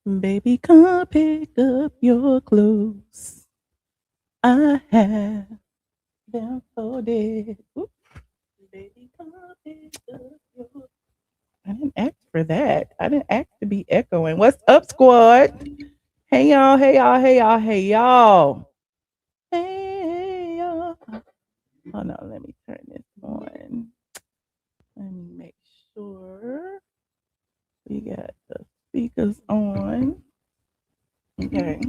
Baby, come pick up your clothes. I have them folded. Oop. Baby, come pick up your. I didn't ask for that. I didn't ask to be echoing. What's up, squad? Hey y'all, hey y'all, hey y'all, hey y'all. Hey y'all. Hold on, let me turn this on. Let me make sure we got the speakers on. Okay.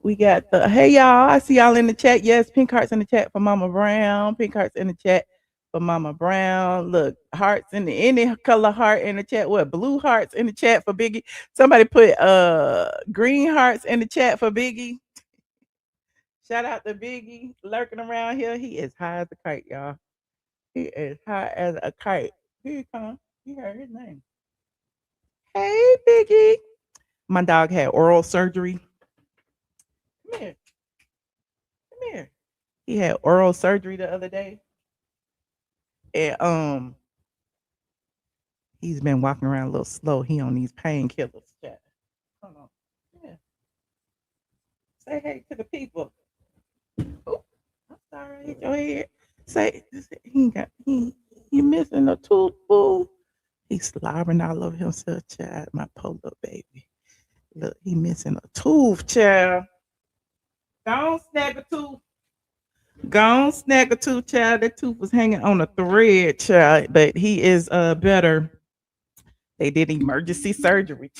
We got the hey y'all. I see y'all in the chat. Yes, pink hearts in the chat for Mama Brown. Pink hearts in the chat for Mama Brown. Look, hearts in the any color heart in the chat. What blue hearts in the chat for Biggie? Somebody put green hearts in the chat for Biggie. Shout out to Biggie lurking around here. He is high as a kite, y'all. He is high as a kite. Here he come. You heard his name. Hey Biggie. My dog had oral surgery. Come here. Come here. He had oral surgery the other day. And he's been walking around a little slow. He on these painkillers. Chat. Hold on. Yeah. Say hey to the people. Oh, I'm sorry, I hit your head. Say he got he missing a tooth, fool. He's slobbering all over himself, child. My poor little baby. Look, he missing a tooth, child. Don't snag a tooth. Gone snag a tooth, child. That tooth was hanging on a thread, child. But he is better. They did emergency surgery.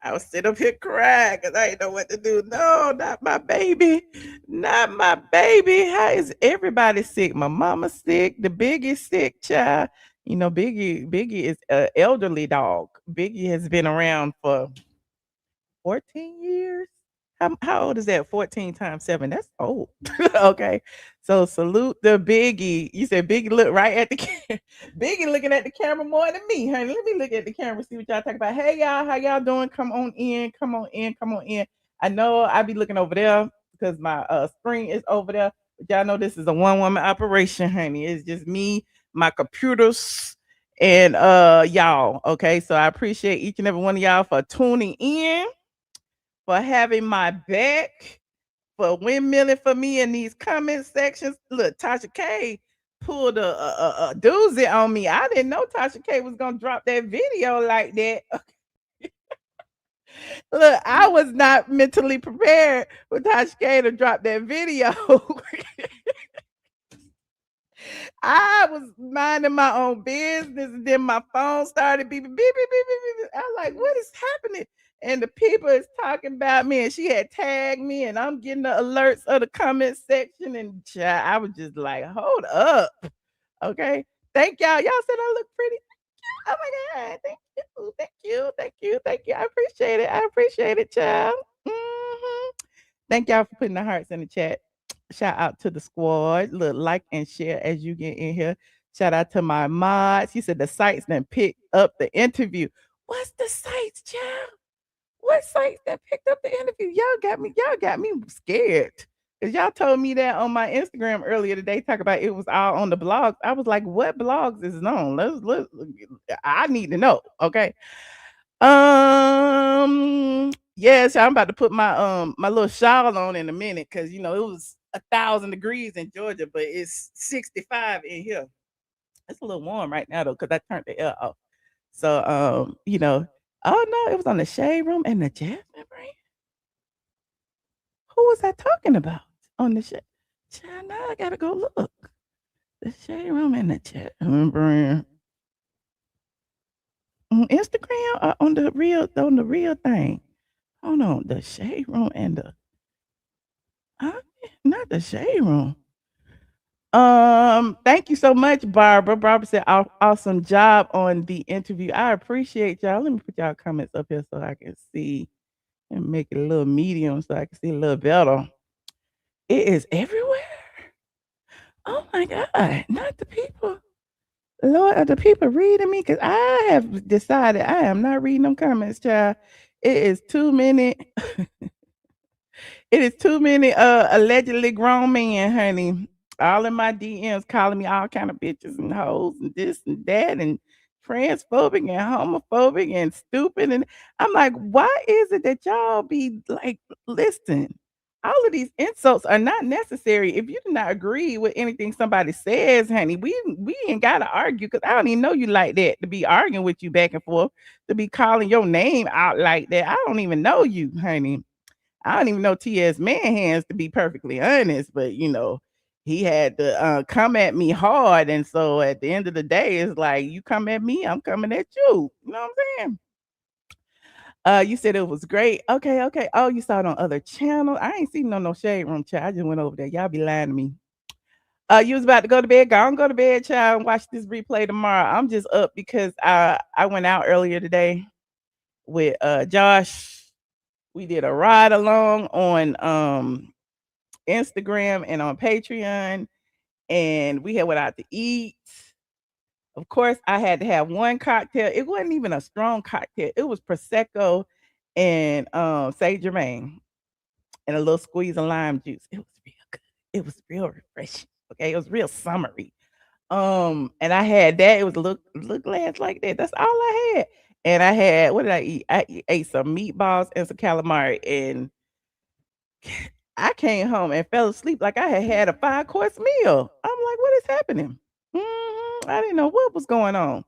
I was sitting up here crying because I didn't know what to do. No, not my baby. Not my baby. How is everybody sick? My mama sick. The Biggie sick, child. You know, Biggie is an elderly dog. Biggie has been around for 14 years. How old is that? 14 times 7. That's old. Okay. So salute the Biggie. You said Biggie look right at the Biggie looking at the camera more than me, honey. Let me look at the camera, see what y'all talking about. Hey y'all, how y'all doing? Come on in, come on in, come on in. I know I be looking over there because my screen is over there. But y'all know this is a one-woman operation, honey. It's just me, my computers, and y'all. Okay. So I appreciate each and every one of y'all for tuning in, for having my back, for windmilling for me in these comment sections. Look, Tasha K pulled a doozy on me. I didn't know Tasha K was gonna drop that video like that. Look, I was not mentally prepared for Tasha K to drop that video. I was minding my own business, and then my phone started beeping, beep, beep, beep, beep, beep. I'm like, what is happening? And the people is talking about me, and she had tagged me, and I'm getting the alerts of the comment section, and I was just like, hold up, okay. Thank y'all. Y'all said I look pretty. Oh my god, thank you, thank you, thank you, thank you. I appreciate it. I appreciate it, child. Mhm. Thank y'all for putting the hearts in the chat. Shout out to the squad. Look, like and share as you get in here. Shout out to my mods. He said the sites then picked up the interview. What's the sites, child? What sites that picked up the interview? Y'all got me scared. Cause y'all told me that on my Instagram earlier today, talk about it was all on the blogs. I was like, what blogs is it on? Let's I need to know. Okay. Yes, I'm about to put my little shawl on in a minute because it was 1,000 degrees in Georgia, but it's 65 in here. It's a little warm right now though, because I turned the air off. So oh no, it was on the shade room and the Jasmine brand. Who was I talking about on the shade? Child, now I gotta go look. The shade room and the Jasmine brand. On Instagram or on the real thing. Hold on, the shade room and the huh? Not the shade room. Thank you so much, Barbara. Barbara said, awesome job on the interview. I appreciate y'all. Let me put y'all comments up here so I can see and make it a little medium so I can see a little better. It is everywhere. Oh my God. Not the people. Lord, are the people reading me? Because I have decided I am not reading them comments, child. It is too many. It is too many allegedly grown men, honey. All in my DMs calling me all kind of bitches and hoes and this and that and transphobic and homophobic and stupid. And I'm like, why is it that y'all be like, listen, all of these insults are not necessary. If you do not agree with anything somebody says, honey, we ain't gotta argue because I don't even know you like that to be arguing with you back and forth, to be calling your name out like that. I don't even know you, honey. I don't even know T.S. Man Hands to be perfectly honest, but he had to come at me hard. And so at the end of the day, it's like you come at me, I'm coming at you. You know what I'm saying? You said it was great. Okay, okay. Oh, you saw it on other channels. I ain't seen no shade room chat. I just went over there. Y'all be lying to me. You was about to go to bed. Go on, go to bed, child, and watch this replay tomorrow. I'm just up because I went out earlier today with Josh. We did a ride along on Instagram and on Patreon, and we had went out to eat. Of course, I had to have one cocktail. It wasn't even a strong cocktail. It was prosecco and Saint Germain and a little squeeze of lime juice. It was real good. It was real refreshing. Okay, it was real summery. And I had that. It was a little glass like that. That's all I had. And I had, what did I eat? Ate some meatballs and some calamari, and I came home and fell asleep like I had a 5-course meal. I'm like, what is happening? I didn't know what was going on.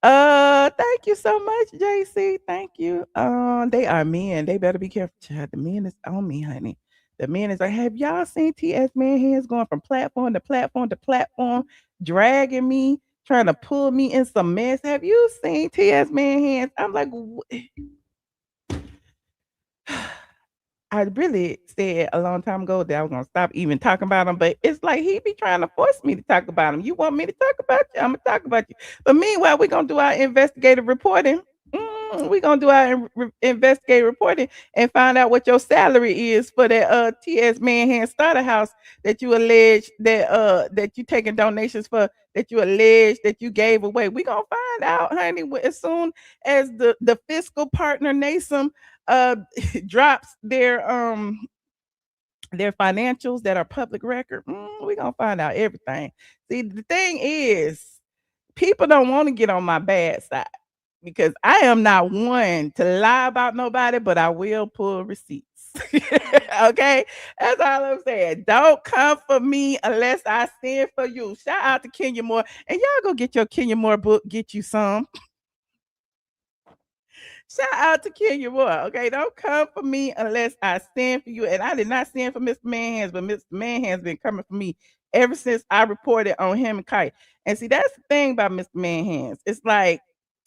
Thank you so much, JC. Thank you. They are men. They better be careful, child. The men is on me, honey. The men is like, have y'all seen TS Man Hands going from platform to platform to platform, dragging me, trying to pull me in some mess? Have you seen TS Man Hands? I'm like, I really said a long time ago that I was gonna stop even talking about him, but it's like he be trying to force me to talk about him. You want me to talk about you? I'm gonna talk about you. But meanwhile, we're gonna do our investigative reporting. We're gonna do our investigative reporting and find out what your salary is for that TS Manhand starter house that you allege that you taking donations for, that you allege that you gave away. We're gonna find out, honey, as soon as the fiscal partner NASM uh drops their financials that are public record. We're gonna find out everything. See, the thing is, people don't want to get on my bad side because I am not one to lie about nobody, but I will pull receipts. Okay, that's all I'm saying. Don't come for me unless I stand for you. Shout out to Kenya Moore, and y'all go get your Kenya Moore book. Get you some. Shout out to Kenya Moore. Okay, don't come for me unless I stand for you. And I did not stand for Mr. Manhands, but Mr. Manhand's been coming for me ever since I reported on him and Kite. And see, that's the thing about Mr. Manhands. It's like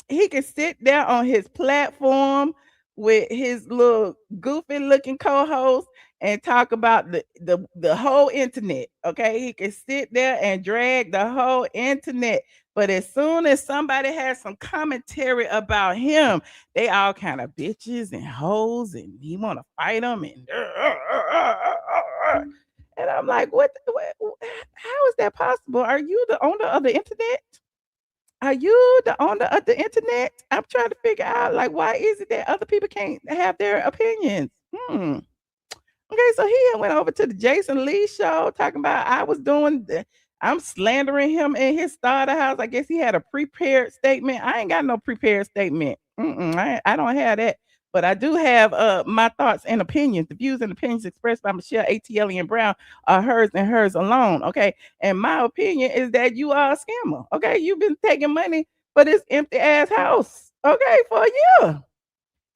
he can sit there on his platform with his little goofy looking co-host and talk about the whole internet. Okay, he can sit there and drag the whole internet. But as soon as somebody has some commentary about him, they all kind of bitches and hoes, and he want to fight them. And I'm like, what? How is that possible? Are you the owner of the internet? Are you the owner of the internet? I'm trying to figure out, like, why is it that other people can't have their opinions? Okay, so he had went over to the Jason Lee show talking about I'm slandering him in his starter house. I guess he had a prepared statement. I ain't got no prepared statement. I don't have that. But I do have my thoughts and opinions. The views and opinions expressed by Michelle ATLien Brown are hers and hers alone. Okay. And my opinion is that you are a scammer. Okay. You've been taking money for this empty ass house. Okay, for a year.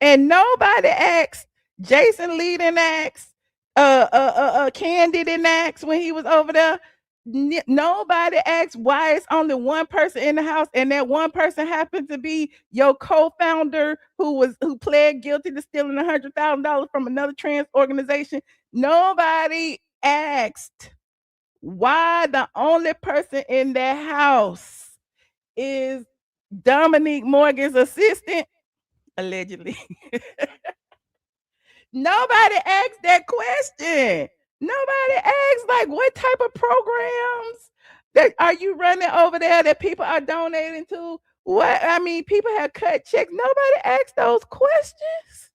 And nobody asked. Jason Lee didn't ask. Candy didn't ask when he was over there. Nobody asked why it's only one person in the house, and that one person happened to be your co-founder who pled guilty to stealing $100,000 from another trans organization. Nobody asked why the only person in that house is Dominique Morgan's assistant, allegedly. Nobody asked that question. Nobody asked, like, what type of programs that are you running over there that people are donating to? What, I mean, people have cut checks. Nobody asked those questions.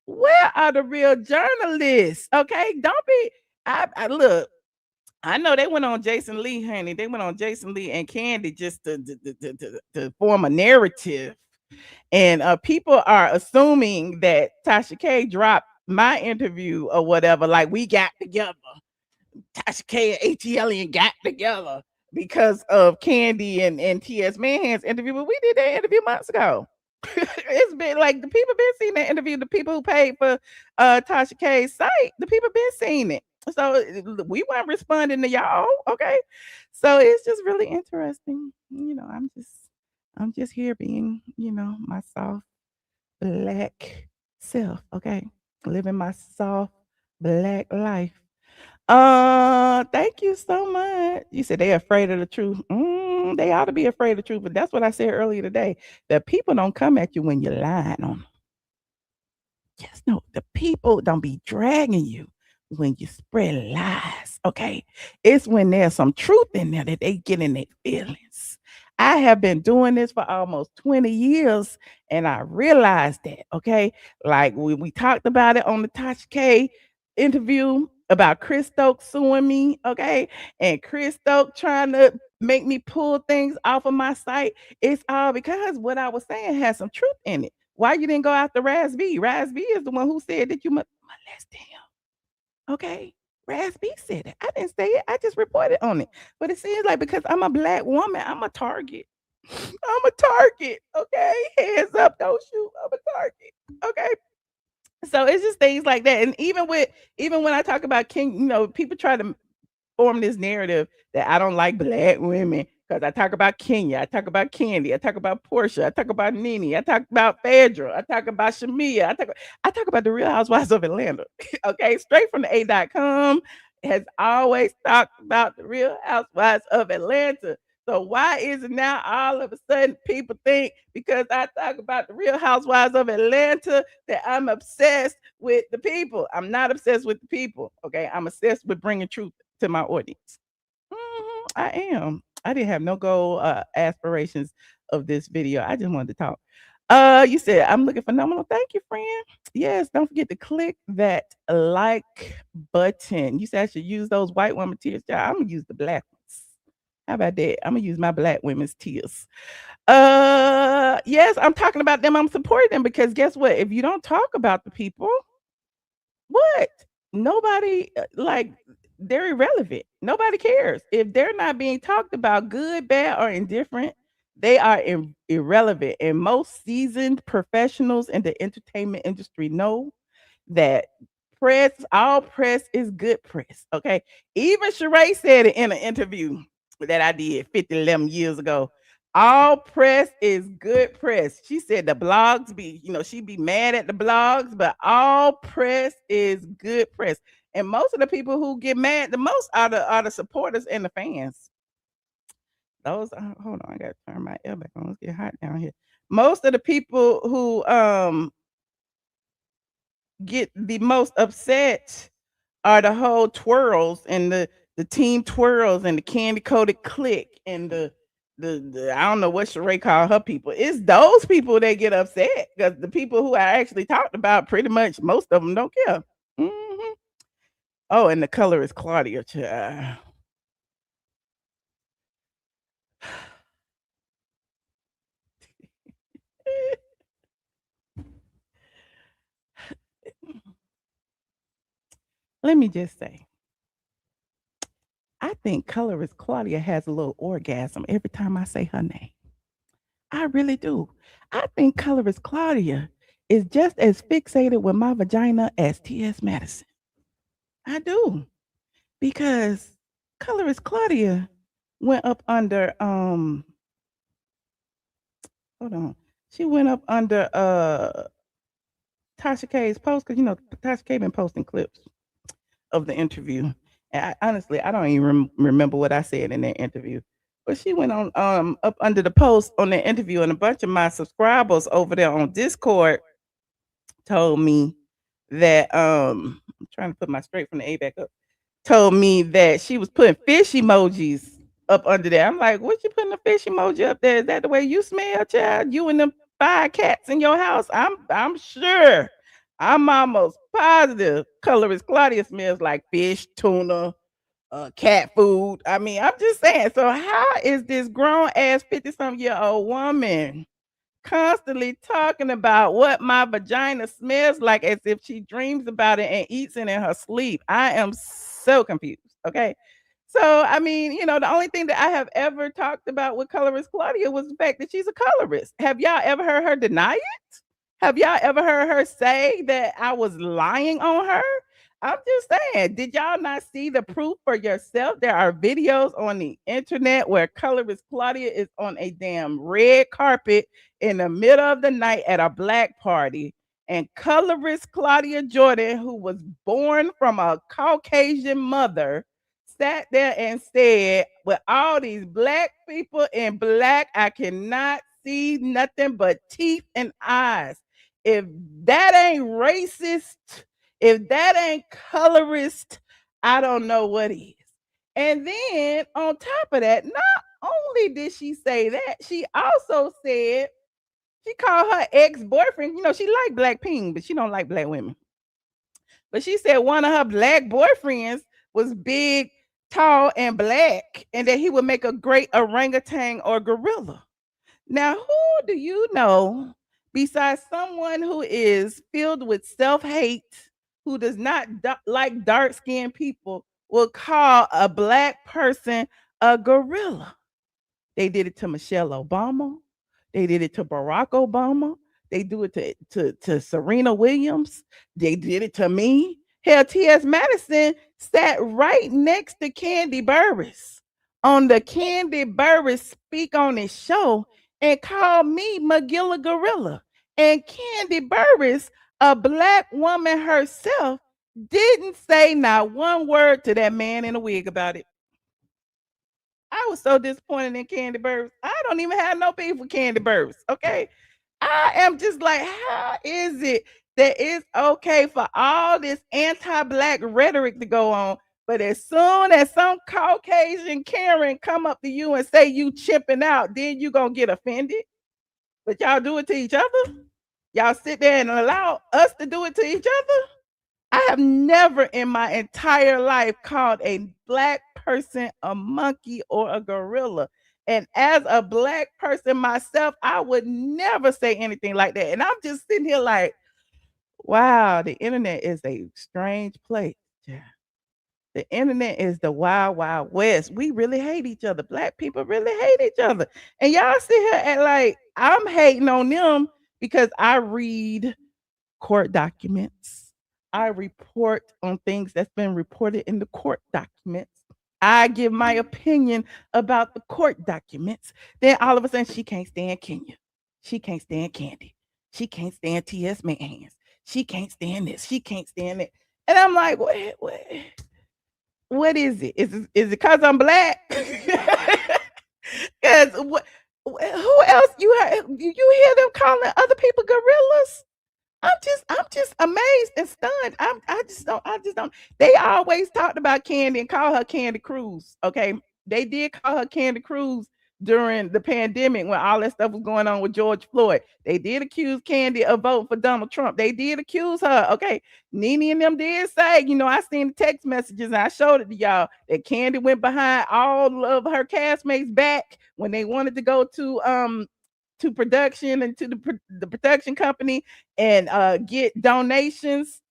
Where are the real journalists? Okay, don't be. I look. I know they went on Jason Lee, honey. They went on Jason Lee and Candy just to form a narrative. And people are assuming that Tasha K dropped my interview or whatever, like we got together. Tasha K and ATLien got together because of Candy and T.S. Manhand's interview, but we did that interview months ago. It's been like the people been seeing that interview. The people who paid for Tasha K's site, the people been seeing it. So we weren't responding to y'all, okay? So it's just really interesting. I'm just here being, my soft black self, okay? Living my soft black life. Thank you so much. You said they afraid of the truth. They ought to be afraid of the truth, but that's what I said earlier today. The people don't come at you when you're lying on them. Just know the people don't be dragging you when you spread lies. Okay. It's when there's some truth in there that they get in their feelings. I have been doing this for almost 20 years and I realized that. Okay. Like we talked about it on the Tasha K interview about Chris Stokes suing me. Okay. And Chris Stokes trying to make me pull things off of my site. It's all because what I was saying has some truth in it. Why you didn't go after Raz B? Raz B is the one who said that you molested him. Okay. Raz B said it. I didn't say it. I just reported on it. But it seems like because I'm a black woman, I'm a target. I'm a target. Okay. Hands up, don't shoot. I'm a target. Okay. So it's just things like that. And even when I talk about King, people try to form this narrative that I don't like black women because I talk about Kenya, I talk about Candy, I talk about Porsha, I talk about Nene, I talk about Phaedra, I talk about Shamea, I talk about the Real Housewives of Atlanta. Okay, straight from the A.com has always talked about the Real Housewives of Atlanta. So why is it now all of a sudden people think because I talk about the Real Housewives of Atlanta that I'm obsessed with the people? I'm not obsessed with the people. Okay, I'm obsessed with bringing truth to my audience. I am. I didn't have no goal aspirations of this video. I just wanted to talk. You said I'm looking phenomenal. Thank you, friend. Yes, don't forget to click that like button. You said I should use those white woman tears. I'm gonna use the black ones. How about that? I'm gonna use my black women's tears. Yes, I'm talking about them. I'm supporting them because guess what? If you don't talk about the people, what? Nobody like they're irrelevant. Nobody cares. If they're not being talked about, good, bad, or indifferent, they are irrelevant. And most seasoned professionals in the entertainment industry know that all press is good press. Okay. Even Sheree said it in an interview that I did 11 years ago. All press is good press. She said the blogs she'd be mad at the blogs, but all press is good press. And most of the people who get mad the most are the supporters and the fans. Those hold on, I gotta turn my air back on. It's getting hot down here. Most of the people who get the most upset are the whole twirls and the team twirls and the candy coated clique and the I don't know what Sheree called her people. It's those people that get upset because the people who I actually talked about, pretty much most of them don't care. Mhm. Oh, and the color is Claudia. Child. Let me just say, I think colorist Claudia has a little orgasm every time I say her name. I really do. I think colorist Claudia is just as fixated with my vagina as T.S. Madison. I do. Because colorist Claudia went up under hold on. She went up under Tasha K's post because Tasha K been posting clips of the interview. And honestly, I don't even remember what I said in that interview. But she went on up under the post on that interview, and a bunch of my subscribers over there on Discord told me that I'm trying to put my straight from the A back up. Told me that she was putting fish emojis up under there. I'm like, what you putting a fish emoji up there? Is that the way you smell, child? You and them 5 cats in your house? I'm sure. I'm almost positive colorist Claudia smells like fish, tuna, cat food. I mean, I'm just saying. So how is this grown ass 50-some-year-old woman constantly talking about what my vagina smells like as if she dreams about it and eats it in her sleep? I am so confused. Okay. So, I mean, the only thing that I have ever talked about with colorist Claudia was the fact that she's a colorist. Have y'all ever heard her deny it? Have y'all ever heard her say that I was lying on her? I'm just saying, did y'all not see the proof for yourself? There are videos on the internet where colorist Claudia is on a damn red carpet in the middle of the night at a black party. And colorist Claudia Jordan, who was born from a Caucasian mother, sat there and said, with all these black people in black, I cannot see nothing but teeth and eyes. If that ain't racist, if that ain't colorist, I don't know what is. And then on top of that, not only did she say that, she also said she called her ex-boyfriend, she like black pink, but she don't like black women. But she said one of her black boyfriends was big, tall, and black, and that he would make a great orangutan or gorilla. Now, who do you know besides someone who is filled with self-hate, who does not like dark-skinned people, will call a black person a gorilla? They did it to Michelle Obama. They did it to Barack Obama. They do it to Serena Williams. They did it to me. Hell, T.S. Madison sat right next to Candy Burruss on the Candy Burruss Speak on his show and called me Magilla Gorilla. And Candy Burruss, a black woman herself, didn't say not one word to that man in a wig about it. I was so disappointed in Candy Burruss. I don't even have no beef with Candy Burruss. Okay. I am just like, how is it that it's okay for all this anti-black rhetoric to go on, but as soon as some Caucasian Karen come up to you and say you chipping out, then you gonna get offended? But y'all do it to each other? Y'all sit there and allow us to do it to each other? I have never in my entire life called a black person a monkey or a gorilla. And as a black person myself, I would never say anything like that. And I'm just sitting here like, wow, the internet is a strange place. Yeah. The internet is the wild, wild west. We really hate each other. Black people really hate each other. And y'all sit here and like, I'm hating on them because I read court documents. I report on things that's been reported in the court documents. I give my opinion about the court documents. Then all of a sudden, she can't stand Kenya. She can't stand Candy. She can't stand T.S. Manhans. She can't stand this. She can't stand it. And I'm like, what is it? Is it because I'm black? Because who else you hear them calling other people gorillas? I'm just amazed and stunned. I just don't. They always talked about Candy and call her Candy Cruz. Okay. They did call her Candy Cruz during the pandemic when all that stuff was going on with George Floyd. They did accuse Candy of voting for Donald Trump. They did accuse her. Okay. Nene and them did say, I seen the text messages and I showed it to y'all that Candy went behind all of her castmates back when they wanted to go to production and to the production company and get donations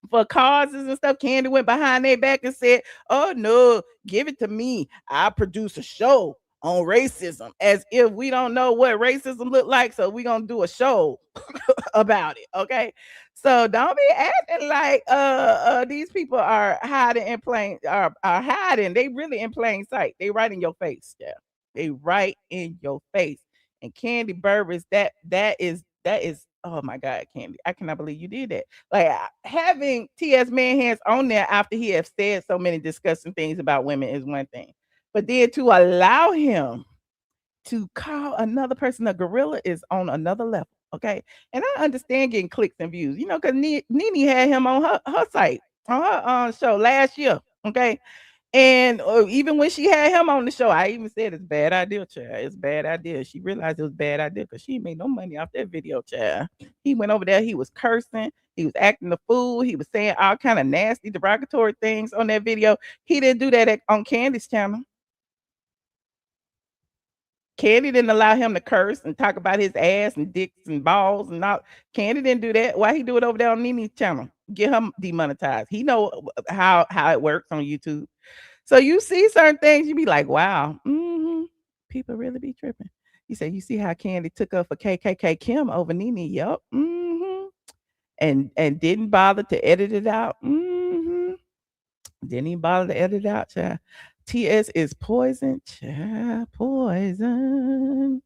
for causes and stuff. Candy went behind their back and said, "Oh no, give it to me. I produce a show on racism," as if we don't know what racism look like, so we gonna do a show about it. Okay. So don't be acting like these people are hiding in plain are hiding. They really in plain sight. They right in your face. Yeah. They right in your face. And Candy Burruss, that is oh my God, Candy. I cannot believe you did that. Like having T.S. Manhans on there after he has said so many disgusting things about women is one thing. But then to allow him to call another person a gorilla is on another level. Okay. And I understand getting clicks and views, because Nene had him on her site, on her show last year. Okay. And even when she had him on the show, I even said it's a bad idea, child. It's a bad idea. She realized it was a bad idea because she made no money off that video, child. He went over there, he was cursing, he was acting the fool, he was saying all kind of nasty, derogatory things on that video. He didn't do that on Candy's channel. Candy didn't allow him to curse and talk about his ass and dicks and balls and all. Candy didn't do that. Why he do it over there on Nene's channel? Get him demonetized. He know how it works on YouTube. So you see certain things, you be like, wow, people really be tripping. You say, you see how Candy took up for KKK Kim over Nene? Yup. And didn't bother to edit it out. Didn't even bother to edit it out, child. TS is poison, child, poison.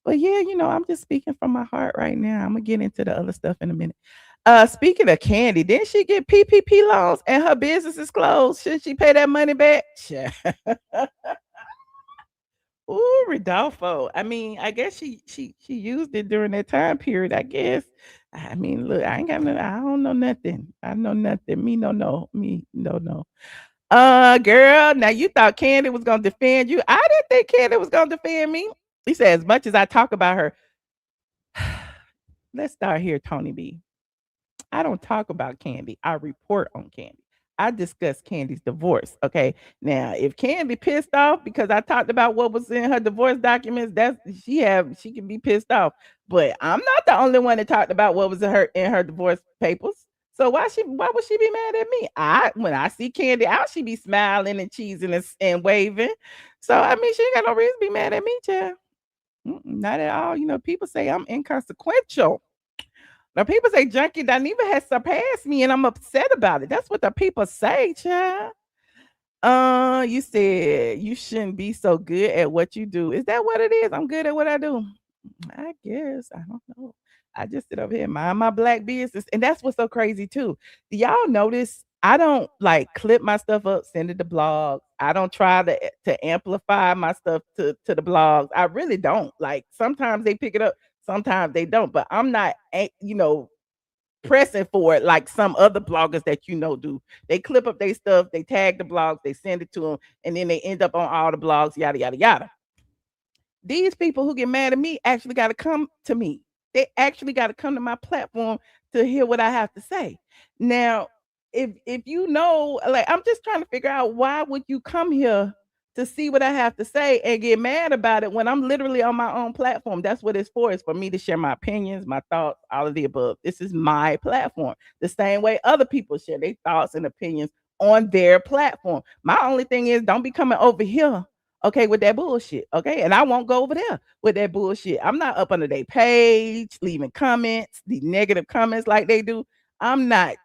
But yeah, I'm just speaking from my heart right now. I'm gonna get into the other stuff in a minute. Speaking of Candy, didn't she get PPP loans and her business is closed? Should she pay that money back? Ooh, Rodolfo. I mean, I guess she used it during that time period, I guess. I mean, look, I don't know nothing. I know nothing. Me no no. Me no no. Girl, now you thought Candy was gonna defend you. I didn't think Candy was gonna defend me. He said, as much as I talk about her, let's start here, Tony B. I don't talk about Candy. I report on Candy. I discuss Candy's divorce. Okay. Now, if Candy pissed off because I talked about what was in her divorce documents, she can be pissed off. But I'm not the only one that talked about what was in her divorce papers. So why would she be mad at me? When I see Candy out, she be smiling and cheesing and waving. So I mean, she ain't got no reason to be mad at me, child. Not at all. People say I'm inconsequential. Now people say Junkie Dineva has surpassed me and I'm upset about it. That's what the people say, child. You said you shouldn't be so good at what you do. Is that what it is? I'm good at what I do. I guess. I don't know. I just sit over here and mind my black business. And that's what's so crazy too. Do y'all notice I don't like clip my stuff up, send it to blogs. I don't try to amplify my stuff to the blogs. I really don't. Like sometimes they pick it up, sometimes they don't. But I'm not, pressing for it like some other bloggers that do. They clip up their stuff, they tag the blogs, they send it to them, and then they end up on all the blogs, yada yada yada. These people who get mad at me actually got to come to me. They actually got to come to my platform to hear what I have to say. Now, if like I'm just trying to figure out why would you come here to see what I have to say and get mad about it when I'm literally on my own platform. That's what it's for. It's for me to share my opinions, my thoughts, all of the above. This is my platform. The same way other people share their thoughts and opinions on their platform. My only thing is don't be coming over here, okay, with that bullshit. Okay. And I won't go over there with that bullshit. I'm not up under their page, leaving comments, the negative comments like they do. I'm not,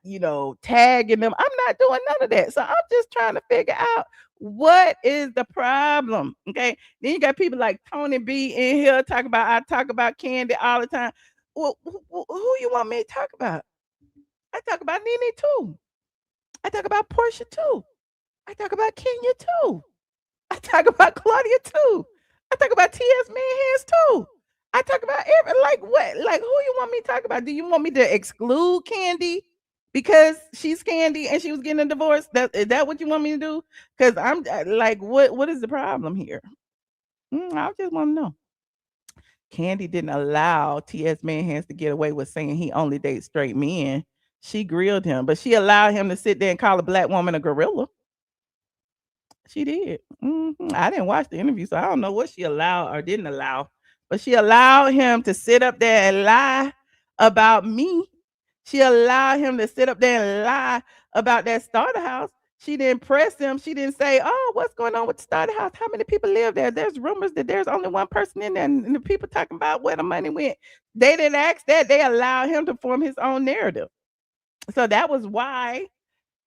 tagging them. I'm not doing none of that. So I'm just trying to figure out what is the problem. Okay. Then you got people like Tony B in here I talk about Candy all the time. Well, who you want me to talk about? I talk about Nene too. I talk about Porsha too. I talk about Kenya too. I talk about Claudia too. I talk about T.S. Manhands too. I talk about who you want me to talk about? Do you want me to exclude Candy because she's Candy and she was getting a divorce? Is that what you want me to do? Because I'm like, what is the problem here? I just want to know. Candy didn't allow T.S. Manhands to get away with saying he only dates straight men. She grilled him, but she allowed him to sit there and call a black woman a gorilla. She did. I didn't watch the interview, so I don't know what she allowed or didn't allow. But she allowed him to sit up there and lie about me. She allowed him to sit up there and lie about that starter house. She didn't press him. She didn't say, "Oh, what's going on with the starter house? How many people live there?" There's rumors that there's only one person in there, and the people talking about where the money went. They didn't ask that. They allowed him to form his own narrative. So that was why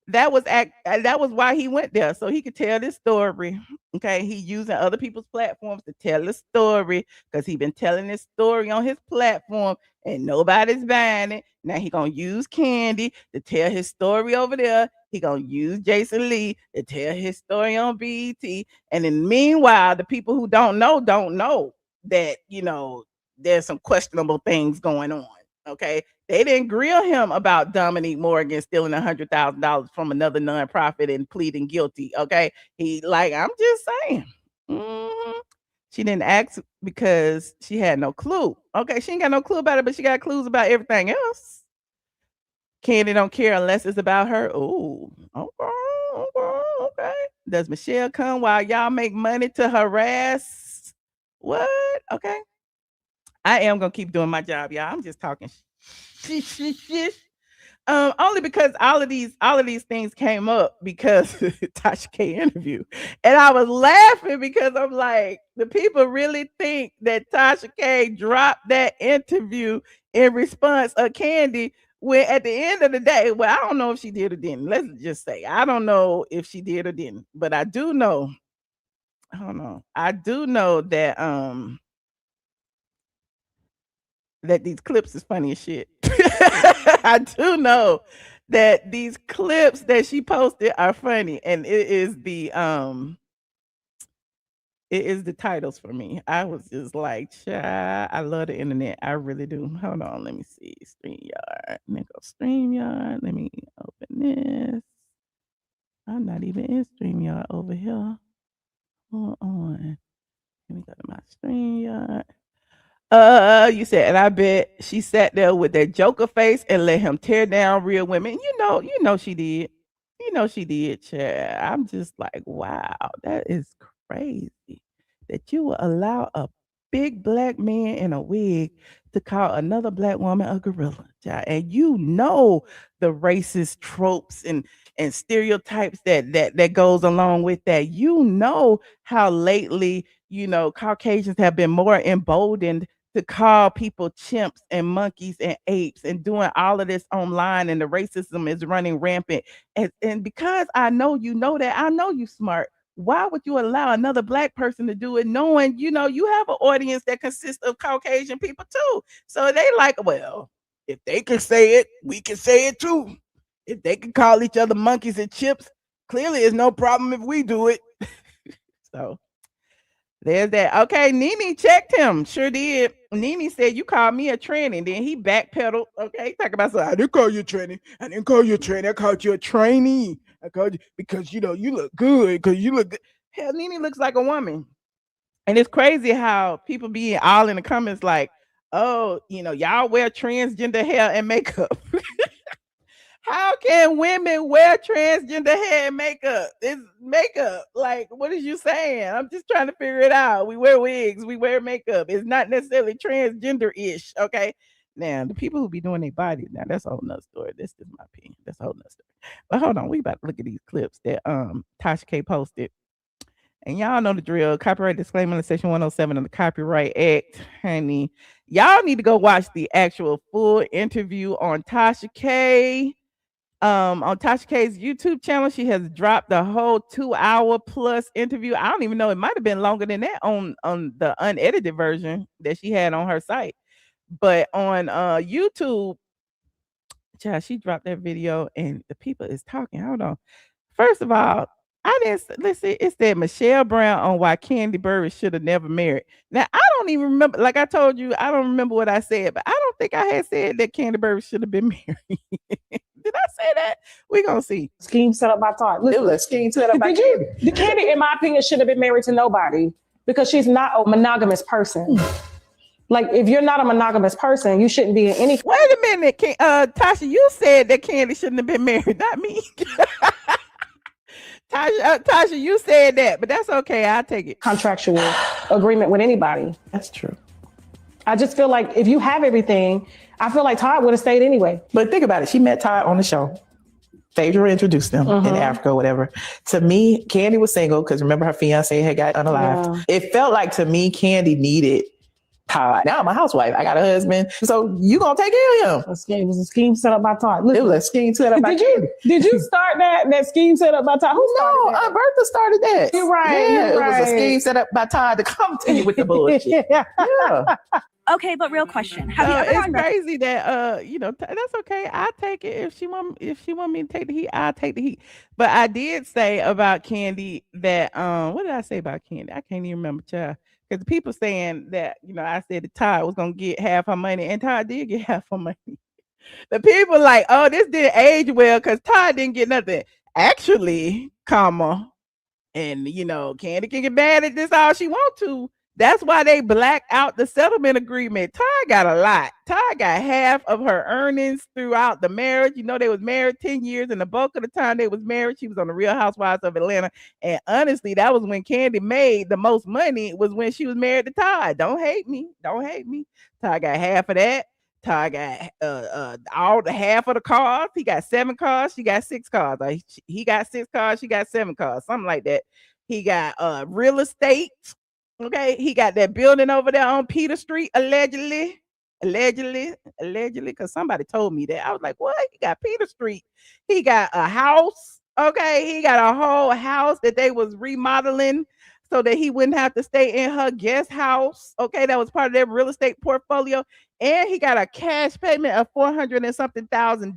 that was why he went there, so he could tell this story. Okay, he using other people's platforms to tell the story because he been telling this story on his platform and nobody's buying it. Now he gonna use Candy to tell his story over there. He gonna use Jason Lee to tell his story on BET. And then meanwhile, the people who don't know that there's some questionable things going on. Okay, they didn't grill him about Dominique Morgan stealing $100,000 from another nonprofit and pleading guilty. Okay, he like, I'm just saying. Mhm. She didn't ask because she had no clue. Okay, she ain't got no clue about it, but she got clues about everything else. Candy don't care unless it's about her. Ooh, okay. Does Michelle come while y'all make money to harass? What? Okay. I am gonna keep doing my job, y'all. I'm just talking shit. Only because all of these things came up because Tasha K interview. And I was laughing because I'm like, the people really think that Tasha K dropped that interview in response of Candy, when at the end of the day, well, I don't know if she did or didn't. Let's just say I don't know if she did or didn't, but I do know. I don't know. I do know that these clips is funny as shit. I do know that these clips that she posted are funny, and it is the titles for me. I was just like, child, I love the internet. I really do. Hold on, let me see. StreamYard. Let me go StreamYard. Let me open this. I'm not even in StreamYard over here. Hold on. Let me go to my StreamYard. You said, and I bet she sat there with that joker face and let him tear down real women. You know she did. You know she did, child. I'm just like, wow, that is crazy that you will allow a big black man in a wig to call another black woman a gorilla, child. And you know the racist tropes and stereotypes that goes along with that. You know how lately, Caucasians have been more emboldened to call people chimps and monkeys and apes and doing all of this online, and the racism is running rampant. And because I know you know that, I know you smart. Why would you allow another black person to do it, knowing you have an audience that consists of Caucasian people too? So they like, well, if they can say it, we can say it too. If they can call each other monkeys and chips, clearly it's no problem if we do it. So there's that. Okay, Nene checked him. Sure did. Nene said, you called me a tranny. Then he backpedaled. Okay, talk about something. I didn't call you a tranny. I didn't call you a tranny. I called you a trainee. I called you because, you look good. Because you look good. Hell, Nene looks like a woman. And it's crazy how people be all in the comments like, oh, y'all wear transgender hair and makeup. How can women wear transgender hair and makeup? It's makeup. Like, what is you saying? I'm just trying to figure it out. We wear wigs, we wear makeup. It's not necessarily transgender-ish. Okay. Now, the people who be doing their body, now that's a whole nother story. This is my opinion. That's a whole nother story. But hold on, we about to look at these clips that Tasha K posted. And y'all know the drill. Copyright disclaimer in Section 107 of the Copyright Act, honey. Y'all need to go watch the actual full interview on Tasha K. On Tasha K's YouTube channel, she has dropped the whole 2-hour plus interview. I don't even know, it might have been longer than that on the unedited version that she had on her site. But on YouTube, child, she dropped that video and the people is talking. Hold on. First of all, I didn't listen. It said Michelle Brown on why Candy Burruss should have never married. Now I don't even remember. Like I told you, I don't remember what I said, but I don't think I had said that Candy Burruss should have been married. Did I say that? We gonna see. Scheme set up by Todd. Listen, It was a scheme set up by Candy. The Candy, in my opinion, should have been married to nobody because she's not a monogamous person. Like, if you're not a monogamous person, you shouldn't be in any. Wait a minute, Tasha, you said that Candy shouldn't have been married, not me. Tasha, you said that, but that's okay. I'll take it. Contractual agreement with anybody. That's true. I just feel like if you have everything, I feel like Todd would have stayed anyway. But think about it. She met Todd on the show. Phaedra introduced them in Africa or whatever. To me, Candy was single because remember her fiance had got unalived. Yeah. It felt like to me, Candy needed Todd. Now I'm a housewife. I got a husband. So you gonna take care of him. It was a scheme set up by Todd. Listen, it was a scheme set up by Candy. Did you start that scheme set up by Todd? Who started that? Aunt Bertha started that. You're right. Yeah, you're it was a scheme set up by Todd to come to you with the bullshit. Yeah. Okay, but real question. It's crazy that that's okay. I'll take it. If she want me to take the heat, I'll take the heat. But I did say about Candy that what did I say about Candy? I can't even remember, child. because people saying that, I said that Todd was gonna get half her money, and Todd did get half her money. The people like, oh, this didn't age well because Todd didn't get nothing. Actually, comma, and Candy can get mad at this all she want to. That's why they black out the settlement agreement. Ty got a lot. Ty got half of her earnings throughout the marriage. They was married 10 years, and the bulk of the time they was married, she was on the Real Housewives of Atlanta. And honestly, that was when Candy made the most money, was when she was married to Ty. Don't hate me. Don't hate me. Ty got half of that. Ty got all the half of the cars. He got 7 cars. She got 6 cars. He got 6 cars. She got 7 cars. Something like that. He got real estate. Okay, he got that building over there on Peter Street, allegedly, because somebody told me that. I was like, what? He got Peter Street. He got a house. Okay, he got a whole house that they was remodeling so that he wouldn't have to stay in her guest house. Okay, that was part of their real estate portfolio. And he got a cash payment of $400 and something thousand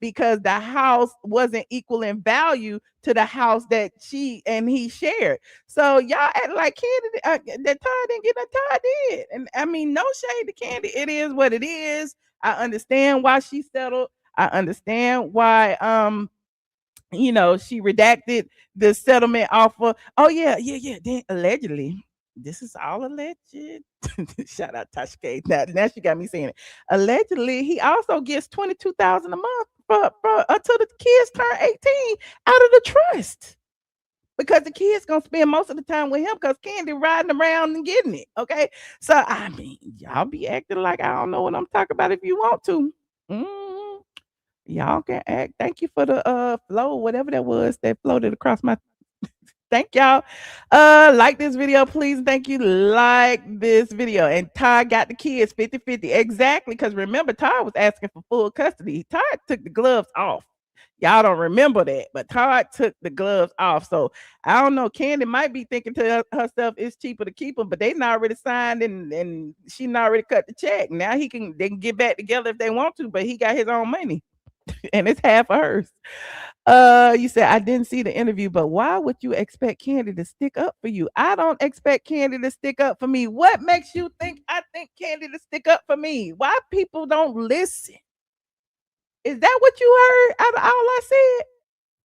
because the house wasn't equal in value to the house that she and he shared. So y'all act like Candy that Todd didn't get, that Todd did. And I mean, no shade to Candy. It is what it is. I understand why she settled. I understand why she redacted the settlement offer. Oh yeah. Then allegedly, this is all alleged. Shout out Tasha K. Now she got me saying it. Allegedly, he also gets $22,000 a month for until the kids turn 18 out of the trust. Because the kids gonna spend most of the time with him because Candy riding around and getting it. Okay. So I mean, y'all be acting like I don't know what I'm talking about if you want to. Y'all can act. Thank you for the flow, whatever that was that floated across my. Thank y'all. Like this video, please. Thank you. Like this video. And Ty got the kids 50-50. Exactly. Because remember, Ty was asking for full custody. Ty took the gloves off. Y'all don't remember that, but Todd took the gloves off. So I don't know. Candy might be thinking to herself, it's cheaper to keep them, but they not already signed and she not already cut the check. Now they can get back together if they want to, but he got his own money and it's half of hers. You said I didn't see the interview, but why would you expect Candy to stick up for you? I don't expect Candy to stick up for me. What makes you think I think Candy to stick up for me? Why people don't listen? Is that what you heard out of all I said?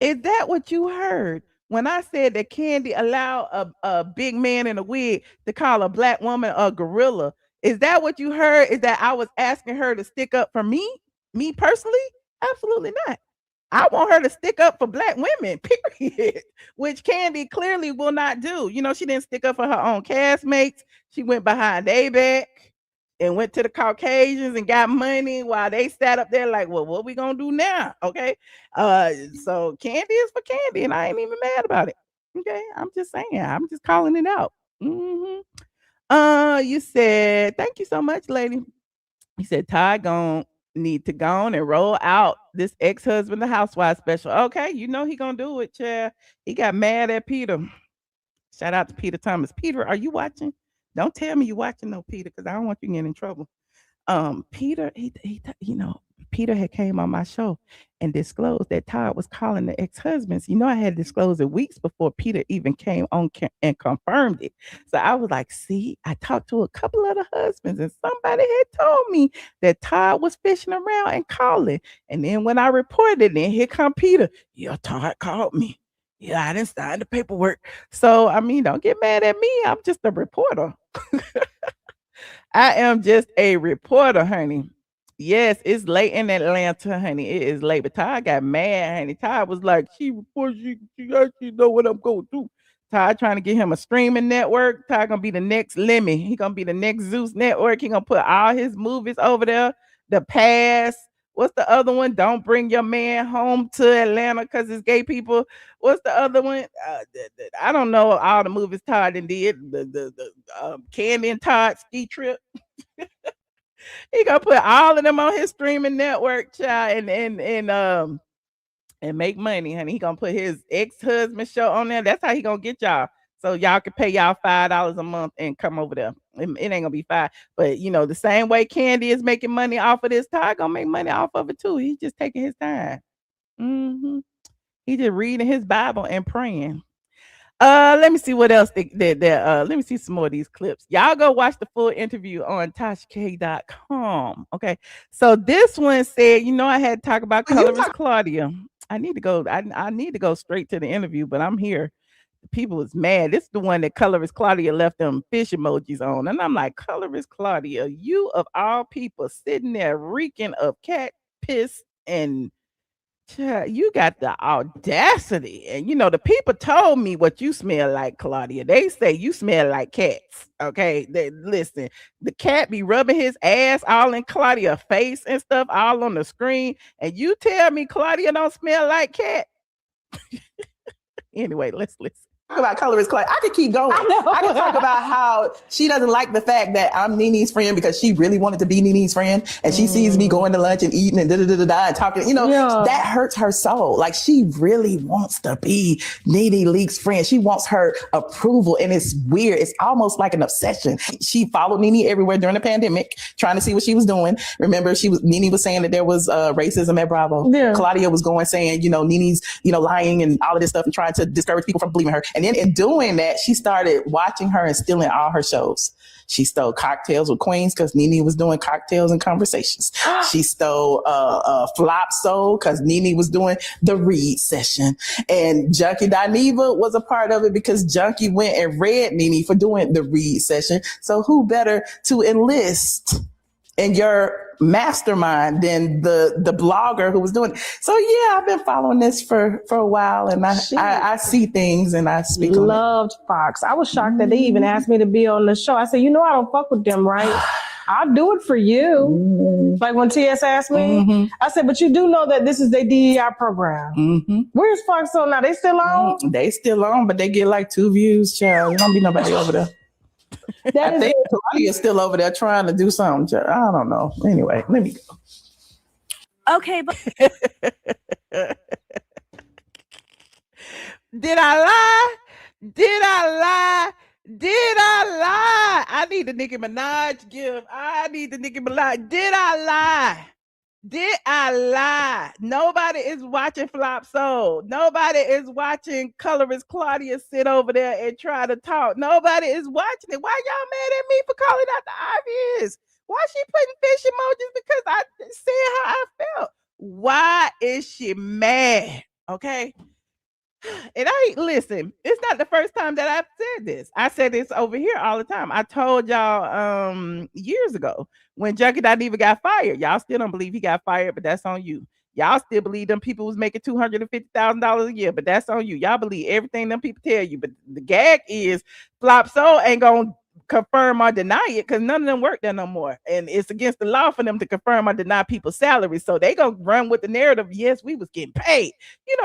Is that what you heard when I said that Candy allowed a big man in a wig to call a black woman a gorilla? Is that what you heard? Is that I was asking her to stick up for me? Me personally? Absolutely not. I want her to stick up for black women, period, which Candy clearly will not do. She didn't stick up for her own castmates. She went behind their back and went to the Caucasians and got money while they sat up there like, well, what we gonna do now? Okay. So Candy is for Candy, and I ain't even mad about it. Okay. I'm just saying, I'm just calling it out. You said, thank you so much, lady. You said Ty gon' need to go on and roll out this ex-husband, the housewife special. Okay, he gonna do it, chair. He got mad at Peter. Shout out to Peter Thomas. Peter, are you watching? Don't tell me you're watching, no, Peter, because I don't want you getting in trouble. Peter, Peter had came on my show and disclosed that Todd was calling the ex-husbands. I had disclosed it weeks before Peter even came on and confirmed it. So I was like, see, I talked to a couple of the husbands and somebody had told me that Todd was fishing around and calling. And then when I reported it, here come Peter. Yeah, Todd called me. Yeah, I didn't sign the paperwork. So, I mean, don't get mad at me. I'm just a reporter. I am just a reporter, honey. Yes, it's late in Atlanta, honey. It is late. But Ty got mad, honey. Ty was like, she actually know what I'm going to do. Ty trying to get him a streaming network. Ty gonna be the next Lemmy. He gonna be the next Zeus network. He gonna put all his movies over there. The Pass. What's the other one? Don't bring your man home to Atlanta because it's gay people. What's the other one? I don't know all the movies Todd did. The Candy and Todd ski trip. He gonna put all of them on his streaming network, child, and make money, honey. He gonna put his ex-husband show on there. That's how he gonna get y'all. So y'all can pay y'all $5 a month and come over there. It ain't gonna be $5, but the same way Candy is making money off of this, Todd gonna make money off of it too. He's just taking his time. He just reading his Bible and praying. Let me see what else let me see some more of these clips. Y'all go watch the full interview on TashaK.com. Okay. So this one said, I had to talk about colorist Claudia. I need to go. I need to go straight to the interview, but I'm here. People is mad. This is the one that colorist Claudia left them fish emojis on. And I'm like, colorist Claudia, you of all people sitting there reeking of cat piss and you got the audacity. And the people told me what you smell like, Claudia. They say you smell like cats. Okay. Listen, the cat be rubbing his ass all in Claudia's face and stuff all on the screen. And you tell me Claudia don't smell like cat. Anyway, let's listen. About colorist Claudia. I could keep going. I could talk about how she doesn't like the fact that I'm Nene's friend because she really wanted to be Nene's friend, and she sees me going to lunch and eating and and talking. That hurts her soul. Like, she really wants to be Nene Leakes' friend. She wants her approval, and it's weird. It's almost like an obsession. She followed Nene everywhere during the pandemic, trying to see what she was doing. Remember, Nene was saying that there was racism at Bravo. Yeah. Claudia was going saying, Nene's lying and all of this stuff and trying to discourage people from believing her. And then in doing that, she started watching her and stealing all her shows. She stole Cocktails with Queens because Nene was doing Cocktails and Conversations. She stole Flop Soul because Nene was doing the read session. And Junkie Dineva was a part of it because Junkie went and read Nene for doing the read session. So who better to enlist in your mastermind than the blogger who was doing it? So yeah, I've been following this for a while, and I see things and I speak on it. Loved Fox. I was shocked that they even asked me to be on the show. I said, I don't fuck with them, right? I'll do it for you. Like when TS asked me, I said, but you do know that this is their DEI program. Where's Fox on now? They still on? They still on, but they get like 2 views, child. There don't be nobody over there. I think Claudia's still over there trying to do something. I don't know. Anyway, let me go. Okay, but Did I lie? Did I lie? Did I lie? I need the Nicki Minaj give. I need the Nicki Minaj. Did I lie? Did I lie? Nobody is watching Flop Soul. Nobody is watching colorist Claudia sit over there and try to talk. Nobody is watching it. Why y'all mad at me for calling out the obvious? Why she putting fish emojis? Because I said how I felt. Why is she mad? Okay. And listen, it's not the first time that I've said this. I said this over here all the time. I told y'all years ago when Junkie Dineva got fired. Y'all still don't believe he got fired, but that's on you. Y'all still believe them people was making $250,000 a year, but that's on you. Y'all believe everything them people tell you. But the gag is Flop Soul ain't gonna confirm or deny it because none of them work there no more, and it's against the law for them to confirm or deny people's salaries. So they gonna run with the narrative. Yes, we was getting paid.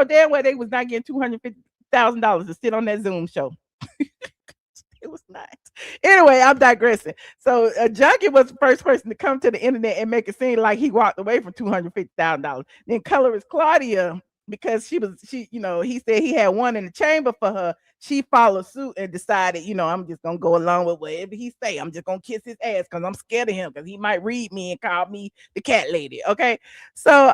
Damn well they was not getting $250,000 to sit on that Zoom show. It was not. Anyway, I'm digressing. So Junkie was the first person to come to the internet and make it seem like he walked away from $250,000. Then colorist Claudia, because he said he had one in the chamber for her. She followed suit and decided, I'm just gonna go along with whatever he say. I'm just gonna kiss his ass because I'm scared of him because he might read me and call me the cat lady. Okay, so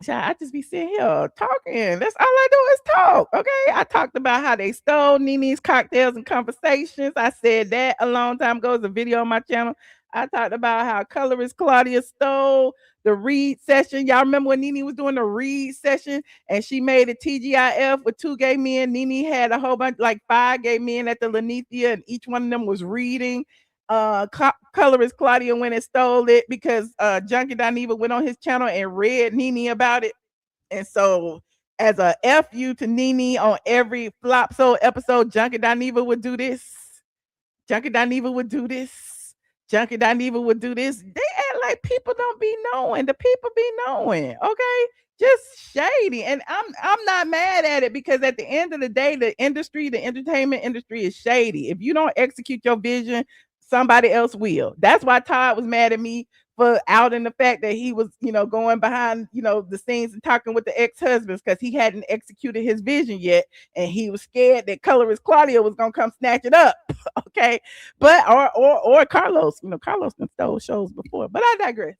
I just be sitting here talking. That's all I do is talk. Okay, I talked about how they stole Nene's Cocktails and Conversations. I said that a long time ago. It's a video on my channel. I talked about how colorist Claudia stole the read session. Y'all remember when Nene was doing the read session and she made a TGIF with 2 gay men? Nene had a whole bunch, like 5 gay men at the Lanithia, and each one of them was reading. Colorist Claudia went and stole it because Junkie Dineva went on his channel and read Nene about it. And so as a FU to Nene on every Flop Soul episode, Junkie Dineva would do this. Junkie Dineva would do this. Junkie Dineva would do this. They act like people don't be knowing. The people be knowing. Okay, just shady. And I'm not mad at it because at the end of the day, the entertainment industry is shady. If you don't execute your vision, somebody else will. That's why Todd was mad at me for outing the fact that he was, going behind, the scenes and talking with the ex-husbands because he hadn't executed his vision yet. And he was scared that colorist Claudia was going to come snatch it up. Okay. But, or Carlos, Carlos done stole shows before, but I digress.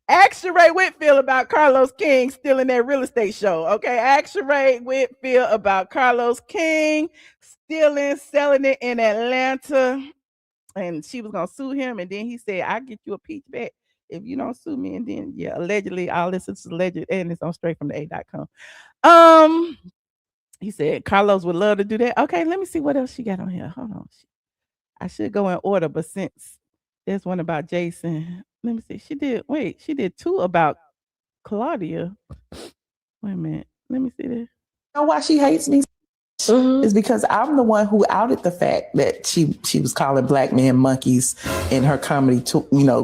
Ask Sheree Whitfield about Carlos King stealing that real estate show. Okay, ask Sheree Whitfield about Carlos King stealing, selling it in Atlanta. And she was gonna sue him, and then he said, "I'll get you a piece back if you don't sue me." And then, yeah, allegedly, all this is alleged, and it's on straight from the A.com. He said Carlos would love to do that. Okay, let me see what else she got on here. Hold on, I should go in order, but since there's one about Jason, let me see. She did two about Claudia. Wait a minute, let me see this. You know why she hates me? Is because I'm the one who outed the fact that she was calling black men monkeys in her comedy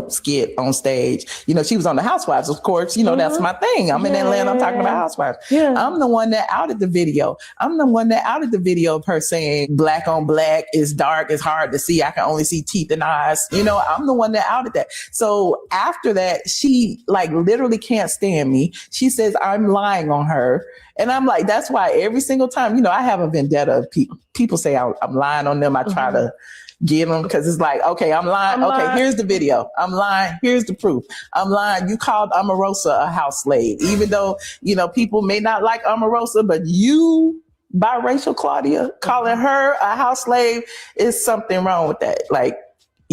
skit on stage. She was on the Housewives, of course. That's my thing. I'm in Atlanta. I'm talking about Housewives. Yeah. I'm the one that outed the video. I'm the one that outed the video of her saying black on black is dark, it's hard to see. I can only see teeth and eyes. I'm the one that outed that. So after that, she literally can't stand me. She says I'm lying on her. And I'm like, that's why every single time, I have a vendetta of people. People say I'm lying on them. I try to get them because it's like, okay, I'm lying. Here's the video. I'm lying. Here's the proof. I'm lying. You called Omarosa a house slave, even though, people may not like Omarosa, but you, biracial Claudia, calling her a house slave is something wrong with that.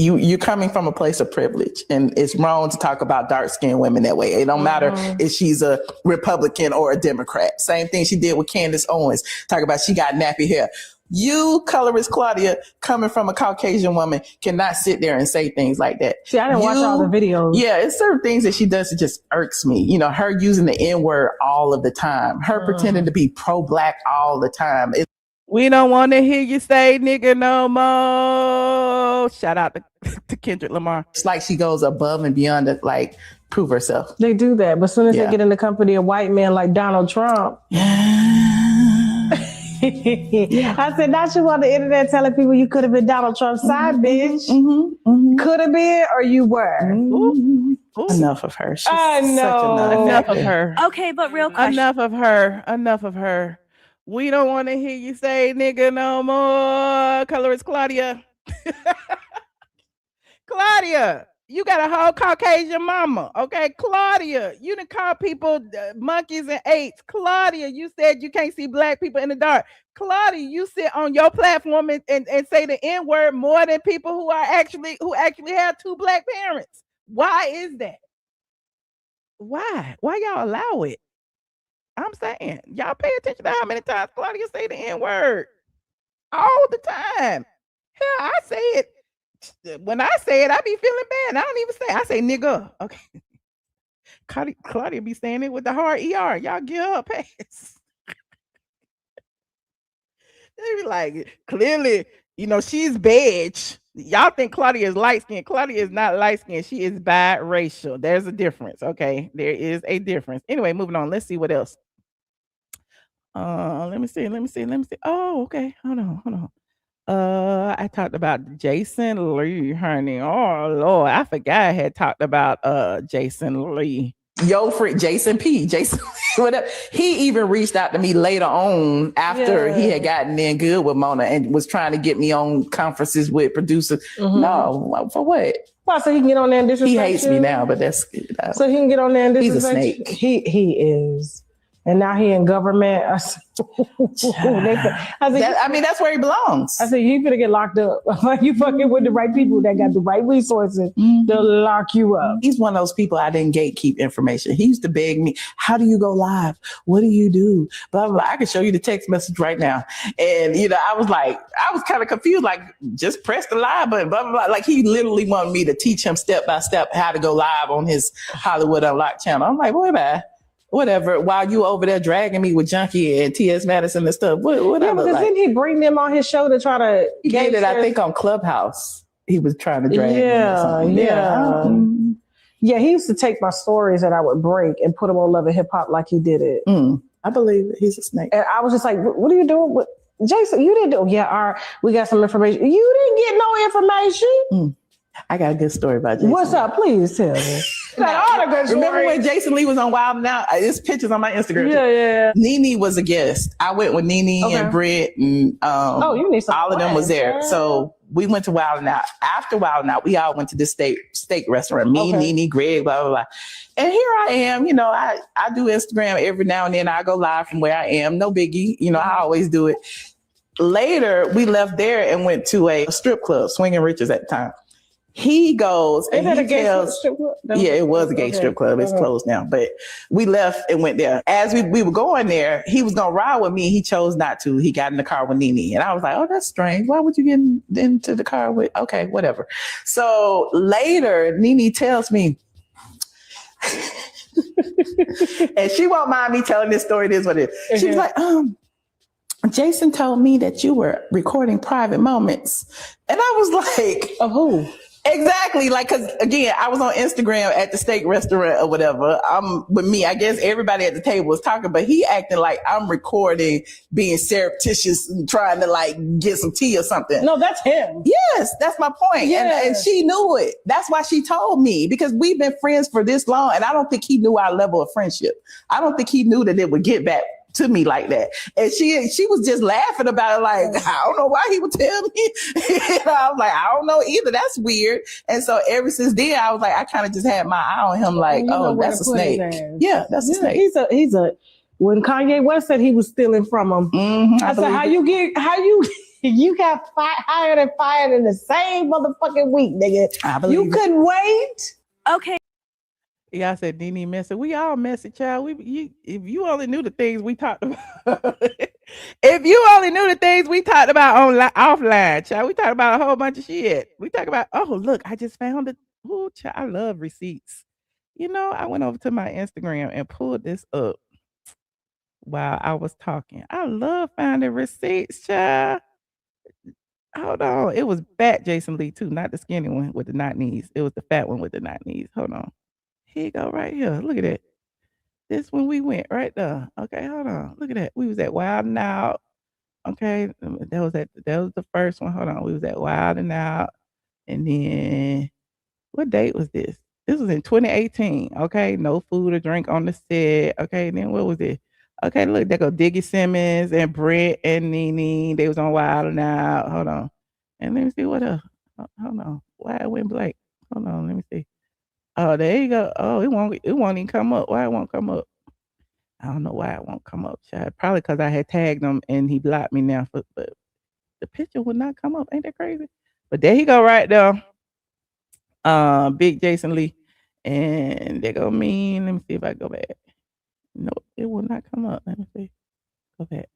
You're coming from a place of privilege, and it's wrong to talk about dark-skinned women that way. It don't matter if she's a Republican or a Democrat. Same thing she did with Candace Owens. Talk about she got nappy hair. You, colorist Claudia, coming from a Caucasian woman, cannot sit there and say things like that. See, I didn't watch all the videos. Yeah, it's certain things that she does that just irks me. Her using the N-word all of the time. Her pretending to be pro-black all the time. We don't want to hear you say nigga no more. Shout out to Kendrick Lamar. It's like she goes above and beyond to prove herself. They do that, but as soon as they get in the company of white men like Donald Trump. I said, not you on the internet telling people you could have been Donald Trump's side bitch. Could have been, or you were. Enough of her. She's I know. Enough of her. Okay, but real question. Enough of her. We don't want to hear you say nigga no more. Colorist Claudia. Claudia, you got a whole Caucasian mama. Okay, Claudia, you done call people monkeys and apes. Claudia, you said you can't see black people in the dark. Claudia, you sit on your platform and say the N-word more than people who actually have two black parents. Why is that? Why y'all allow it? I'm saying, y'all pay attention to how many times Claudia say the N-word. All the time. Hell, I say it. When I say it, I be feeling bad. I don't even say it. I say nigga. Okay. Claudia be saying it with the hard ER. Y'all give her a pass. They be like, clearly, she's beige. Y'all think Claudia is light-skinned. Claudia is not light-skinned. She is biracial. There's a difference. Okay. There is a difference. Anyway, moving on. Let's see what else. Let me see. Oh, okay. Hold on. I talked about Jason Lee, honey. Oh Lord, I forgot I had talked about Jason Lee. Yo, friend, Jason P. Jason, whatever. He even reached out to me later on after he had gotten in good with Mona and was trying to get me on conferences with producers. No, for what? Well, so he can get on there and disrespect He hates me now, but that's so he can get on there and disrespect. He's a snake. He is. And now he in government. I said, that's where he belongs. I said, you finna get locked up. You fucking with the right people that got the right resources to lock you up. He's one of those people I didn't gatekeep information. He used to beg me, how do you go live? What do you do? Blah, blah, blah. I can show you the text message right now. And, I was kind of confused, just press the live button, blah, blah, blah. He literally wanted me to teach him step by step how to go live on his Hollywood Unlocked channel. I'm like, boy, bye. Whatever, while you over there dragging me with Junkie and T.S. Madison and stuff. Whatever. Yeah, because didn't he bring them on his show to try to... He did it, I think, on Clubhouse. He was trying to drag me or something. Yeah, he used to take my stories that I would break and put them on Love and Hip Hop like he did it. I believe it. He's a snake. And I was just like, what are you doing with... Jason, you didn't do... Yeah, we got some information. You didn't get no information. I got a good story about Jason. What's up? Please tell me. Remember when Jason Lee was on Wild 'N Out? There's pictures on my Instagram. Yeah. Nene was a guest. I went with Nene and Britt and you need some all of them was there. Yeah. So we went to Wild 'N Out. After Wild 'N Out, we all went to this steak restaurant. Me, Nene, Greg, blah, blah, blah. And here I am, you know, I do Instagram every now and then. I go live from where I am. No biggie. You know, I always do it. Later, we left there and went to a strip club, Swinging Riches at the time. He goes and he tells, yeah, it was a gay strip club. It's closed now, but we left and went there. As we were going there, he was going to ride with me. He chose not to. He got in the car with Nene. And I was like, oh, that's strange. Why would you get into the car with, okay, whatever. So later, Nene tells me, and she won't mind me telling this story. It is what it is. She was like, Jason told me that you were recording private moments. And I was like, of who? Exactly. Like, cause again, I was on Instagram at the steak restaurant or whatever. With me, I guess everybody at the table was talking, but he acting like I'm recording, being surreptitious and trying to like get some tea or something. No, that's him. Yes, that's my point. Yeah. And she knew it. That's why she told me, because we've been friends for this long. And I don't think he knew our level of friendship. I don't think he knew that it would get back to me like that. And she was just laughing about it, like, I don't know why he would tell me. I was like, I don't know either. That's weird. And so ever since then, I was like, I kind of just had my eye on him, like, that's a snake. Yeah, that's a snake. He's a when Kanye West said he was stealing from him, I said, you got hired and fired in the same motherfucking week, nigga. You couldn't wait. Okay. Yeah, I said Nene messy. We all messy, child. If you only knew the things we talked about. If you only knew the things we talked about offline, child. We talked about a whole bunch of shit. We talk about, oh, look, I just found it. Oh, child, I love receipts. You know, I went over to my Instagram and pulled this up while I was talking. I love finding receipts, child. Hold on. It was fat Jason Lee, too, not the skinny one with the not knees. It was the fat one with the not knees. Hold on. Here you go, right here. Look at that. This when we went right there. Okay, hold on. Look at that. We was at Wild 'N Out. Okay, that was the first one. Hold on. We was at Wild 'N Out, and then what date was this? This was in 2018. Okay, no food or drink on the set. Okay, then what was it? Okay, look, there go Diggy Simmons and Brent and Nene. They was on Wild 'N Out. Hold on, and let me see what else. Hold on. Why it went blank? Hold on. Let me see. Oh, there you go. Oh, it won't even come up. Why it won't come up? I don't know why it won't come up, child. Probably because I had tagged him and he blocked me now. But the picture would not come up. Ain't that crazy? But there he go right there. Big Jason Lee. And there go me. Let me see if I go back. No, it will not come up. Let me see. Go back.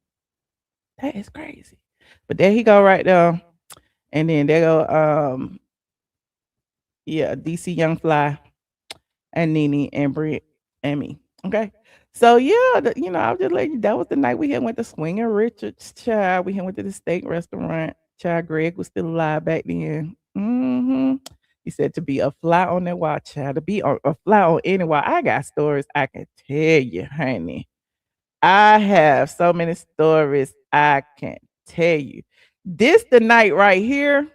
That is crazy. But there he go right there. And then there go DC Young Fly and Nene and Britt and me. Okay. So yeah, I was just letting you, that was the night we had went to Swinging Richards, child. We had went to the steak restaurant. Child, Greg was still alive back then. He said to be a fly on that wall, child, to be a fly on any wall. I got stories I can tell you, honey. I have so many stories I can tell you. This the night right here.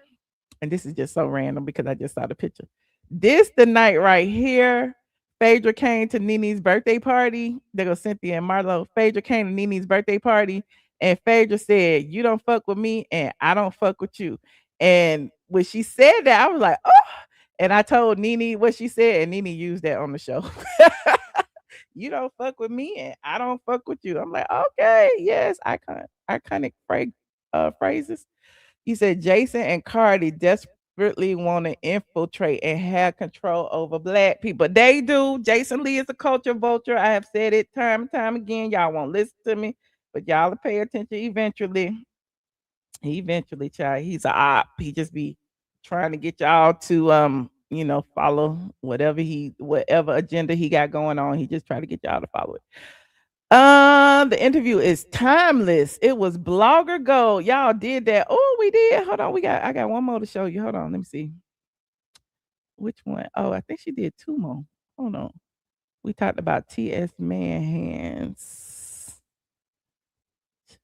And this is just so random because I just saw the picture. This the night right here. Phaedra came to Nene's birthday party. There go Cynthia and Marlo. Phaedra came to Nene's birthday party. And Phaedra said, you don't fuck with me and I don't fuck with you. And when she said that, I was like, oh. And I told Nene what she said. And Nene used that on the show. You don't fuck with me and I don't fuck with you. I'm like, okay, yes, iconic phrases. He said, Jason and Cardi desperately want to infiltrate and have control over Black people. They do. Jason Lee is a culture vulture. I have said it time and time again. Y'all won't listen to me, but y'all will pay attention eventually. Eventually, child. He's a op. He just be trying to get y'all to follow whatever agenda he got going on. He just try to get y'all to follow it. The interview is timeless. It was blogger gold. Y'all did that. Oh, we did. Hold on. I got one more to show you. Hold on. Let me see. Which one? Oh, I think she did two more. Hold on. We talked about T.S. Manhands.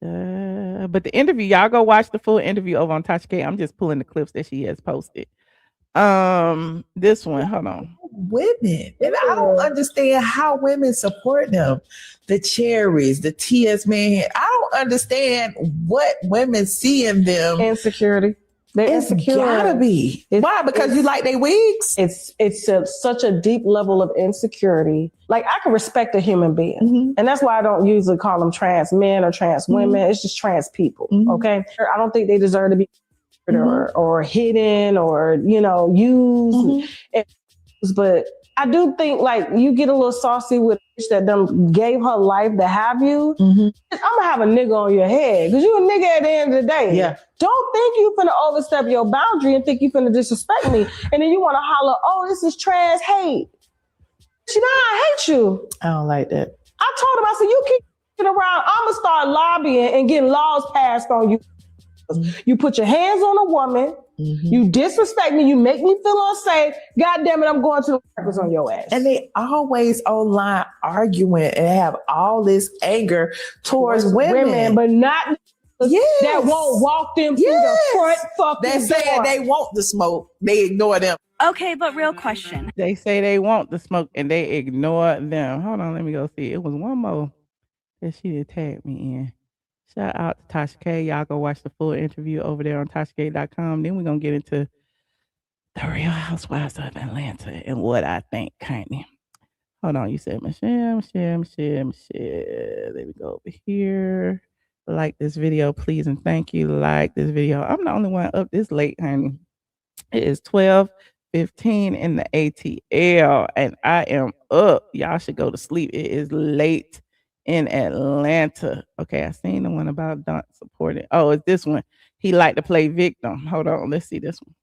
But the interview, y'all go watch the full interview over on Tasha K. I'm just pulling the clips that she has posted. This one, hold on. Women, and I don't understand how women support them. The Cherries, the T.S. Man. I don't understand what women see in them. Insecurity. They're It's insecure. gotta be. Why? Because you like they wigs? It's such a deep level of insecurity. Like, I can respect a human being. And that's why I don't usually call them trans men or trans women. It's just trans people. Okay. I don't think they deserve to be or hidden or, used. But I do think, like, you get a little saucy with a bitch that done gave her life to have you. I'm gonna have a nigga on your head because you a nigga at the end of the day. Yeah. Don't think you finna overstep your boundary and think you finna disrespect me. And then you wanna holler, oh, this is trans hate. I hate you. I don't like that. I told him, I said, you keep around, I'm gonna start lobbying and getting laws passed on you. You put your hands on a woman, you disrespect me, you make me feel unsafe. God damn it, I'm going to the records on your ass. And they always online arguing and have all this anger towards women. But not that won't walk them through the front fucking They're saying door. they want the smoke. They ignore them. Okay, but real question. They say they want the smoke and they ignore them. Hold on, let me go see. It was one more that she did tag me in. Shout out to Tasha K. Y'all go watch the full interview over there on TashaK.com. Then we're going to get into the Real Housewives of Atlanta and what I think, kind of. Hold on, you said Michelle. There we go over here. Like this video, please, and thank you. Like this video. I'm the only one up this late, honey. It is 12:15 in the ATL, and I am up. Y'all should go to sleep. It is late in Atlanta. Okay, I seen the one about don't support it. Oh, it's this one. He liked to play victim. Hold on, let's see this one.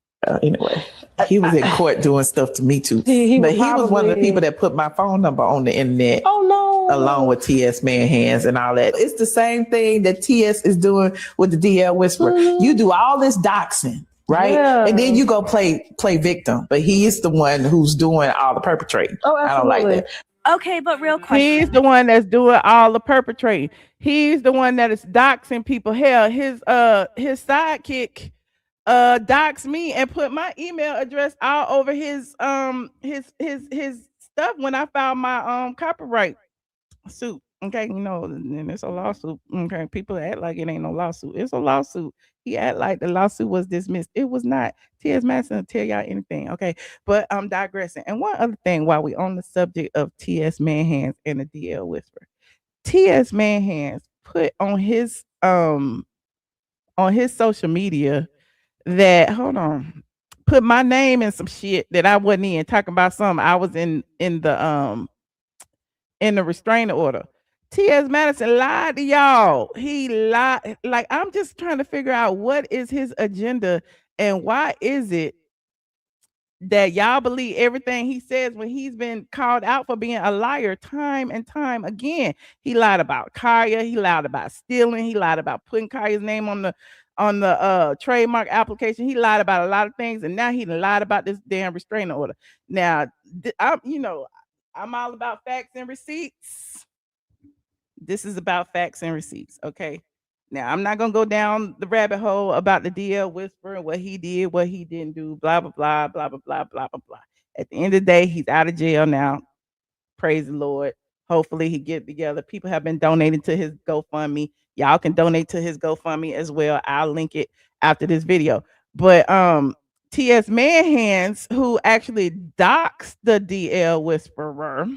Anyway, he was in court doing stuff to me too. He was one of the people that put my phone number on the internet. Oh no! Along with TS Manhands and all that. It's the same thing that TS is doing with the DL Whisperer. You do all this doxing, right? Yeah. And then you go play victim, but he is the one who's doing all the perpetrating. Oh, absolutely. I don't like that. Okay, but real question. He's the one that's doing all the perpetrating. He's the one that is doxing people. Hell, his sidekick doxed me and put my email address all over his stuff when I filed my copyright suit. Okay, and it's a lawsuit. Okay, people act like it ain't no lawsuit. It's a lawsuit. He act like the lawsuit was dismissed. It was not. T.S. Madison will tell y'all anything. Okay, but I'm digressing. And one other thing, while we on the subject of T.S. Manhands and the DL Whisper, T.S. Manhands put on his social media that put my name in some shit that I wasn't in, talking about something I was in the restraining order. T.S. Madison lied to y'all. He lied. Like, I'm just trying to figure out what is his agenda and why is it that y'all believe everything he says when he's been called out for being a liar time and time again. He lied about Kaya. He lied about stealing. He lied about putting Kaya's name on the trademark application. He lied about a lot of things, and now he lied about this damn restraining order. Now, I'm all about facts and receipts. This is about facts and receipts, okay? Now, I'm not going to go down the rabbit hole about the DL Whisperer and what he did, what he didn't do, blah, blah, blah, blah, blah, blah, blah, blah, blah. At the end of the day, he's out of jail now. Praise the Lord. Hopefully he get together. People have been donating to his GoFundMe. Y'all can donate to his GoFundMe as well. I'll link it after this video. But T.S. Manhands, who actually doxed the DL Whisperer,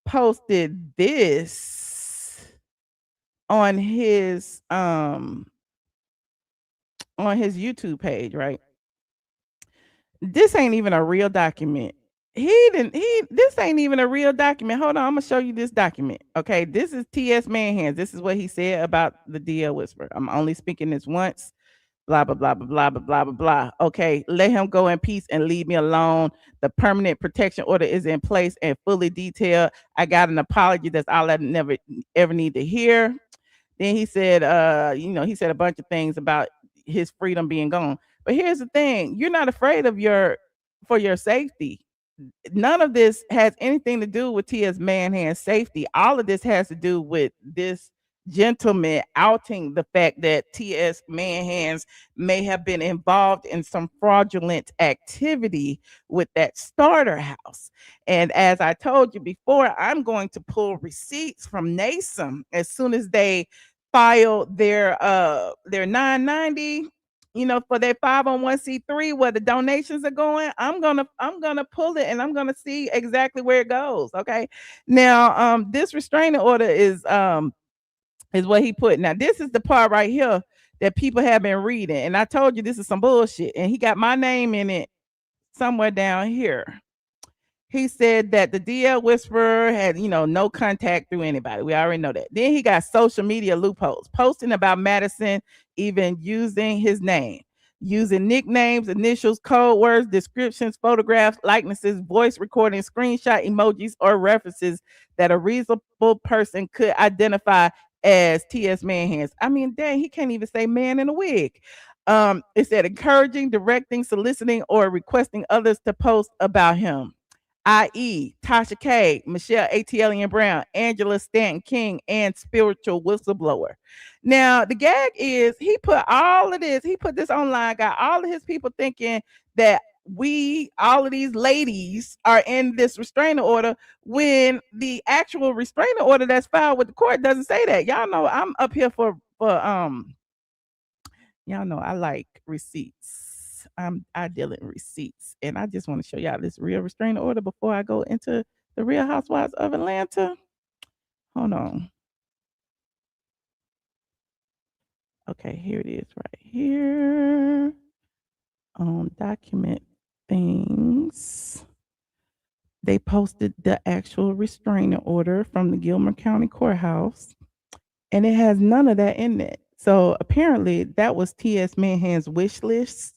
posted this on his YouTube page, right? This ain't even a real document. This ain't even a real document. Hold on, I'm gonna show you this document. Okay, this is T.S. Manhands. This is what he said about the DL Whisperer. I'm only speaking this once. Blah, blah, blah, blah, blah, blah, blah, blah, blah. Okay, let him go in peace and leave me alone. The permanent protection order is in place and fully detailed. I got an apology. That's all I never ever need to hear. Then he said, he said a bunch of things about his freedom being gone. But here's the thing: you're not afraid for your safety. None of this has anything to do with T.S. Manhand's safety. All of this has to do with this gentleman outing the fact that T.S. Manhands may have been involved in some fraudulent activity with that starter house. And as I told you before, I'm going to pull receipts from NASM as soon as they file their 990 for their 501c3 where the donations are going, I'm gonna pull it and I'm gonna see exactly where it goes. Okay. Now, this restraining order is what he put. Now, this is the part right here that people have been reading, and I told you this is some bullshit, and he got my name in it somewhere down here. He said that the DL whisperer had, no contact through anybody. We already know that. Then he got social media loopholes, posting about Madison, even using his name, using nicknames, initials, code words, descriptions, photographs, likenesses, voice recordings, screenshot emojis, or references that a reasonable person could identify as T.S. Manhands. I mean, dang, he can't even say man in a wig. It said encouraging, directing, soliciting, or requesting others to post about him, i.e., Tasha K, Michelle ATLien Brown, Angela Stanton King, and spiritual whistleblower. Now, the gag is he put this online, got all of his people thinking that all of these ladies are in this restraining order when the actual restraining order that's filed with the court doesn't say that. Y'all know I'm up here for y'all know I like receipts. I deal in receipts, and I just want to show y'all this real restraining order before I go into the Real Housewives of Atlanta. Hold on. Okay, here it is right here. Document things. They posted the actual restraining order from the Gilmer County Courthouse, and it has none of that in it. So apparently that was T.S. Manhand's wish list,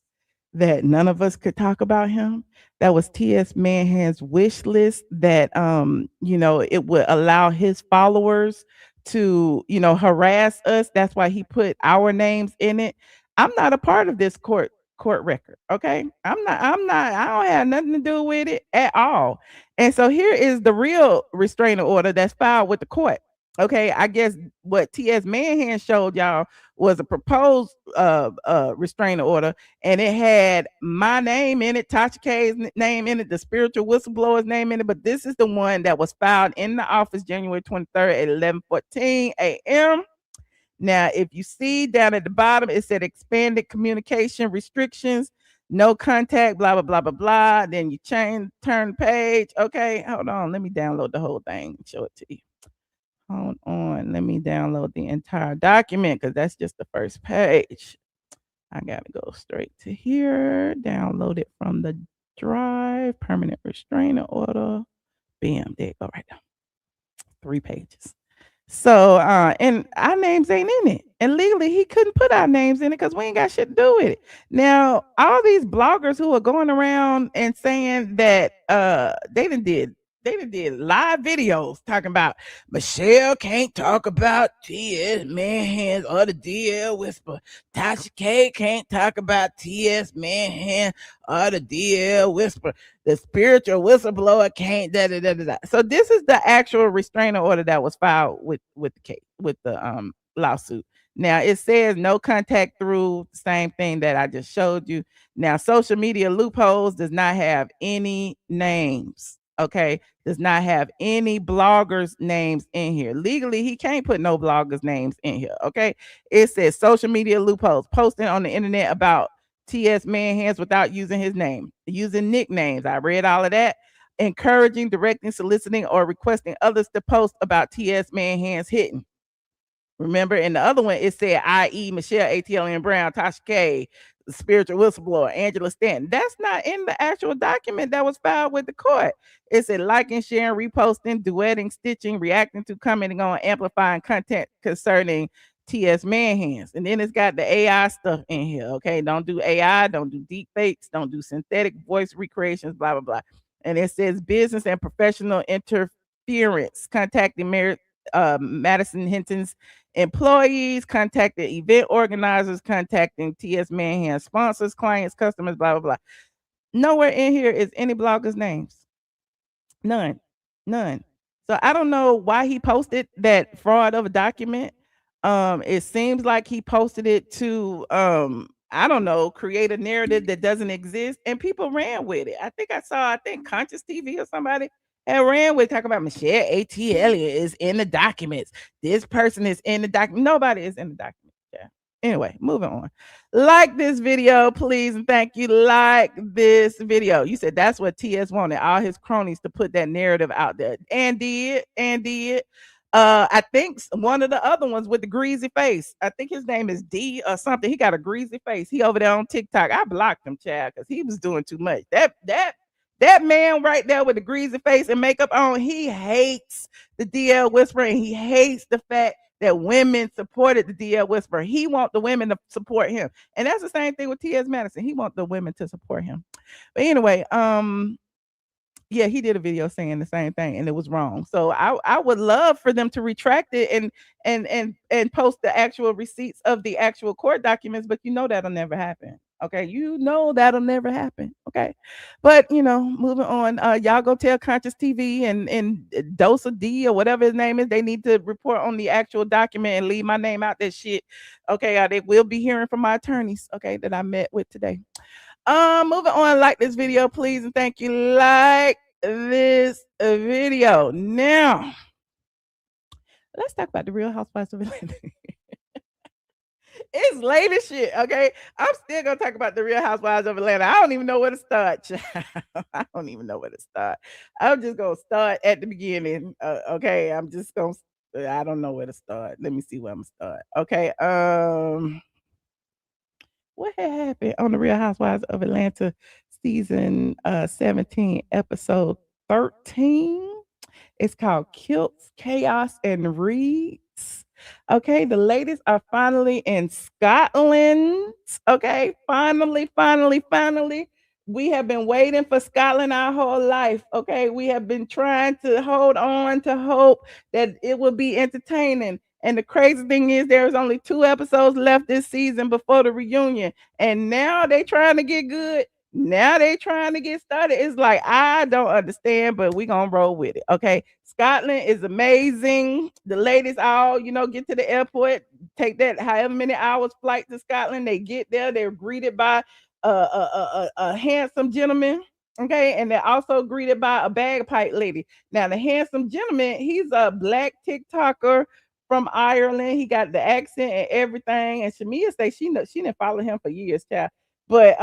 that none of us could talk about him. That was T.S. Manhand's wish list that it would allow his followers to, harass us. That's why he put our names in it. I'm not a part of this court record. Okay. I don't have nothing to do with it at all. And so here is the real restraining order that's filed with the court. Okay, I guess what T.S. Manhand showed y'all was a proposed restraining order, and it had my name in it, Tasha K's name in it, the spiritual whistleblower's name in it. But this is the one that was filed in the office January 23rd at 11:14 a.m. Now, if you see down at the bottom, it said expanded communication restrictions, no contact, blah, blah, blah, blah, blah. Then you turn the page. Okay, hold on. Let me download the whole thing and show it to you. Hold on. Let me download the entire document because that's just the first page. I got to go straight to here. Download it from the drive. Permanent restraining order. Bam. There you go right now. 3 pages. So, and our names ain't in it. And legally, he couldn't put our names in it because we ain't got shit to do with it. Now, all these bloggers who are going around and saying that they did live videos talking about Michelle can't talk about T.S. Manhands or the DL whisper. Tasha K can't talk about T.S. Manhands or the DL whisper. The spiritual whistleblower can't da da da da. So this is the actual restraining order that was filed with the case, with the lawsuit. Now it says no contact through, same thing that I just showed you. Now social media loopholes does not have any names. Okay, does not have any bloggers' names in here. Legally, he can't put no bloggers' names in here. Okay, it says social media loopholes, posting on the internet about T.S. Manhands without using his name, using nicknames. I read all of that. Encouraging, directing, soliciting, or requesting others to post about T.S. Manhands hidden. Remember, in the other one, it said, i.e., Michelle ATLien Brown, Tasha K, the spiritual whistleblower, Angela Stanton. That's not in the actual document that was filed with the court. It said liking, sharing, reposting, duetting, stitching, reacting to, commenting on, amplifying content concerning T.S. Manhands. And then it's got the AI stuff in here. Okay, don't do AI, don't do deep fakes, don't do synthetic voice recreations, blah, blah, blah. And it says business and professional interference, contacting Madison Hinton's employees, contacted event organizers, contacting T.S. Manhands sponsors, clients, customers, blah, blah, blah. Nowhere in here is any bloggers' names. None. So I don't know why he posted that fraud of a document. It seems like he posted it to I don't know, create a narrative that doesn't exist, and people ran with it. I think Conscious TV or somebody had ran with talking about Michelle ATLien is in the documents. This person is in the document. Nobody is in the document. Yeah. Anyway, moving on. Like this video, please, and thank you. Like this video. You said that's what TS wanted, all his cronies to put that narrative out there. And did. I think one of the other ones with the greasy face. I think his name is D or something. He got a greasy face. He over there on TikTok. I blocked him, Chad, because he was doing too much. That man right there with the greasy face and makeup on, he hates the DL Whisperer, and he hates the fact that women supported the DL Whisperer. He wants the women to support him. And that's the same thing with T.S. Madison. He wants the women to support him. But anyway, yeah, he did a video saying the same thing, and it was wrong. So I would love for them to retract it and post the actual receipts of the actual court documents, but you know that'll never happen. Okay, you know that'll never happen. Okay, but moving on. Y'all go tell Conscious TV and Dose of D or whatever his name is. They need to report on the actual document and leave my name out that shit. Okay, they will be hearing from my attorneys. Okay, that I met with today. Moving on. Like this video, please, and thank you. Like this video. Now, let's talk about the Real Housewives of Atlanta. It's late as shit, okay? I'm still gonna talk about the Real Housewives of Atlanta. I don't even know where to start. I don't even know where to start. I'm just gonna start at the beginning. Okay, I don't know where to start. Let me see where I'm gonna start. Okay. What had happened on the Real Housewives of Atlanta season 17, episode 13? It's called Kilts, Chaos, and Reeds. Okay, the ladies are finally in Scotland. Okay, finally. We have been waiting for Scotland our whole life. Okay, we have been trying to hold on to hope that it will be entertaining. And the crazy thing is, there's only 2 episodes left this season before the reunion. And now they trying to get good. Now they trying to get started. It's like, I don't understand, but we gonna roll with it. Okay. Scotland is amazing. The ladies all, get to the airport, take that however many hours flight to Scotland. They get there, they're greeted by a handsome gentleman. Okay, and they're also greeted by a bagpipe lady. Now, the handsome gentleman, he's a black TikToker from Ireland. He got the accent and everything. And Shamea say she didn't follow him for years, child. But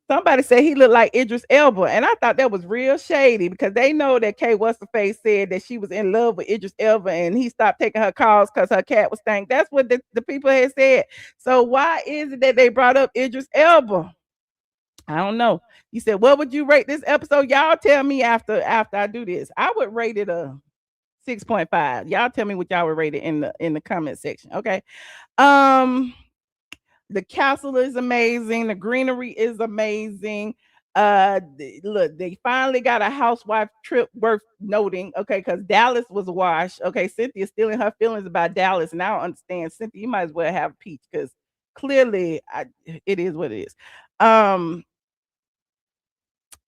somebody said he looked like Idris Elba, and I thought that was real shady because they know that Kay What's-Her-Face said that she was in love with Idris Elba, and he stopped taking her calls because her cat was stank. That's what the people had said. So why is it that they brought up Idris Elba? I don't know. You said, what would you rate this episode? Y'all tell me after I do this. I would rate it a 6.5. Y'all tell me what y'all would rate it in the comment section. Okay. The castle is amazing. The greenery is amazing. Look, they finally got a housewife trip worth noting. Okay, because Dallas was a wash. Okay, Cynthia's still in her feelings about Dallas, and I don't understand. Cynthia, you might as well have a peach because clearly it is what it is. And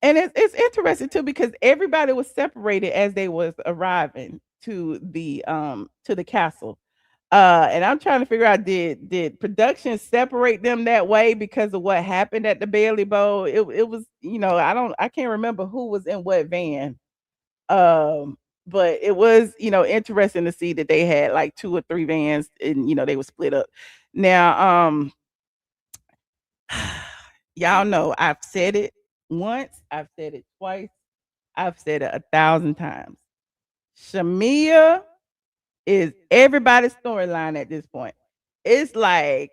it's interesting too because everybody was separated as they was arriving to the castle. And I'm trying to figure out, did production separate them that way because of what happened at the Bailey Bowl? It was, I can't remember who was in what van. But it was, interesting to see that they had like 2 or 3 vans and, they were split up. Now, y'all know I've said it once, I've said it twice, I've said it 1,000 times. Shamea is everybody's storyline at this point. It's like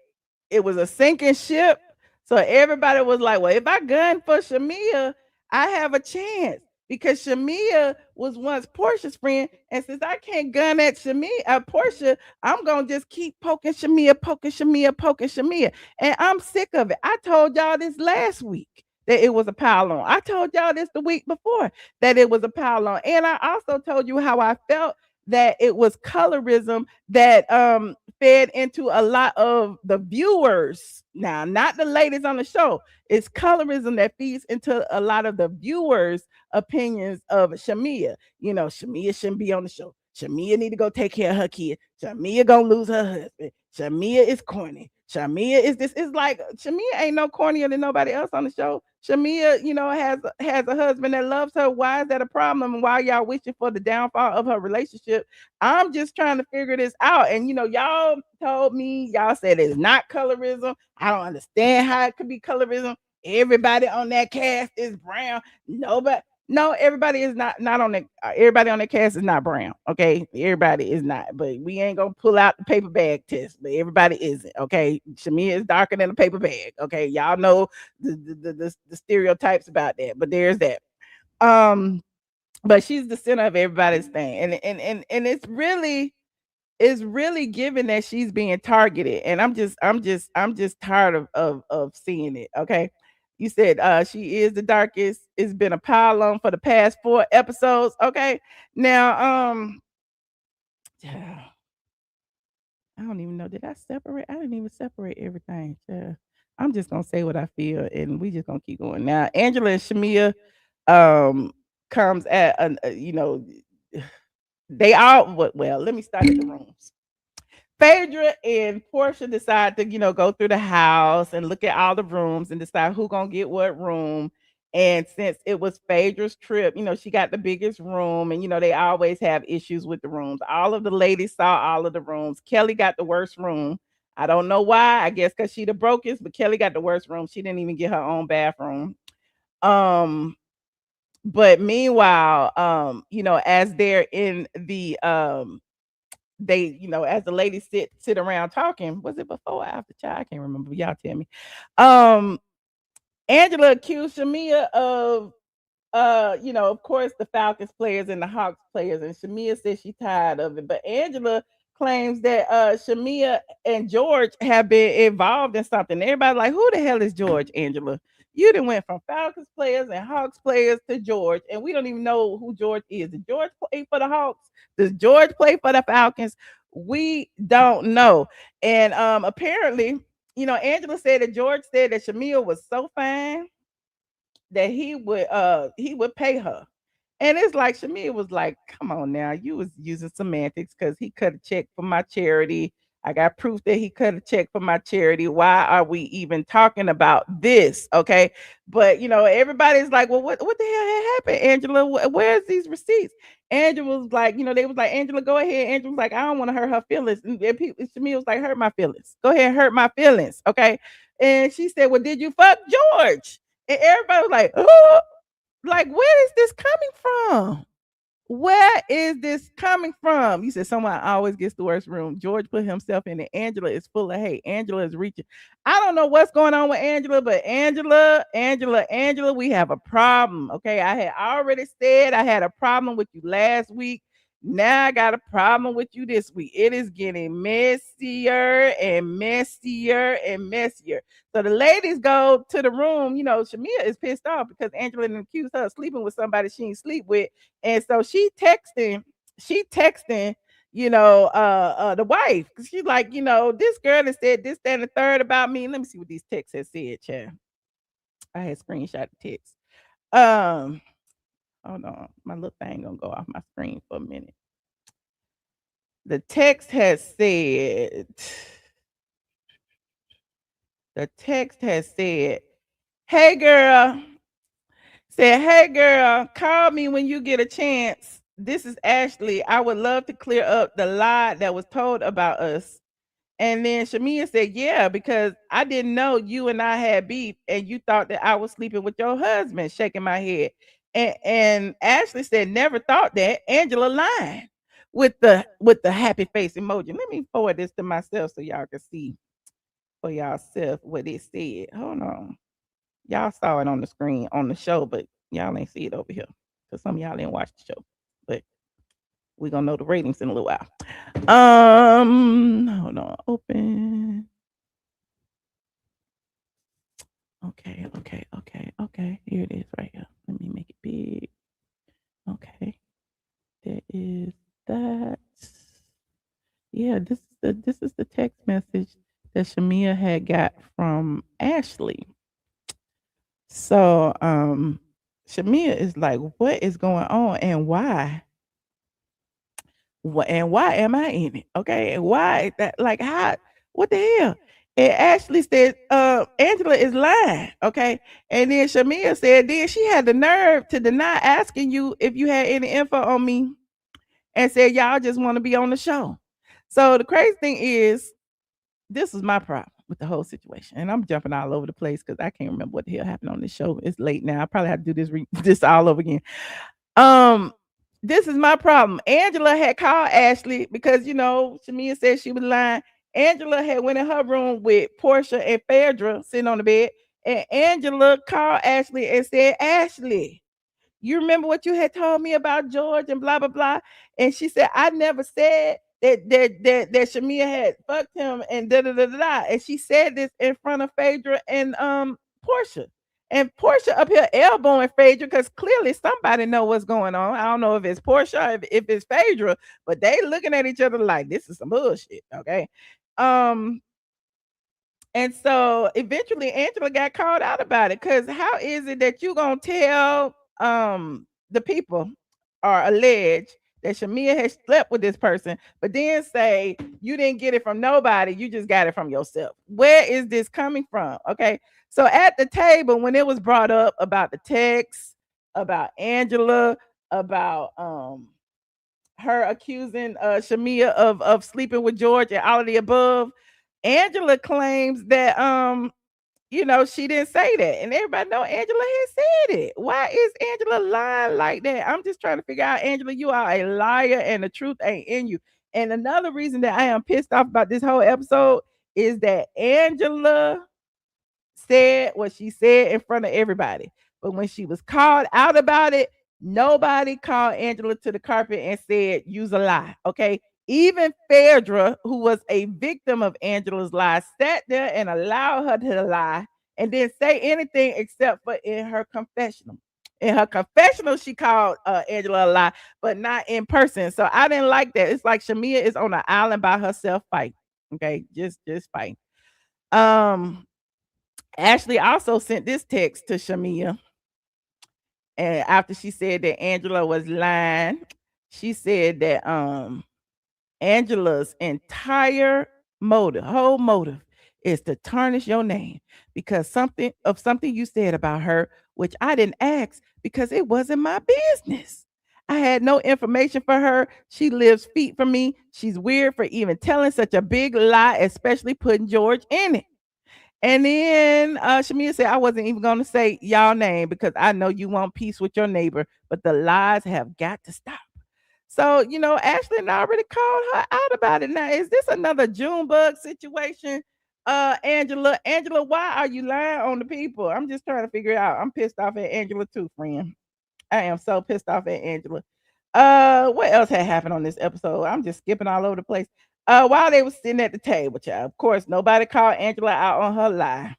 it was a sinking ship. So everybody was like, well, if I gun for Shamea, I have a chance because Shamea was once Porsha's friend. And since I can't gun at Porsha, I'm going to just keep poking Shamea. And I'm sick of it. I told y'all this last week that it was a pile on. I told y'all this the week before that it was a pile on. And I also told you how I felt that it was colorism that fed into a lot of the viewers. Now, not the ladies on the show. It's colorism that feeds into a lot of the viewers' opinions of Shamea. Shamea shouldn't be on the show. Shamea need to go take care of her kid. Shamea gonna lose her husband. Shamea is corny. Shamea is this. It's like Shamea ain't no cornier than nobody else on the show. Shamea, has a husband that loves her. Why is that a problem? And why y'all wishing for the downfall of her relationship? I'm just trying to figure this out. And y'all told me, y'all said it's not colorism. I don't understand how it could be colorism. Everybody on that cast is brown. No, everybody is not on the. Everybody on the cast is not brown. Okay, everybody is not. But we ain't gonna pull out the paper bag test. But everybody isn't. Okay, Shamea is darker than a paper bag. Okay, y'all know the stereotypes about that. But there's that. But she's the center of everybody's thing, and it's really given that she's being targeted, and I'm just tired of seeing it. Okay. You said she is the darkest. It's been a pile on for the past 4 episodes. Okay. Now, I don't even know. Did I separate? I didn't even separate everything. Yeah. I'm just gonna say what I feel, and we just gonna keep going. Now, Angela and Shamea comes at they all well. Let me start at the rooms. Phaedra and Porsha decide to, go through the house and look at all the rooms and decide who gonna get what room. And since it was Phaedra's trip, she got the biggest room, and they always have issues with the rooms. All of the ladies saw all of the rooms. Kelly got the worst room. I don't know why. I guess because she the brokest, but Kelly got the worst room. She didn't even get her own bathroom. But meanwhile, as they're in the they, as the ladies sit around talking, was it before or after child? I can't remember. Y'all tell me. Angela accused Shamea of of course, the Falcons players and the Hawks players, and Shamea says she's tired of it. But Angela claims that Shamea and George have been involved in something. Everybody like, who the hell is George, Angela? You done went from Falcons players and Hawks players to George, and we don't even know who George is. Did George play for the Hawks? Does George play for the Falcons? We don't know. And apparently, Angela said that George said that Shamea was so fine that he would pay her. And it's like Shamea was like, come on now, you was using semantics because he cut a check for my charity. I got proof that he cut a check for my charity. Why are we even talking about this? Okay. But everybody's like, well, what the hell had happened, Angela? Where's these receipts? Angela was like, they was like, Angela, go ahead. Angela was like, I don't want to hurt her feelings. And Shamea was like, hurt my feelings. Go ahead, hurt my feelings. Okay. And she said, well, did you fuck George? And everybody was like, oh, like, where is this coming from? Where is this coming from? You said someone always gets the worst room. George put himself in it. Angela is full of hate. Angela is reaching. I don't know what's going on with Angela, but Angela, we have a problem. Okay. I had already said I had a problem with you last week. Now I got a problem with you this week. It is getting messier and messier and messier. So the ladies go to the room. Shamea is pissed off because Angela didn't accuse her of sleeping with somebody she didn't sleep with. And so she texting, the wife. She's like, this girl has said this, that, and the third about me. Let me see what these texts have said, child. I had screenshot the text. Hold on. My little thing gonna go off my screen for a minute. The text has said, hey girl, call me when you get a chance. This is Ashley. I would love to clear up the lie that was told about us. And then Shamea said, yeah, because I didn't know you and I had beef and you thought that I was sleeping with your husband, shaking my head. And Ashley said, never thought that. Angela lying with the happy face emoji. Let me forward this to myself so y'all can see for yourself what it said. Hold on. Y'all saw it on the screen on the show, but y'all ain't see it over here because some of y'all didn't watch the show. But we're gonna know the ratings in a little while. Hold on, open. Okay. Here it is right here. Let me make it big. Okay. There is that. Yeah, this is the text message that Shamea had got from Ashley. So Shamea is like, what is going on and why? And why am I in it? Okay. And why that, like, how, what the hell? And Ashley said, Angela is lying. Okay. And then Shamea said, then she had the nerve to deny asking you if you had any info on me and said, y'all just want to be on the show. So the crazy thing is, this was my problem with the whole situation. And I'm jumping all over the place because I can't remember what the hell happened on this show. It's late now. I probably have to do this all over again. This is my problem. Angela had called Ashley because Shamea said she was lying. Angela had went in her room with Porsha and Phaedra sitting on the bed, and Angela called Ashley and said, Ashley, you remember what you had told me about George and blah blah blah? And she said, I never said that Shamea had fucked him and da da da da. And she said this in front of Phaedra and Porsha. And Porsha up here elbowing Phaedra because clearly somebody know what's going on. I don't know if it's Porsha, if it's Phaedra, but they looking at each other like this is some bullshit. Okay. Um, and so eventually Angela got called out about it. Cause how is it that you gonna tell the people or allege that Shamea has slept with this person, but then say you didn't get it from nobody, you just got it from yourself? Where is this coming from? Okay. So at the table, when it was brought up about the text, about Angela, about her accusing Shamea of sleeping with George and all of the above, Angela claims that she didn't say that. And everybody know Angela had said it. Why is Angela lying like that? I'm just trying to figure out, Angela, you are a liar and the truth ain't in you. And another reason that I am pissed off about this whole episode is that Angela said what she said in front of everybody. But when she was called out about it, nobody called Angela to the carpet and said, use a lie. Okay. Even Phaedra, who was a victim of Angela's lie, sat there and allowed her to lie and didn't say anything except for in her confessional. In her confessional, she called Angela a lie, but not in person. So I didn't like that. It's like Shamea is on an island by herself fighting. Okay, just fighting. Ashley also sent this text to Shamea. And after she said that Angela was lying, she said that Angela's entire whole motive is to tarnish your name because something you said about her, which I didn't ask because it wasn't my business. I had no information for her. She lives feet from me. She's weird for even telling such a big lie, especially putting George in it. And then Shamea said, I wasn't even going to say y'all name because I know you want peace with your neighbor, but the lies have got to stop. So, Ashley already called her out about it. Now, is this another Junebug situation? Angela, why are you lying on the people? I'm just trying to figure it out. I'm pissed off at Angela too, friend. I am so pissed off at Angela. What else had happened on this episode? I'm just skipping all over the place. While they were sitting at the table, child, of course, nobody called Angela out on her lie.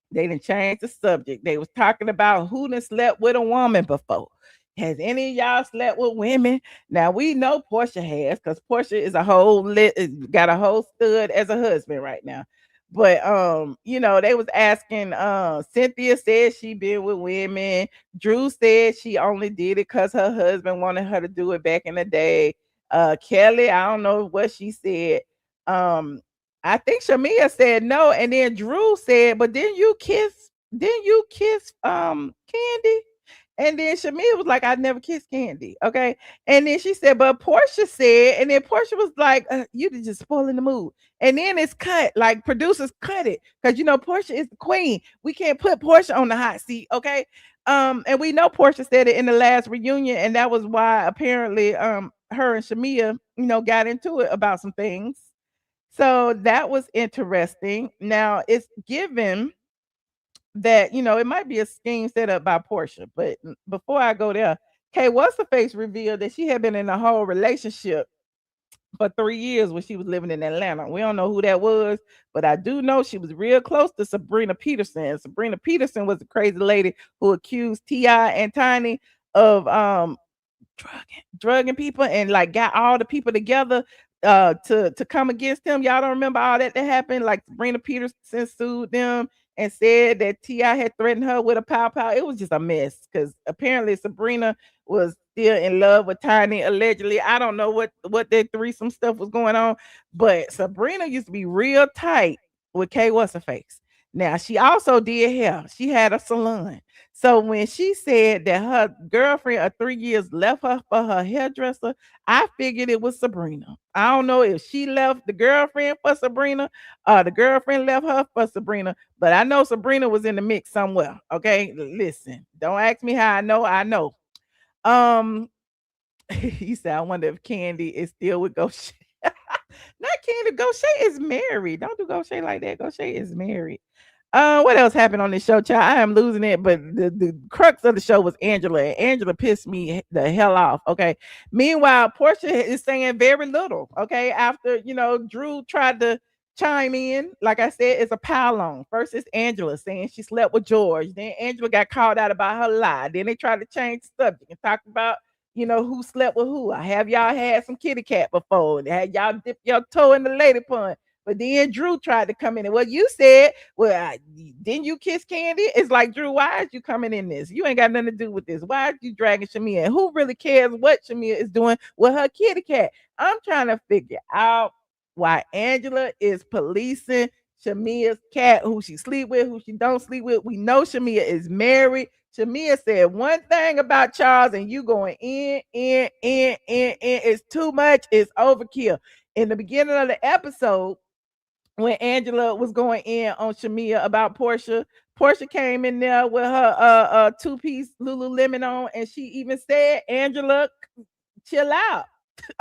They didn't change the subject. They was talking about who done slept with a woman before. Has any of y'all slept with women? Now we know Porsha has, because Porsha is got a whole stud as a husband right now. But they was asking. Cynthia said she been with women. Drew said she only did it because her husband wanted her to do it back in the day. Kelly, I don't know what she said. I think Shamea said no, and then Drew said, but didn't you kiss Candy? And then Shamea was like, I never kissed Candy. Okay. And then she said, but Porsha said, and then Porsha was like, you just spoiling the mood. And then it's cut, like producers cut it. Because Porsha is the queen. We can't put Porsha on the hot seat. Okay. And we know Porsha said it in the last reunion, and that was why apparently her and Shamea, got into it about some things. So that was interesting. Now it's given that it might be a scheme set up by Porsha, but before I go there, Kay, what's the face revealed that she had been in a whole relationship for 3 years when she was living in Atlanta. We don't know who that was, but I do know she was real close to Sabrina Peterson. Sabrina Peterson was the crazy lady who accused T.I. and Tiny of drugging people and like got all the people together to come against him. Y'all don't remember all that happened? Like Sabrina Peterson sued them and said that T.I. had threatened her with a pow. It was just a mess because apparently Sabrina was still in love with Tiny, allegedly. I don't know what their threesome stuff was going on, but Sabrina used to be real tight with K what's her face. Now she also did hair. She had a salon. So when she said that her girlfriend of 3 years left her for her hairdresser, I figured it was Sabrina. I don't know if she left the girlfriend for Sabrina or the girlfriend left her for Sabrina, but I know Sabrina was in the mix somewhere. Okay, listen, don't ask me how I know. I know. Um, he said, I wonder if Candy is still with Goshay. Not Candy. Goshay is married. Don't do Goshay like that. Goshay is married. What else happened on this show, child? I am losing it, but the crux of the show was Angela. And Angela pissed me the hell off. Okay. Meanwhile, Porsha is saying very little. Okay. After Drew tried to chime in, like I said, it's a pile on. First, it's Angela saying she slept with George. Then Angela got called out about her lie. Then they tried to change the subject and talk about who slept with who. I have y'all had some kitty cat before. Had y'all dipped your toe in the lady pond. But then Drew tried to come in and you said, didn't you kiss Candy? It's like, Drew, why is you coming in this? You ain't got nothing to do with this. Why are you dragging Shamea? And who really cares what Shamea is doing with her kitty cat? I'm trying to figure out why Angela is policing Shamea's cat, who she sleep with, who she don't sleep with. We know Shamea is married. Shamea said one thing about Charles, and you going in. It's too much. It's overkill. In the beginning of the episode, when Angela was going in on Shamea about Porsha came in there with her two-piece Lululemon on, and she even said, Angela, chill out.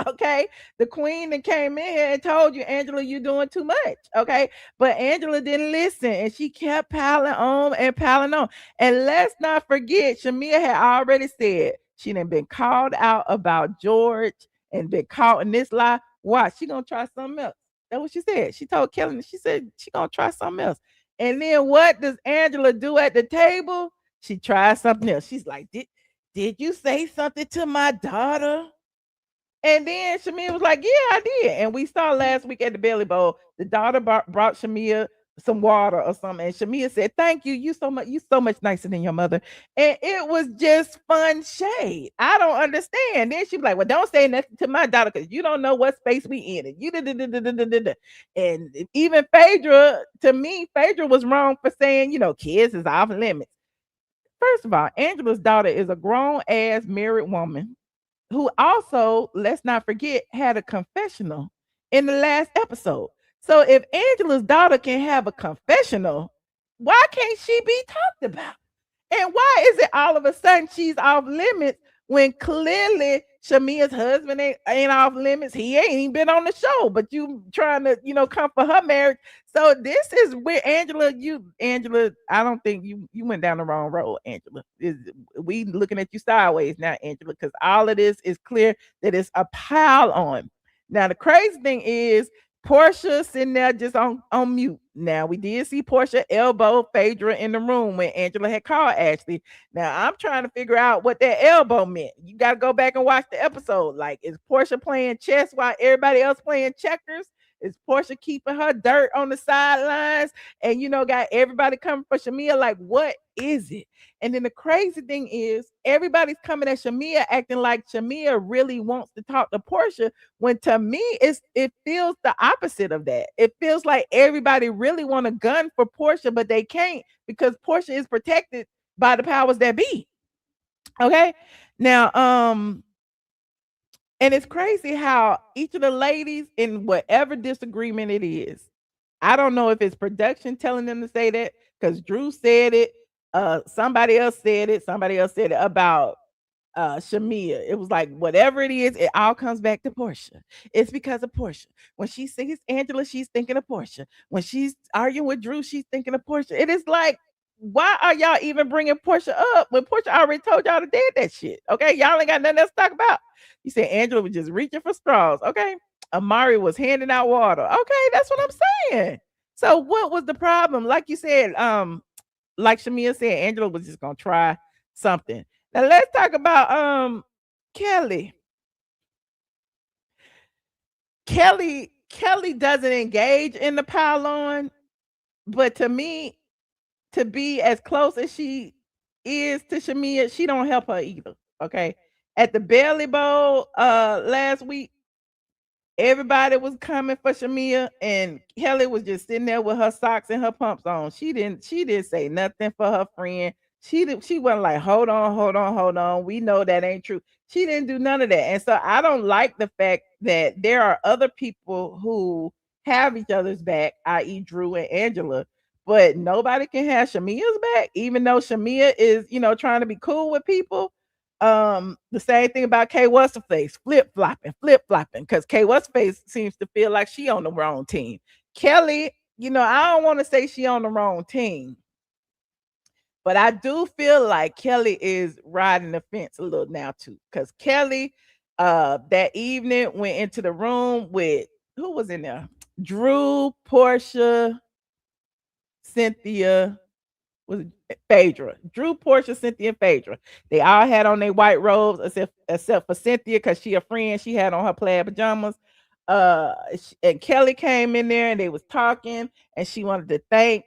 Okay, the queen that came in here and told you, Angela, you're doing too much. Okay, but Angela didn't listen, and she kept piling on. And let's not forget, Shamea had already said she done been called out about George and been caught in this lie. Why? She gonna try something else. That's what she said. She told Kelly, she said she gonna try something else. And then what does Angela do at the table? She tries something else. She's like, did you say something to my daughter? And then Shamea was like, yeah, I did. And we saw last week at the Belly Bowl, the daughter brought Shamea some water or something. And Shamea said, thank you. You so much nicer than your mother. And it was just fun shade. I don't understand. Then she was like, well, don't say nothing to my daughter because you don't know what space we in. And even Phaedra, to me, Phaedra was wrong for saying, kids is off limits. First of all, Angela's daughter is a grown ass married woman who also, let's not forget, had a confessional in the last episode. So if Angela's daughter can have a confessional, why can't she be talked about? And why is it all of a sudden she's off limits when clearly Shamea's husband ain't off limits? He ain't even been on the show, but you trying to, come for her marriage. So this is where Angela, I don't think you went down the wrong road, Angela. We looking at you sideways now, Angela, because all of this is clear that it's a pile on. Now, the crazy thing is Porsha sitting there just on mute. Now, we did see Porsha elbow Phaedra in the room when Angela had called Ashley. Now, I'm trying to figure out what that elbow meant. You got to go back and watch the episode. Like, is Porsha playing chess while everybody else playing checkers? Is Porsha keeping her dirt on the sidelines and, got everybody coming for Shamea? Like, what is it? And then the crazy thing is everybody's coming at Shamea acting like Shamea really wants to talk to Porsha, when to me it feels the opposite of that. It feels like everybody really want a gun for Porsha, but they can't because Porsha is protected by the powers that be. Okay. Now, and it's crazy how each of the ladies, in whatever disagreement it is, I don't know if it's production telling them to say that because Drew said it. Somebody else said it about Shamea. It was like, whatever it is, it all comes back to Porsha. It's because of Porsha. When she sees Angela, she's thinking of Porsha. When she's arguing with Drew, she's thinking of Porsha. It is like, why are y'all even bringing Porsha up when Porsha already told y'all to did that shit? Okay, y'all ain't got nothing else to talk about. You said Angela was just reaching for straws. Okay, Amari was handing out water. Okay, that's what I'm saying. So what was the problem? Like you said, like Shamea said, Angela was just gonna try something. Now let's talk about Kelly. Kelly doesn't engage in the pile-on, but to me, to be as close as she is to Shamea, she don't help her either. Okay. At the Belly Bowl last week, everybody was coming for Shamea, and Kelly was just sitting there with her socks and her pumps on. She didn't say nothing for her friend. She wasn't like, hold on. We know that ain't true. She didn't do none of that. And so I don't like the fact that there are other people who have each other's back, i.e. Drew and Angela, but nobody can have Shamea's back, even though Shamea is, trying to be cool with people. The same thing about K What's the Face, flip flopping, because K What's Face seems to feel like she on the wrong team. Kelly, I don't want to say she on the wrong team, but I do feel like Kelly is riding the fence a little now too, because Kelly, that evening went into the room with, who was in there? Drew, Porsha, Cynthia, was Phaedra. Drew, Porsha, Cynthia, and Phaedra. They all had on their white robes, except for Cynthia, because she a friend. She had on her plaid pajamas. And Kelly came in there and they was talking, and she wanted to thank,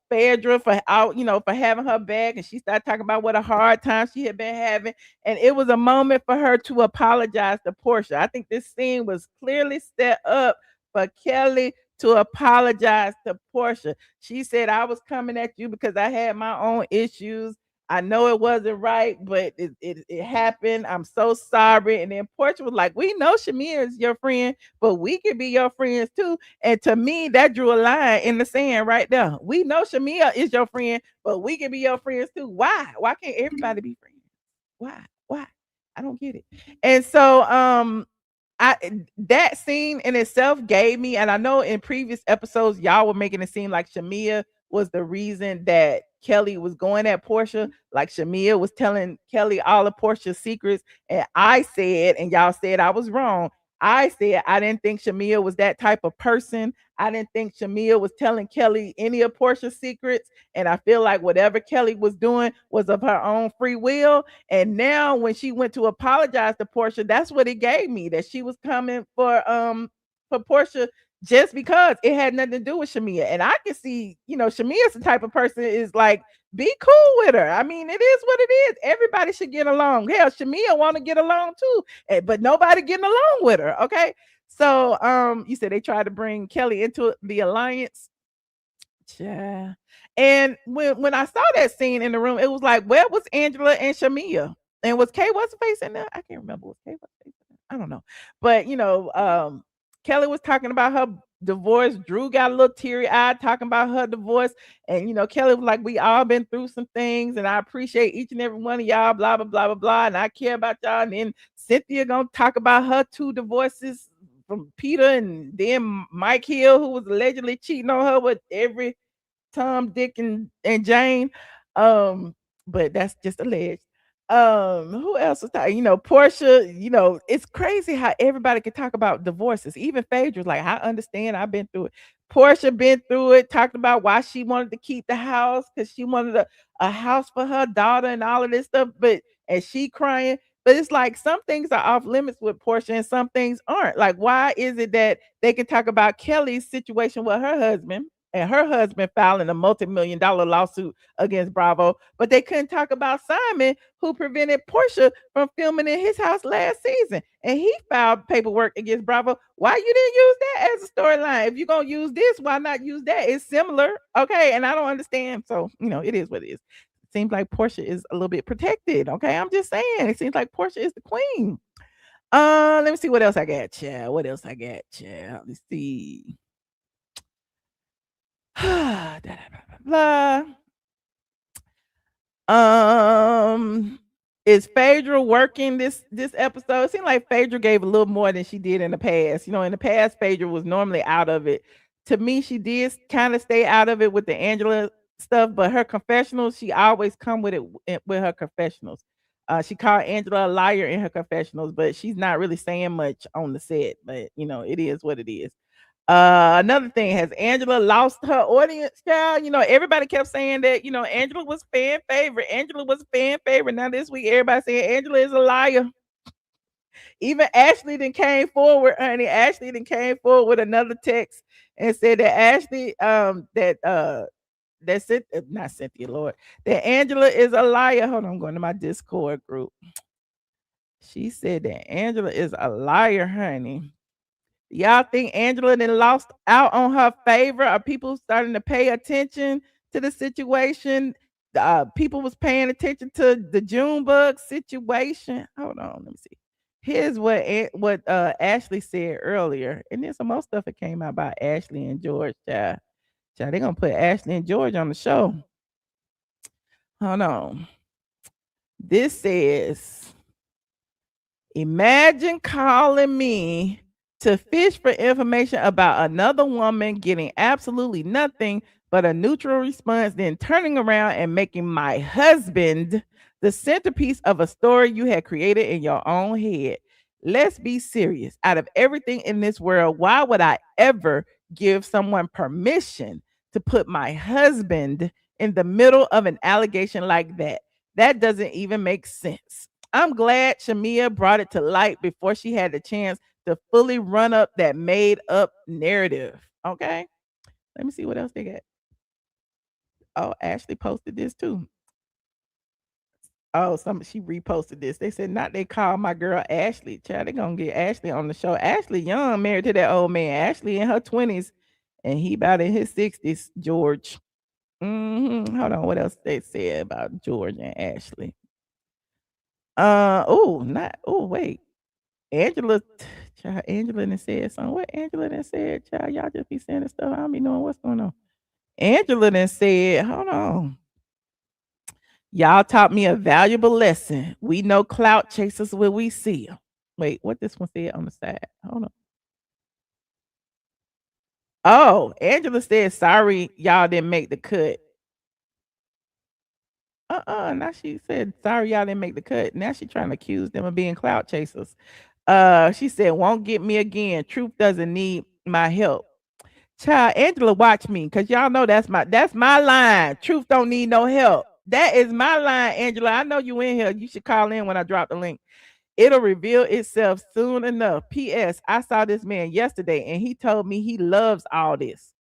Phaedra for for having her back, and she started talking about what a hard time she had been having, and it was a moment for her to apologize to Porsha. I think this scene was clearly set up for Kelly to apologize to Porsha. She said, I was coming at you because I had my own issues. I know it wasn't right, but it happened. I'm so sorry. And then Porsha was like, we know Shamea is your friend, but we can be your friends too. And to me, that drew a line in the sand right there. We know Shamea is your friend, but we can be your friends too. Why? Why can't everybody be friends? Why? I don't get it. And so that scene in itself gave me, and I know in previous episodes y'all were making it seem like Shamea was the reason that Kelly was going at Porsha, like Shamea was telling Kelly all of Porsha's secrets, and I said, and y'all said I was wrong. I said I didn't think Shamea was that type of person. I didn't think Shamea was telling Kelly any of Porsha's secrets, and I feel like whatever Kelly was doing was of her own free will. And now when she went to apologize to Porsha, that's what it gave me, that she was coming for Porsha just because it had nothing to do with Shamea. And I can see, Shamea's the type of person is like, be cool with her. I mean, it is what it is. Everybody should get along. Hell, Shamea want to get along too, but nobody getting along with her. Okay. So you said they tried to bring Kelly into the alliance. Yeah. And when I saw that scene in the room, it was like, where was Angela and Shamea? And was Kay What's Face in there? I can't remember. Was Kay What's Face in there? I don't know. But Kelly was talking about her divorce. Drew got a little teary-eyed talking about her divorce. And Kelly was like, we all been through some things, and I appreciate each and every one of y'all, blah, blah, blah, blah, blah. And I care about y'all. And then Cynthia gonna talk about her 2 divorces from Peter, and then Mike Hill, who was allegedly cheating on her with every Tom, Dick, and Jane. But that's just alleged. Who else was talking? Porsha, it's crazy how everybody can talk about divorces. Even Phaedra's like, I understand, I've been through it. Porsha been through it, talked about why she wanted to keep the house because she wanted a house for her daughter and all of this stuff, and she crying. But it's like some things are off limits with Porsha and some things aren't. Like, why is it that they can talk about Kelly's situation with her husband and her husband filing a multi-million-dollar lawsuit against Bravo, but they couldn't talk about Simon, who prevented Porsha from filming in his house last season, and he filed paperwork against Bravo. Why you didn't use that as a storyline? If you're gonna use this, why not use that? It's similar, okay? And I don't understand. So it is what it is. It seems like Porsha is a little bit protected. Okay, I'm just saying. It seems like Porsha is the queen. Let me see what else I got, child. What else I got, child? Let's see. Blah, blah, blah. Is Phaedra working this episode? It seemed like Phaedra gave a little more than she did in the past. In the past, Phaedra was normally out of it. To me, she did kind of stay out of it with the Angela stuff, but her confessionals, she always come with it with her confessionals. She called Angela a liar in her confessionals, but she's not really saying much on the set. But it is what it is. Another thing, has Angela lost her audience, child? Everybody kept saying that, Angela was fan favorite. Angela was fan favorite. Now this week, everybody saying Angela is a liar. Even Ashley then came forward, honey. Ashley then came forward with another text and said that Ashley, that's it, not Cynthia, Lord, that Angela is a liar. Hold on, I'm going to my Discord group. She said that Angela is a liar, honey. Y'all think Angela then lost out on her favor? Are people starting to pay attention to the situation? People was paying attention to the Junebug situation. Hold on, let me see. Here's what Ashley said earlier, and then some more stuff that came out about Ashley and George. Child, they're gonna put Ashley and George on the show. Hold on. This says, imagine calling me to fish for information about another woman getting absolutely nothing but a neutral response, then turning around and making my husband the centerpiece of a story you had created in your own head. Let's be serious. Out of everything in this world, why would I ever give someone permission to put my husband in the middle of an allegation like that? That doesn't even make sense. I'm glad Shamea brought it to light before she had the chance to fully run up that made up narrative. Okay. Let me see what else they got. Oh, Ashley posted this too. Oh, she reposted this. They said, not they call my girl Ashley. Child, they gonna get Ashley on the show. Ashley young, married to that old man. Ashley in her 20s, and he about in his 60s, George. Hold on, what else they said about George and Ashley? Wait. Angela done said something. What Angela done said, child? Y'all just be saying this stuff. I don't be knowing what's going on. Angela done said, hold on. Y'all taught me a valuable lesson. We know clout chasers when we see them. Wait, what this one said on the side? Hold on. Oh, Angela said, sorry, y'all didn't make the cut. Now she said, sorry, y'all didn't make the cut. Now she trying to accuse them of being clout chasers. She said, won't get me again. Truth doesn't need my help. Child, Angela, watch me, because y'all know that's my line. Truth don't need no help. That is my line, Angela. I know you in here. You should call in when I drop the link. It'll reveal itself soon enough. P.S. I saw this man yesterday, and he told me he loves all this.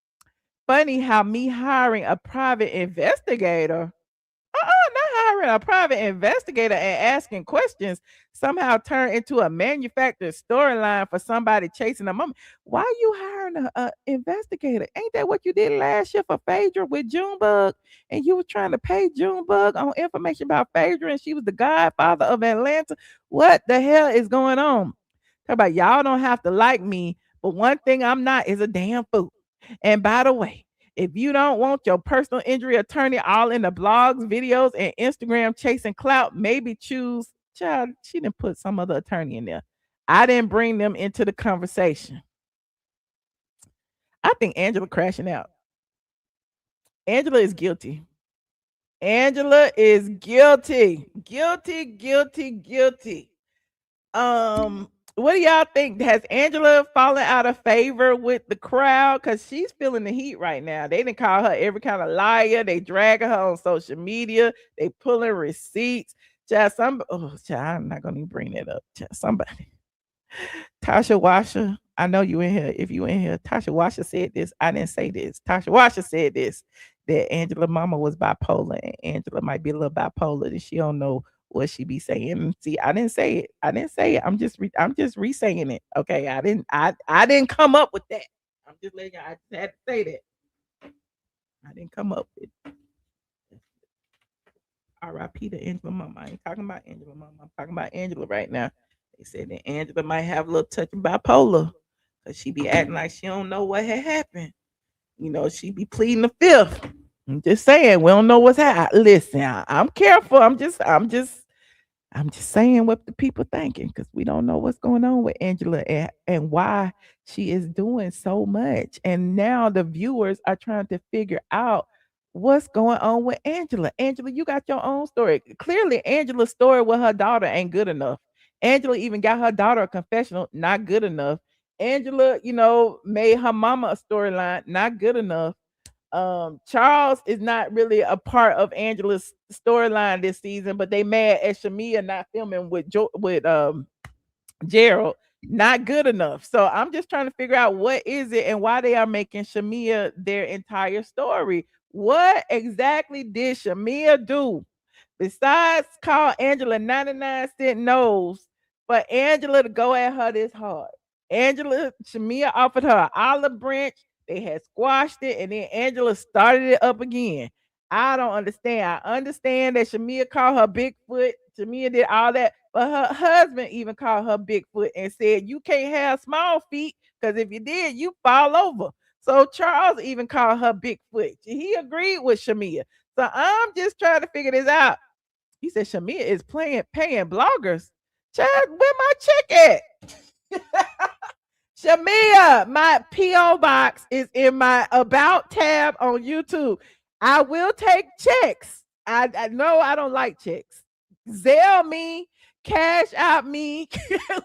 Funny how me hiring a private investigator, not hiring a private investigator and asking questions somehow turned into a manufactured storyline for somebody chasing a moment. Why are you hiring a investigator? Ain't that what you did last year for Phaedra with Junebug? And you were trying to pay Junebug on information about Phaedra, and she was the godfather of Atlanta. What the hell is going on? Talk about y'all don't have to like me, but one thing I'm not is a damn fool. And by the way, if you don't want your personal injury attorney all in the blogs, videos, and Instagram chasing clout, maybe choose, child, she didn't put some other attorney in there. I didn't bring them into the conversation. I think Angela crashing out. Angela is guilty. Angela is guilty. Guilty. What do y'all think? Has Angela fallen out of favor with the crowd? Because she's feeling the heat right now. They didn't call her every kind of liar. They dragging her on social media. They pulling receipts. Child, I'm not gonna even bring that up. Child, somebody. Tasha Washer, I know you in here. If you in here, Tasha Washer said this. I didn't say this. Tasha Washer said this, that Angela mama was bipolar, and Angela might be a little bipolar, and she don't know what she be saying. See, I didn't say it. I'm just re-saying it. Okay. I didn't come up with that. I'm just letting you, I just had to say that. I didn't come up with it. R.I.P. to Angela mama. I ain't talking about Angela mama. I'm talking about Angela right now. They said that Angela might have a little touch of bipolar, because she be acting like she don't know what had happened. You know, she be pleading the fifth. I'm just saying, we don't know what's happening. Listen, I'm careful. I'm just saying what the people thinking, because we don't know what's going on with Angela and why she is doing so much. And now the viewers are trying to figure out what's going on with Angela. Angela, you got your own story. Clearly, Angela's story with her daughter ain't good enough. Angela even got her daughter a confessional, not good enough. Angela, made her mama a storyline, not good enough. Charles is not really a part of Angela's storyline this season, but they mad at Shamea not filming with Gerald. Not good enough. So I'm just trying to figure out what is it and why they are making Shamea their entire story. What exactly did Shamea do besides call Angela 99 cent nose for Angela to go at her this hard. Shamea offered her an olive branch. They had squashed it, and then Angela started it up again. I don't understand. I understand that Shamea called her Bigfoot. Shamea did all that, but her husband even called her Bigfoot and said, "You can't have small feet, because if you did, you fall over." So Charles even called her Bigfoot. He agreed with Shamea. So I'm just trying to figure this out. He said Shamea is paying bloggers. Child, where my check at? Shamea, my P.O. box is in my About tab on YouTube. I will take checks. I know I don't like checks. Zelle me, cash out me.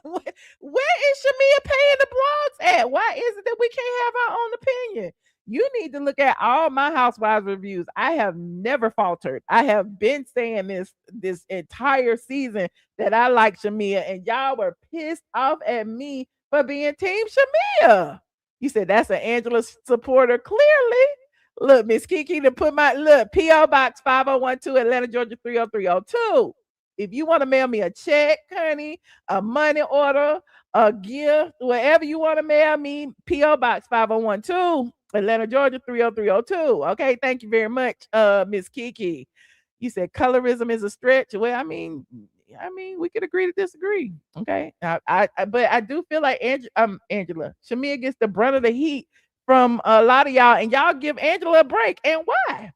Where is Shamea paying the blogs at? Why is it that we can't have our own opinion? You need to look at all my Housewives reviews. I have never faltered. I have been saying this entire season that I like Shamea, and y'all were pissed off at me for being Team Shamea. You said that's an Angela supporter. Clearly. Look, Miss Kiki to put my P.O. Box 5012 Atlanta, Georgia 30302. If you want to mail me a check, honey, a money order, a gift, whatever you want to mail me, P.O. Box 5012 Atlanta, Georgia 30302. Okay, thank you very much, Miss Kiki. You said colorism is a stretch. Well, I mean, we could agree to disagree. Okay, but I do feel like Angela Shamea gets the brunt of the heat from a lot of y'all, and y'all give Angela a break. And why?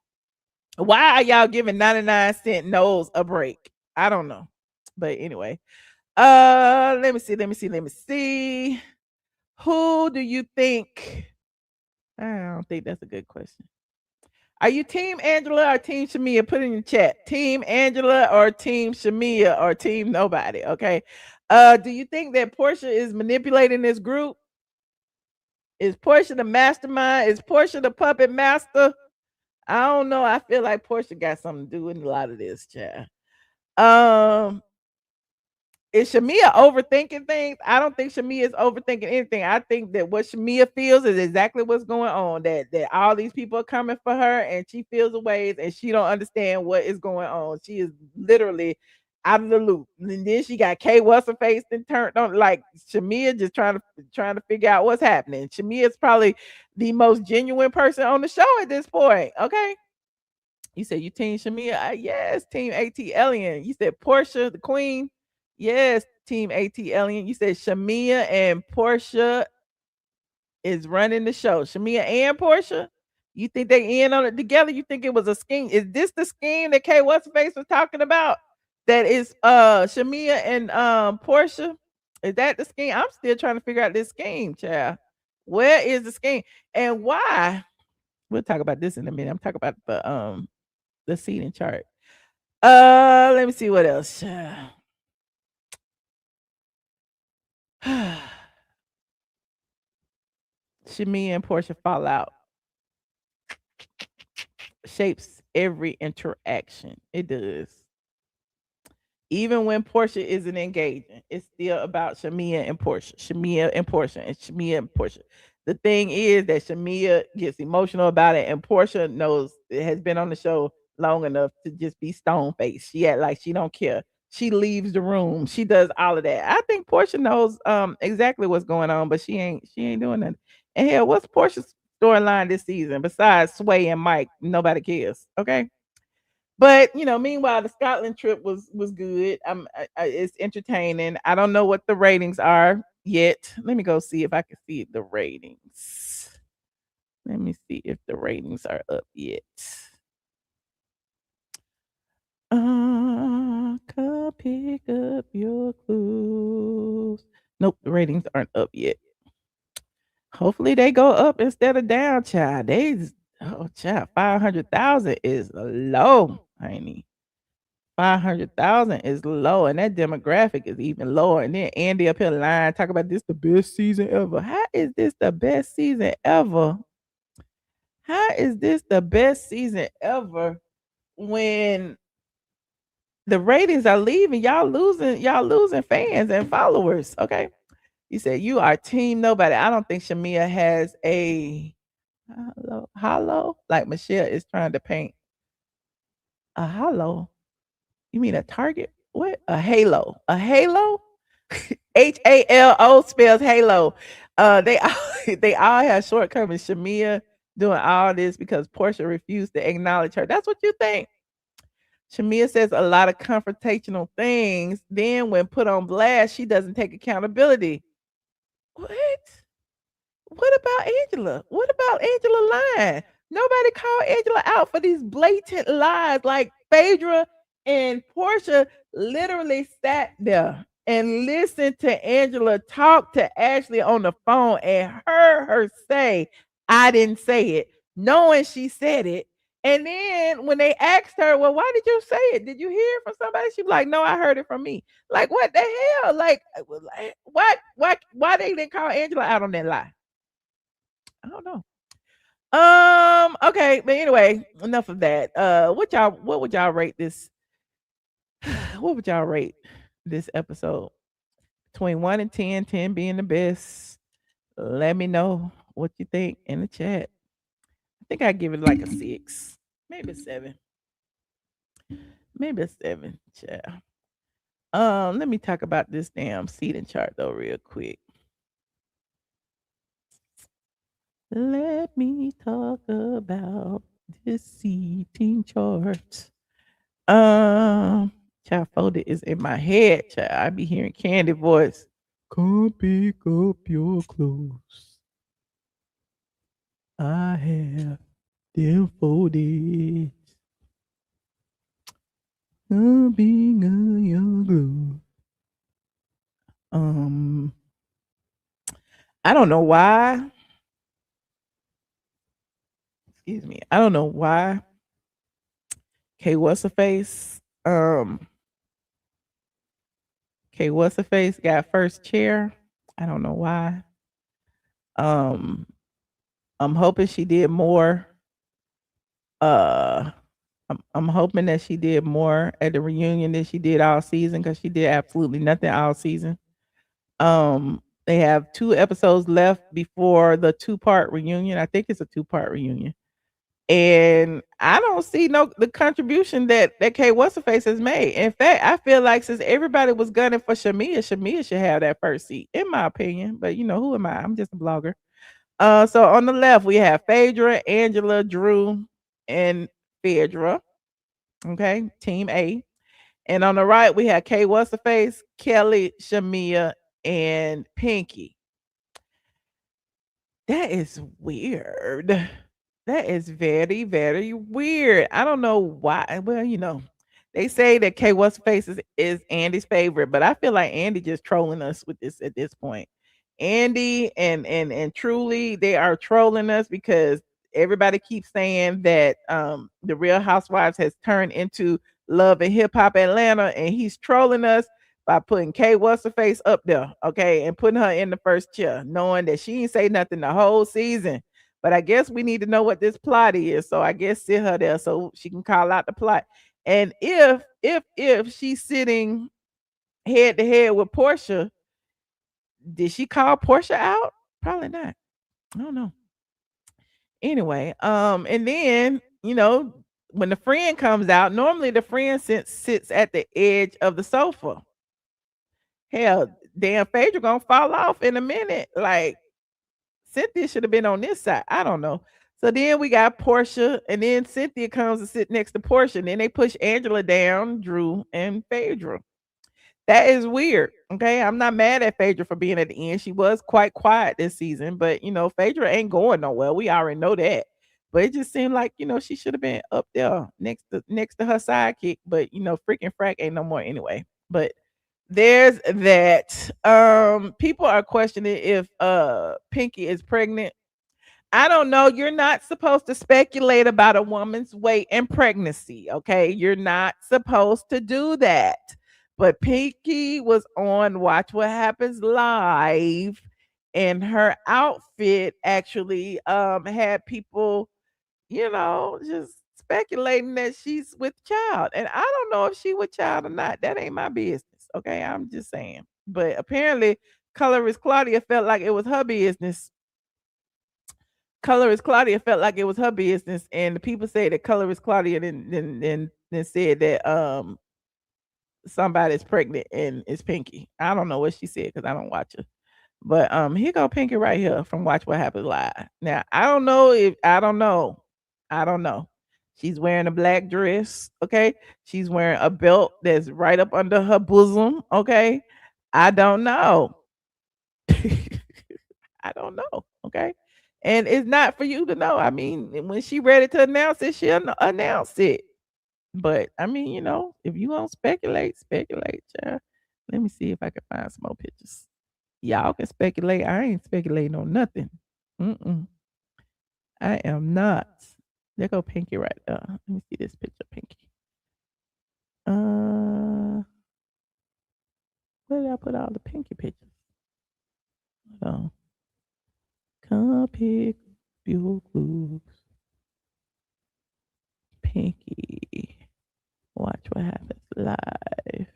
Why are y'all giving 99-cent nose a break? I don't know. But anyway, let me see. Who do you think? I don't think that's a good question. Are you Team Angela or Team Shamea? Put in the chat. Team Angela or Team Shamea or Team nobody. Okay. Do you think that Porsha is manipulating this group? Is Porsha the mastermind? Is Porsha the puppet master? I don't know. I feel like Porsha got something to do with a lot of this, child. Is Shamea overthinking things? I don't think Shamea is overthinking anything. I think that what Shamea feels is exactly what's going on. That all these people are coming for her, and she feels the ways, and she don't understand what is going on. She is literally out of the loop. And then she got Kay what's her face and turned on, like Shamea just trying to figure out what's happening. Shamea is probably the most genuine person on the show at this point. Okay. You said you Team Shamea? Yes, Team ATLien. You said Porsha, the queen. Yes, Team ATLien. You said Shamea and Porsha is running the show. Shamea and Porsha? You think they in on it together? You think it was a scheme? Is this the scheme that Kay what's face was talking about? That is Shamea and Porsha? Is that the scheme? I'm still trying to figure out this scheme, child. Where is the scheme? And why? We'll talk about this in a minute. I'm talking about the seating chart. Let me see what else. Shamea and Porsha fall out. Shapes every interaction. It does. Even when Porsha isn't engaging, it's still about Shamea and Porsha. Shamea and Porsha and Shamea and Porsha. The thing is that Shamea gets emotional about it, and Porsha knows it has been on the show long enough to just be stone faced. She act like she don't care. She leaves the room. She does all of that. I think Porsha knows exactly what's going on, but she ain't doing nothing. And hell, what's Porsha's storyline this season besides Sway and Mike? Nobody cares. Okay. But meanwhile, the Scotland trip was good. It's entertaining. I don't know what the ratings are yet. Let me go see if I can see the ratings. Let me see if the ratings are up yet. Come pick up your clues. Nope, the ratings aren't up yet. Hopefully they go up instead of down, child. Child, 500,000 is low, honey. 500,000 is low, and that demographic is even lower. And then Andy up here lying, talk about this the best season ever. How is this the best season ever? How is this the best season ever when the ratings are leaving? Y'all losing fans and followers. Okay. You said you are Team Nobody. I don't think Shamea has a hollow, like Michelle is trying to paint a hollow. You mean a target? What? A halo? A halo? HALO spells halo. They all have shortcomings. Shamea doing all this because Porsha refused to acknowledge her. That's what you think. Shamea says a lot of confrontational things. Then, when put on blast, she doesn't take accountability. What? What about Angela? What about Angela lying? Nobody called Angela out for these blatant lies. Like Phaedra and Porsha literally sat there and listened to Angela talk to Ashley on the phone and heard her say, I didn't say it, knowing she said it. And then when they asked her, well, why did you say it? Did you hear it from somebody? She was like, no, I heard it from me. Like, what the hell? Like why they didn't call Angela out on that lie? I don't know. Okay, but anyway, enough of that. What would y'all rate this? What would y'all rate this episode? Between 1 and 10, 10 being the best. Let me know what you think in the chat. I think I give it like a 6. Maybe a 7. Maybe a 7, chat. Let me talk about this damn seating chart though, real quick. Let me talk about this seating chart. Child folder is in my head, child. I be hearing Candy voice. Come pick up your clothes. I have them folded. Come pick up your clothes. I don't know why. Excuse me. I don't know why. K what's her face? K what's her face got first chair. I don't know why. I'm hoping she did more. I'm hoping that she did more at the reunion than she did all season, because she did absolutely nothing all season. They have 2 episodes left before the 2-part reunion. I think it's a 2-part reunion. And I don't see the contribution that K what's her face has made. In fact, I feel like since everybody was gunning for Shamea should have that first seat, in my opinion. But who am I? I'm just a blogger. So on the left we have Phaedra, Angela, Drew, and Phaedra. Okay, Team A. And on the right we have K what's her face, Kelly, Shamea, and Pinky. That is weird. That is very, very weird. I don't know why. Well, they say that K what's her face is Andy's favorite, but I feel like Andy just trolling us with this at this point. Andy and Truly, they are trolling us because everybody keeps saying that the Real Housewives has turned into Love and Hip Hop Atlanta, and he's trolling us by putting K what's her face up there, okay, and putting her in the first chair, knowing that she ain't say nothing the whole season. But I guess we need to know what this plot is, so I guess sit her there so she can call out the plot. And if she's sitting head to head with Porsha, did she call Porsha out? Probably not. I don't know. Anyway, and then when the friend comes out, normally the friend sits at the edge of the sofa. Hell, damn Phaedra gonna fall off in a minute. Like Cynthia should have been on this side. I don't know. So then we got Porsha, and then Cynthia comes to sit next to Porsha, and then they push Angela down, Drew, and Phaedra. That is weird. Okay, I'm not mad at Phaedra for being at the end. She was quite quiet this season, but Phaedra ain't going nowhere. We already know that. But it just seemed like she should have been up there next to her sidekick. But freaking frack ain't no more anyway. But there's that. People are questioning if Pinky is pregnant. I don't know. You're not supposed to speculate about a woman's weight and pregnancy. Okay, you're not supposed to do that. But Pinky was on Watch What Happens Live, and her outfit actually had people, just speculating that she's with child. And I don't know if she with child or not. That ain't my business. Okay, I'm just saying. But apparently, Colorist Claudia felt like it was her business. Colorist Claudia felt like it was her business, and the people say that Colorist Claudia then said that somebody's pregnant and it's Pinky. I don't know what she said because I don't watch her. But here go Pinky right here from Watch What Happens Live. Now I don't know. She's wearing a black dress, okay? She's wearing a belt that's right up under her bosom, okay? I don't know. I don't know, okay? And it's not for you to know. I mean, when she ready to announce it, she'll announce it. But I mean, if you want to speculate, child. Let me see if I can find some more pictures. Y'all can speculate. I ain't speculating on nothing. Mm-mm. I am not. There go Pinky right there. Let me see this picture, Pinky. Where did I put all the Pinky pictures? Hold on. Come pick your clues. Pinky. Watch What Happens Live.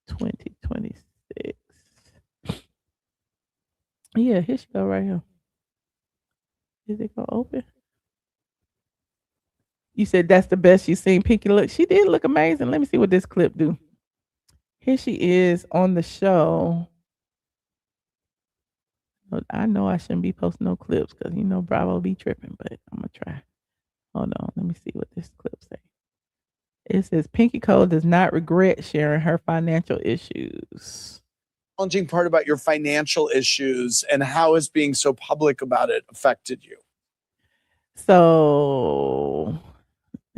2026. Yeah, here she go right here. Is it gonna open? You said that's the best you've seen Pinky look. She did look amazing. Let me see what this clip do. Here she is on the show. I know I shouldn't be posting no clips because Bravo be tripping, but I'm gonna try. Hold on, let me see what this clip say. It says Pinky Cole does not regret sharing her financial issues. Challenging part about your financial issues and how is being so public about it affected you? So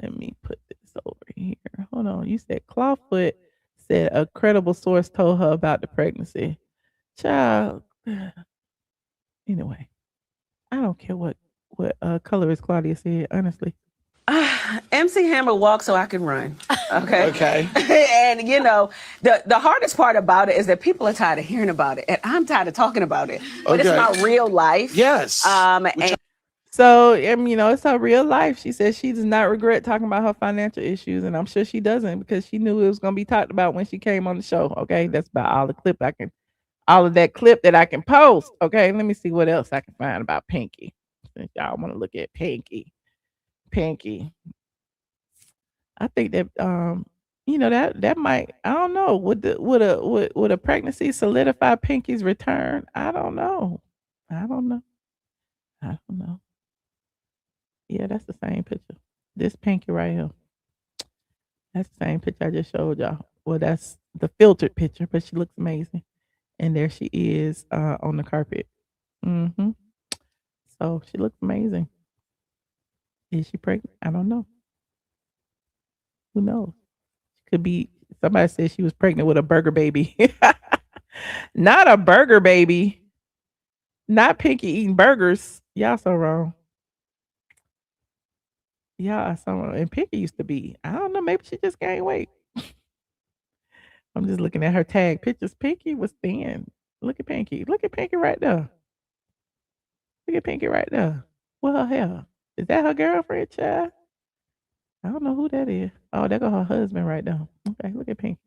let me put this over here. Hold on. You said Clawfoot said a credible source told her about the pregnancy. Child. Anyway, I don't care what colorist Claudia said, honestly. MC Hammer walks so I can run. Okay. Okay. And the hardest part about it is that people are tired of hearing about it, and I'm tired of talking about it. But it's my real life. Yes. So, it's her real life. She says she does not regret talking about her financial issues, and I'm sure she doesn't because she knew it was going to be talked about when she came on the show. Okay, that's about all of that clip that I can post. Okay, let me see what else I can find about Pinky. Since y'all want to look at Pinky. I think that that might, I don't know, would a pregnancy solidify Pinky's return? I don't know. Yeah, that's the same picture. This Pinky right here. That's the same picture I just showed y'all. Well, that's the filtered picture, but she looks amazing. And there she is on the carpet. So she looks amazing. Is she pregnant? I don't know. Who knows? Could be, somebody said she was pregnant with a burger baby. Not a burger baby. Not Pinky eating burgers. Y'all so wrong. Y'all so wrong. And Pinky used to be, I don't know, maybe she just gained weight. I'm just looking at her tag pictures. Pinky was thin. Look at Pinky. Look at Pinky right there. Look at Pinky right there. What her hair? Is that her girlfriend, child? I don't know who that is. Oh, there go her husband right there. Okay, look at Pinky.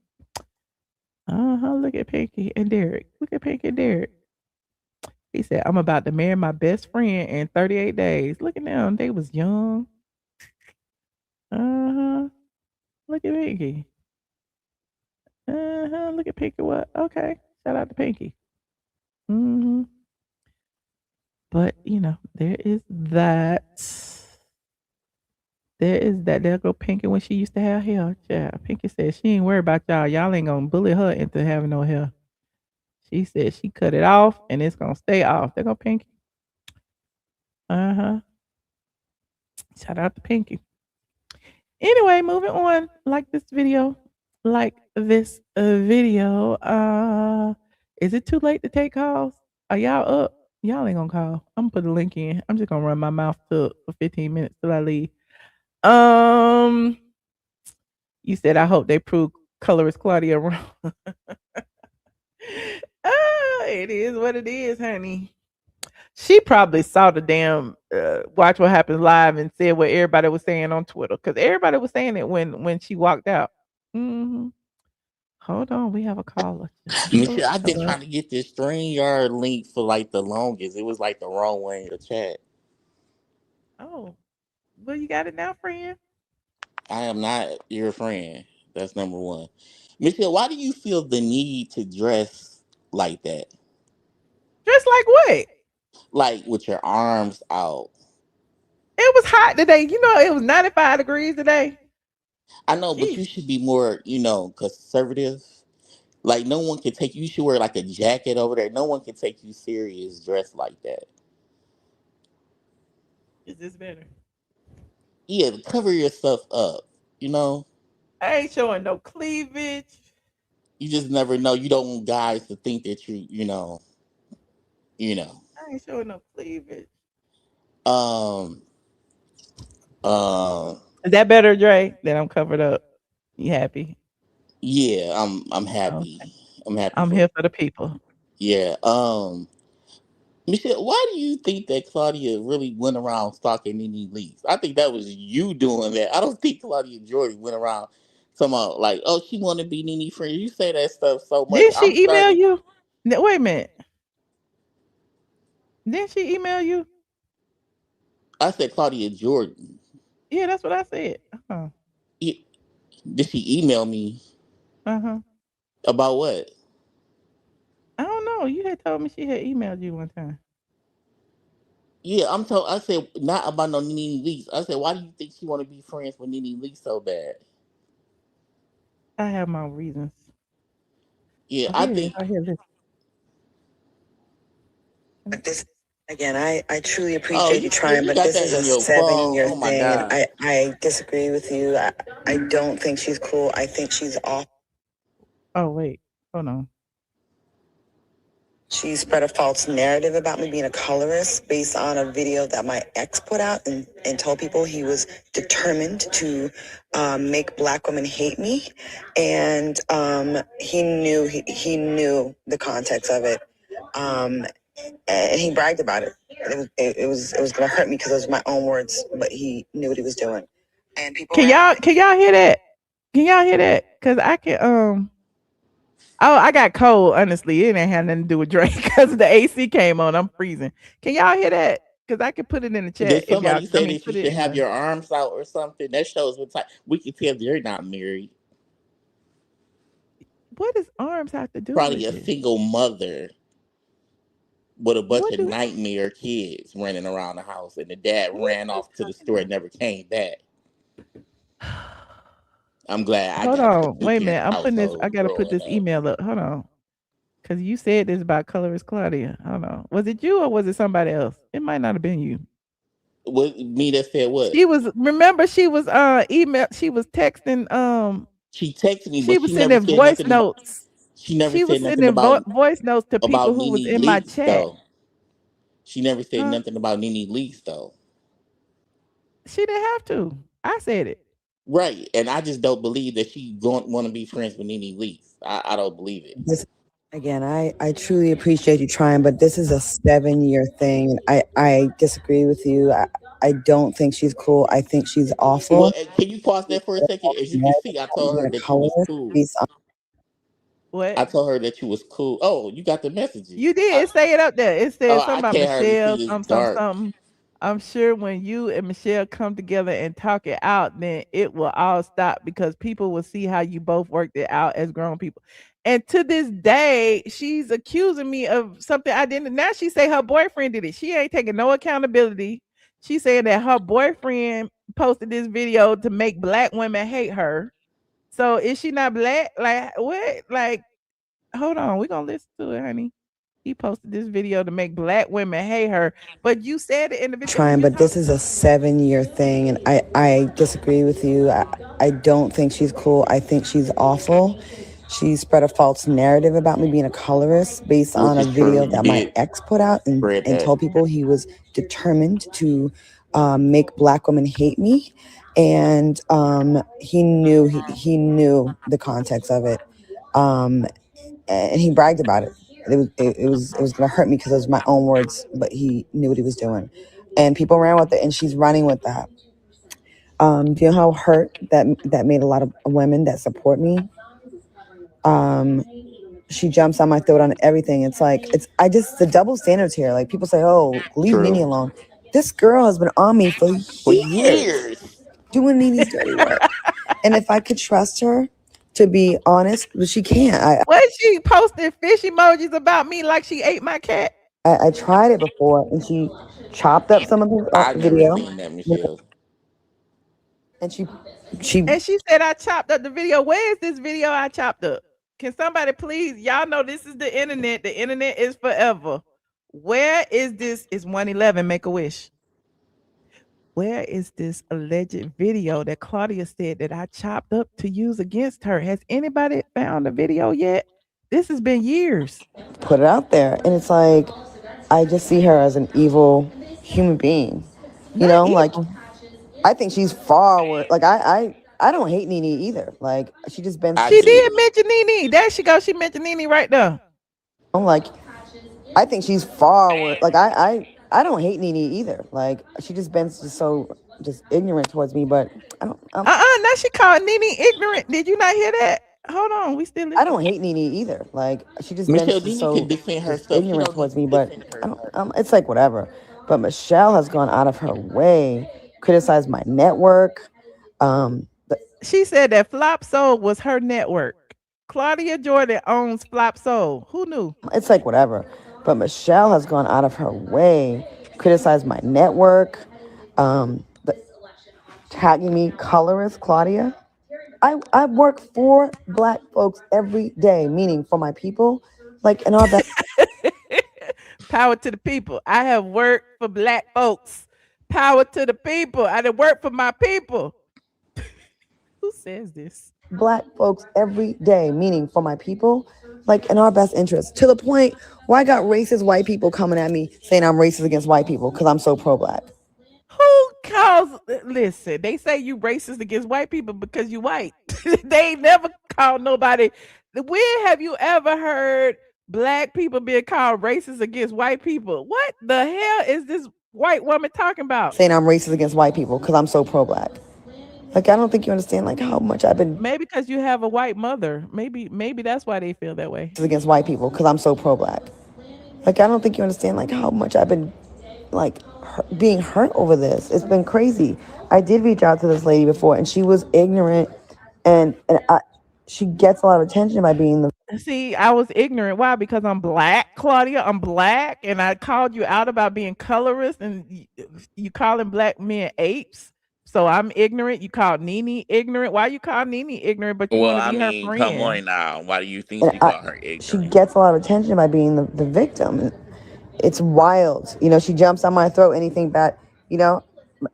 Look at Pinky and Derek. Look at Pinky and Derek. He said, I'm about to marry my best friend in 38 days. Look at them. They was young. Look at Pinky. Look at Pinky. What? Okay. Shout out to Pinky. But, there is that. There go Pinky when she used to have hair. Yeah, Pinky said she ain't worried about y'all. Y'all ain't gonna bully her into having no hair. She said she cut it off and it's gonna stay off. There go Pinky. Shout out to Pinky. Anyway, moving on. Like this video. Is it too late to take calls? Are y'all up? Y'all ain't gonna call. I'm gonna put a link in. I'm just gonna run my mouth for 15 minutes till I leave. You said I hope they prove colorist Claudia wrong. It is what it is, honey. She probably saw the damn Watch What Happens Live and said what everybody was saying on Twitter because everybody was saying it when she walked out. Hold on, we have a caller. Michelle, I've been trying to get this StreamYard link for like the longest. It was like the wrong way in the chat. Oh, well, you got it now, friend. I am not your friend. That's number one. Michelle, why do you feel the need to dress like that? Just like what? Like with your arms out? It was hot today. You know, it was 95 degrees today. I know, but Jeez. you should be more, conservative. Like no one can take you should wear like a jacket over there. No one can take you serious dressed like that. Is this better? Yeah, cover yourself up. I ain't showing no cleavage. You just never know. You don't want guys to think that you know. I ain't showing no cleavage. Um, Is that better, Dre? That I'm covered up. You happy? yeah, I'm happy. Okay. I'm happy I'm for here for the people. yeah. Michelle, why do you think that Claudia really went around stalking Nene Leakes? I think that was you doing that. I don't think Claudia Jordan went around talking about like, oh, she want to be Nene friend. You say that stuff so much. Did I'm she email starting. you? Wait a minute. Didn't she email you? I said Claudia Jordan. Yeah, that's what I said. Uh-huh. Did she email me Uh-huh. about what? I don't know. You had told me she had emailed you one time. Yeah, I said not about no Nene Leakes. I said, why do you think she want to be friends with Nene Leakes so bad? I have my reasons. Yeah, Oh, I here it is. think. Right here. Listen. But this again, I truly Oh, appreciate you trying, you but got this that is in a your phone. 7-year Oh my thing, and god. I disagree with you. I don't think she's cool. I think she's off. Oh wait, hold on. She spread a false narrative about me being a colorist based on a video that my ex put out and told people he was determined to make Black women hate me, and he knew the context of it. And he bragged about it. It was gonna hurt me because it was my own words, but he knew what he was doing. And people Can y'all hear that? Can y'all hear that? Cause I can Oh, I got cold. Honestly, it ain't had nothing to do with Drake because the AC came on. I'm freezing. Can y'all hear that? Cause I can put it in the chat Did if y'all. somebody say that you Put it should in have the. your arms out or something? That shows what type. We can tell they're not married. What does arms have to do Probably with a it? single mother with a bunch What of do? nightmare kids running around the house, and the dad What ran are you off to the talking store and about? never came back. I'm glad I Hold got a on. two Wait a parent minute. I'm putting this. I household gotta put growing this up. email up. Hold on. Cause you said this about colorist Claudia. Hold on. Was it you or was it somebody else? It might not have been you. What me that said what? She was. Remember, she was email. She was texting. She texted me, She but was she never sending said voice nothing about. notes. She never She was said nothing sending voice notes to people about who was Nene in my Leakes chat. though. She never said Huh? nothing about Nene Leakes though. She didn't have to. I said it. Right, and I just don't believe that she don't want to be friends with Nene Leakes. I don't believe it. This again, I truly appreciate you trying, but this is a 7-year thing, and I disagree with you. I don't think she's cool. I think she's Well, awful. can you pause that for a second? As you can see, I told Being her a that you was colorist cool. based on What? I told her that you was cool. Oh, you got the messages. You did say it up there. It said something I about can't hardly Michelle, see. It's dark. something. I'm sure when you and Michelle come together and talk it out, then it will all stop because people will see how you both worked it out as grown people. And to this day, she's accusing me of something I didn't. Now she say her boyfriend did it. She ain't taking no accountability. She said that her boyfriend posted this video to make Black women hate her. So is she not Black? Like what? Like hold on, we're gonna listen to it, honey. He posted this video to make Black women hate her, but you said it in the beginning. trying, but this is a 7-year thing, and I disagree with you. I don't think she's cool. I think she's awful. She spread a false narrative about me being a colorist based on Which a is true. video You that my did ex put out spread and that. told people he was determined to make Black women hate me, and he knew the context of it, and he bragged about it. It was gonna hurt me because it was my own words, but he knew what he was doing, and people ran with it, and she's running with that. Do you know how hurt that made a lot of women that support me? She jumps on my throat on everything. It's like the double standards here. Like people say, "Oh, leave Nene True. alone." This girl has been on me for For years years. doing Nene's dirty work, and if I could trust her, to be honest, but she can't. What she posted fish emojis about me like she ate my cat? I tried it before, and she chopped up some of the I've never video, seen that, Michelle. and she And she said I chopped up the video. Where is this video I chopped up? Can somebody please? Y'all know this is the internet. The internet is forever. Where is this? It's 111. Make a wish. Where is this alleged video that Claudia said that I chopped up to use against her? Has anybody found the video yet? This has been years. put it out there, and it's like I just see her as an evil human being. You know, like I think she's far worse. Like I don't hate Nene either. Like she just been. She did mention Nene. There she goes. She mentioned Nene right there. I'm like, I think she's far worse. Like I don't hate Nene either. Like she just been just ignorant towards me. But I don't. Now she called Nene ignorant. Did you not hear that? Hold on, we still. I don't hate Nene either. Like she just Michelle, been Nene can defend just herself. ignorant towards me. But it's like whatever. But Michelle has gone out of her way, criticized my network. She said that Flop Soul was her network. Claudia Jordan owns Flop Soul. Who knew? It's like whatever. But Michelle has gone out of her way, criticized my network, tagging me colorist Claudia. I work for Black folks every day, meaning for my people, like and all that. Power to the people. I have worked for Black folks. Power to the people. I done work for my people. Who says this? Black folks every day, meaning for my people, like in our best interest. To the point where I got racist white people coming at me saying I'm racist against white people because I'm so pro-Black. Who calls? Listen, they say you racist against white people because you white. They ain't never called nobody. When have you ever heard Black people being called racist against white people? What the hell is this white woman talking about? Saying I'm racist against white people because I'm so pro-Black. Like I don't think you understand like how much I've been. Maybe because you have a white mother. Maybe that's why they feel that way. Against white people because I'm so pro-Black. Like I don't think you understand like how much I've been like being hurt over this. It's been crazy. I did reach out to this lady before, and she was ignorant, and she gets a lot of attention by being the. See, I was ignorant. Why? Because I'm Black, Claudia. I'm Black, and I called you out about being colorist, and you calling Black men apes. So I'm ignorant. You called Nene ignorant. Why you call Nene ignorant? But you want to be her friend? Come on now. Why do you think she called her ignorant? She gets a lot of attention by being the victim. It's wild. You know, she jumps on my throat. Anything bad. You know,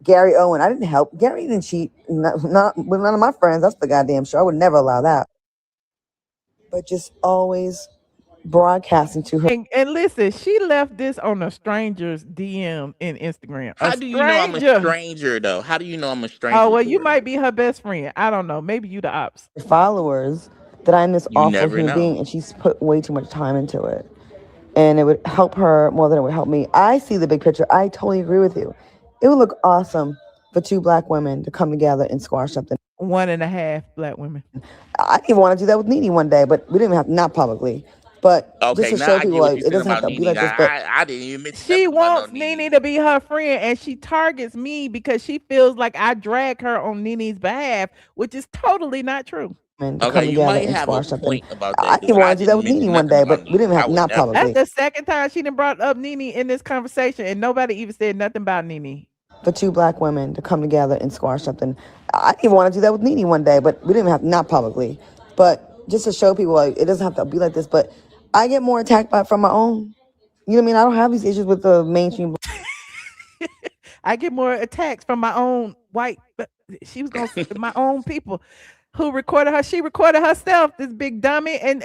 Gary Owen. I didn't help. Gary didn't cheat. Not with none of my friends. That's the goddamn show. I would never allow that. But just always broadcasting to her. And listen, she left this on a stranger's DM in Instagram. How do you know I'm a stranger though? How do you know I'm a stranger? Oh, well, you might be her best friend. I don't know. Maybe you the ops. Followers that I'm this awful human being, and she's put way too much time into it. And it would help her more than it would help me. I see the big picture. I totally agree with you. It would look awesome for two Black women to come together and squash something. 1.5 Black women. I didn't want to do that with Nene one day, but we didn't have, not publicly. But okay, just to show people like it doesn't have to be like this. But I didn't even mention she wants Nene to be her friend, and she targets me because she feels like I drag her on Nene's behalf, which is totally not true. Okay, you might have a point about that. I didn't want to do that with Nene one day, but we didn't have not publicly. That's the second time she done brought up Nene in this conversation, and nobody even said nothing about Nene. For two Black women to come together and squash something. I didn't want to do that with Nene one day, but we didn't have not publicly. But just to show people like it doesn't have to be like this. But I get more attacked from my own. You know what I mean? I don't have these issues with the mainstream. I get more attacks from my own white. She was gonna my own people who recorded her. She recorded herself, this big dummy, and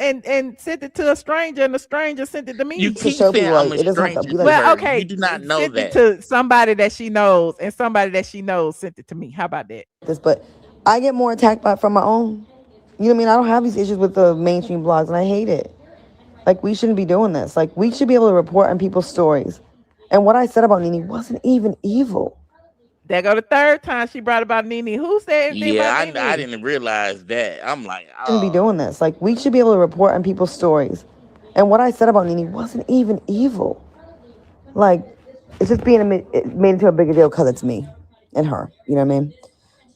sent it to a stranger, and the stranger sent it to me. You keep saying I'm a stranger. Well, okay, you do not know sent that. It to somebody that she knows, and somebody that she knows sent it to me. How about that? But I get more attacked from my own. You know what I mean? I don't have these issues with the mainstream blogs, and I hate it. Like, we shouldn't be doing this. Like, we should be able to report on people's stories. And what I said about Nene wasn't even evil. There go the third time she brought about Nene. Who said anything about Nene? I didn't realize that. I'm like, oh. Shouldn't be doing this. Like, we should be able to report on people's stories. And what I said about Nene wasn't even evil. Like, it's just being made into a bigger deal because it's me and her. You know what I mean?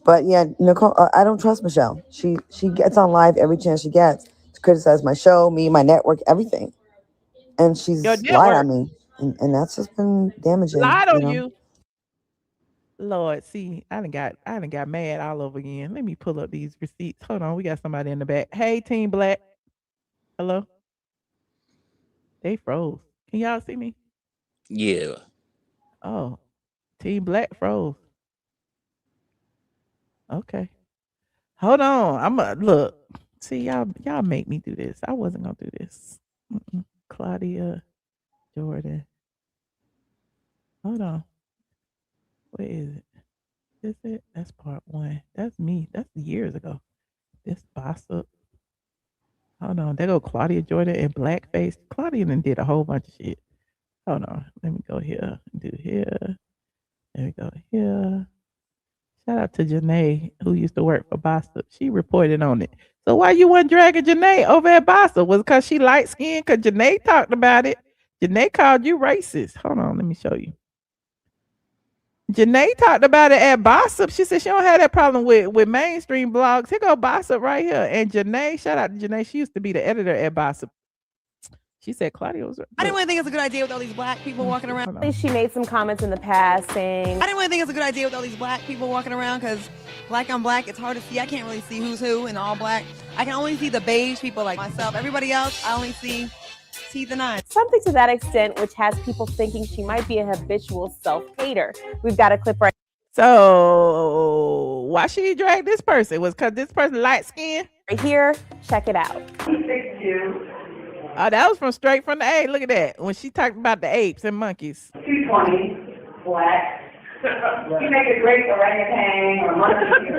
But yeah, Nicole, I don't trust Michelle. She gets on live every chance she gets to criticize my show, me, my network, everything, and she's Your lied network on me, and that's just been damaging. lied on you. Lord, see, I done got mad all over again. Let me pull up these receipts. Hold on, we got somebody in the back. Hey, Team Black. Hello. They froze. Can y'all see me? Yeah. Oh, Team Black froze. Okay. Hold on. I'm a look. See, y'all make me do this. I wasn't gonna do this. Claudia Jordan. Hold on. Where is it? Is it? That's part one. That's me. That's years ago. This boss up. Hold on. There go Claudia Jordan in blackface. Claudia done did a whole bunch of shit. Hold on. Let me go here. Do here. There we go here. Shout out to Janae, who used to work for Bossa. She reported on it. So why you wasn't dragging Janae over at Bossa? Was it because she light skinned? Because Janae talked about it. Janae called you racist. Hold on, let me show you. Janae talked about it at Bossa. She said she don't have that problem with mainstream blogs. Here go Bossa right here. And Janae, shout out to Janae. She used to be the editor at Bossa. She said Claudia was. I didn't really think it's a good idea with all these black people walking around. At least she made some comments in the past saying, I didn't really think it's a good idea with all these black people walking around because black on black, it's hard to see. I can't really see who's who in all black. I can only see the beige people like myself. Everybody else, I only see teeth and eyes. something to that extent, which has people thinking she might be a habitual self-hater. We've got a clip right So why she drag this person? Was because this person light skinned? here. Check it out. Oh, that was straight from the A. Look at that. When she talked about the apes and monkeys. 220, black. You make a great orangutan or monkey.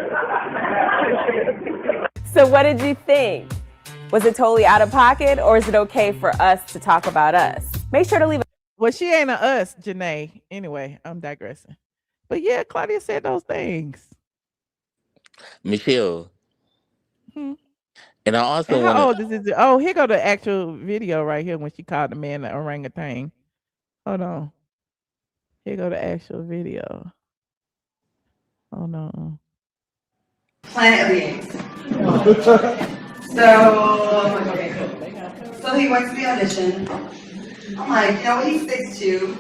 So what did you think? Was it totally out of pocket, or is it okay for us to talk about us? Make sure to leave. Well, she ain't a us, Janae. Anyway, I'm digressing. But yeah, Claudia said those things. Michelle. And I also And want how old is this? Oh, here go the actual video right here when she called the man the orangutan. Hold on. Here go the actual video. Hold on. Planet of the Apes. So he went to the audition. I'm like, he's 6'2",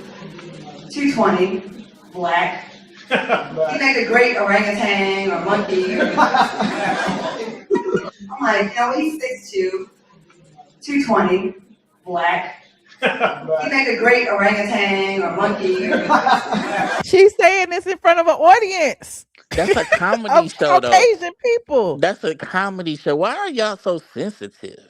220, black. He make a great orangutan or monkey. I'm like, he's 6'2", 220, black. He make a great orangutan or monkey. She's saying this in front of an audience. That's a comedy show, though. Caucasian people. That's a comedy show. Why are y'all so sensitive?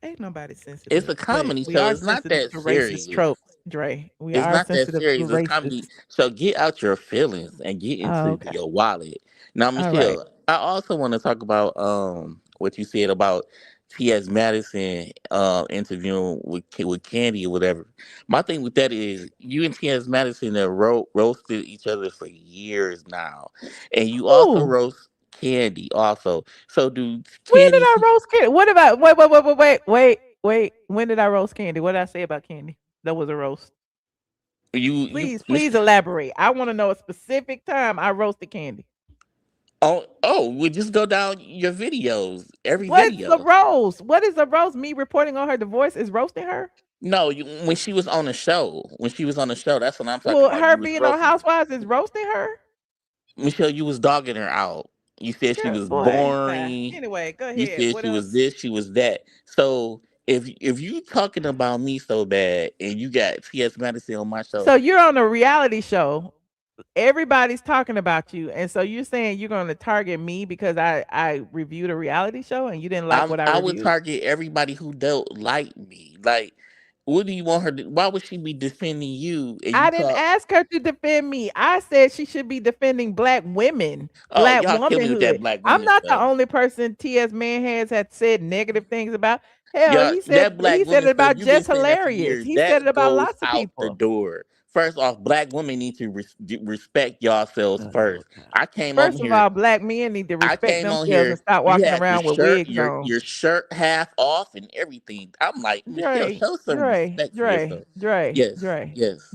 Ain't nobody sensitive. It's a comedy show. It's not that serious. Tropes, Dre. It's not that serious. It's comedy. So get out your feelings and get into your wallet. Now, Michelle, I also want to talk about what you said about T.S. Madison interviewing with Candy or whatever. My thing with that is you and T.S. Madison have roasted each other for years now, and you also roast Candy also. So do Candy? When did I roast Candy? What about wait? When did I roast Candy? What did I say about Candy? That was a roast. Please elaborate. I want to know a specific time I roasted Candy. We just go down your videos. Video. What's the roast? What is the roast? Me reporting on her divorce is roasting her? No, when she was on the show. That's what I'm talking about. Her being on Housewives is roasting her? Michelle, you was dogging her out. You said she was boring. Anyway, go ahead. You said she was this, she was that. So if you talking about me so bad and you got T.S. Madison on my show. So you're on a reality show. Everybody's talking about you, and so you're saying you're going to target me because I reviewed a reality show and you didn't like what I reviewed? I would target everybody who don't like me. Like, what do you want her to? Why would she be defending you? I didn't ask her to defend me. I said she should be defending black women, black womanhood. I'm not the only person T.S. Manhans had said negative things about. Hell, he said it about Just Hilarious. He said it about lots of people. The door. First off, black women need to respect yourselves first. I came First on of here. all, black men need to respect themselves and stop walking around with wigs on. Your shirt half off and everything. I'm like, Michelle, show some respect for yourself.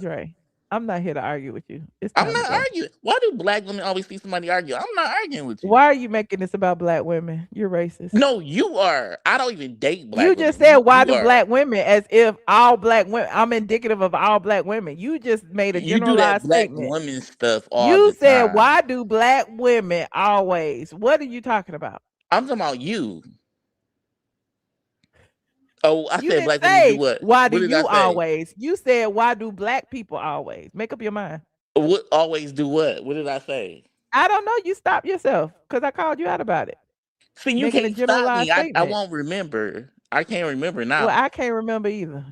Dre. I'm not here to argue with you. It's I'm time to not go. arguing. Why do black women always see somebody argue? I'm not arguing with you. Why are you making this about black women? You're racist. No, you are. I don't even date black You women. just said, why you do are. black women, as if all black women, I'm indicative of all black women. You just made a You do that generalized black statement. woman stuff all You the said, time. why do black women always? What are you talking about? I'm talking about you. Oh, I You said didn't black women do say, what? why What do did I you say? always? You said, why do black people always? Make up your mind. What always do what? What did I say? I don't know. You stop yourself because I called you out about it. See, you Making a can't stop generalized me. I statement. won't remember. I can't remember Well, now. I can't remember either.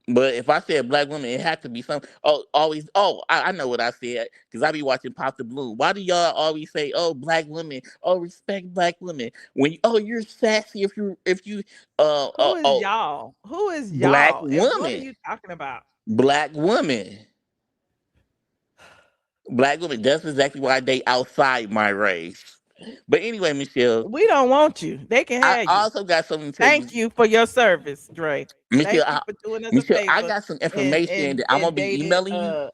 But if I said black women, it had to be something. Oh, always. Oh, I know what I said because I be watching Pop the Bloom. Why do y'all always say, "Oh, black women"? Oh, respect black women. When you're sassy if you Who is y'all? Who is black y'all? And what are women, you talking about? black women, black women. That's exactly why I date outside my race. But anyway, Michelle, We don't want you. They can I have you. also got something to tell you. Thank you for your service, Dre. Michelle, Thank you for doing us a Michelle, I favor got some information that I'm gonna and be dated emailing you. Michelle,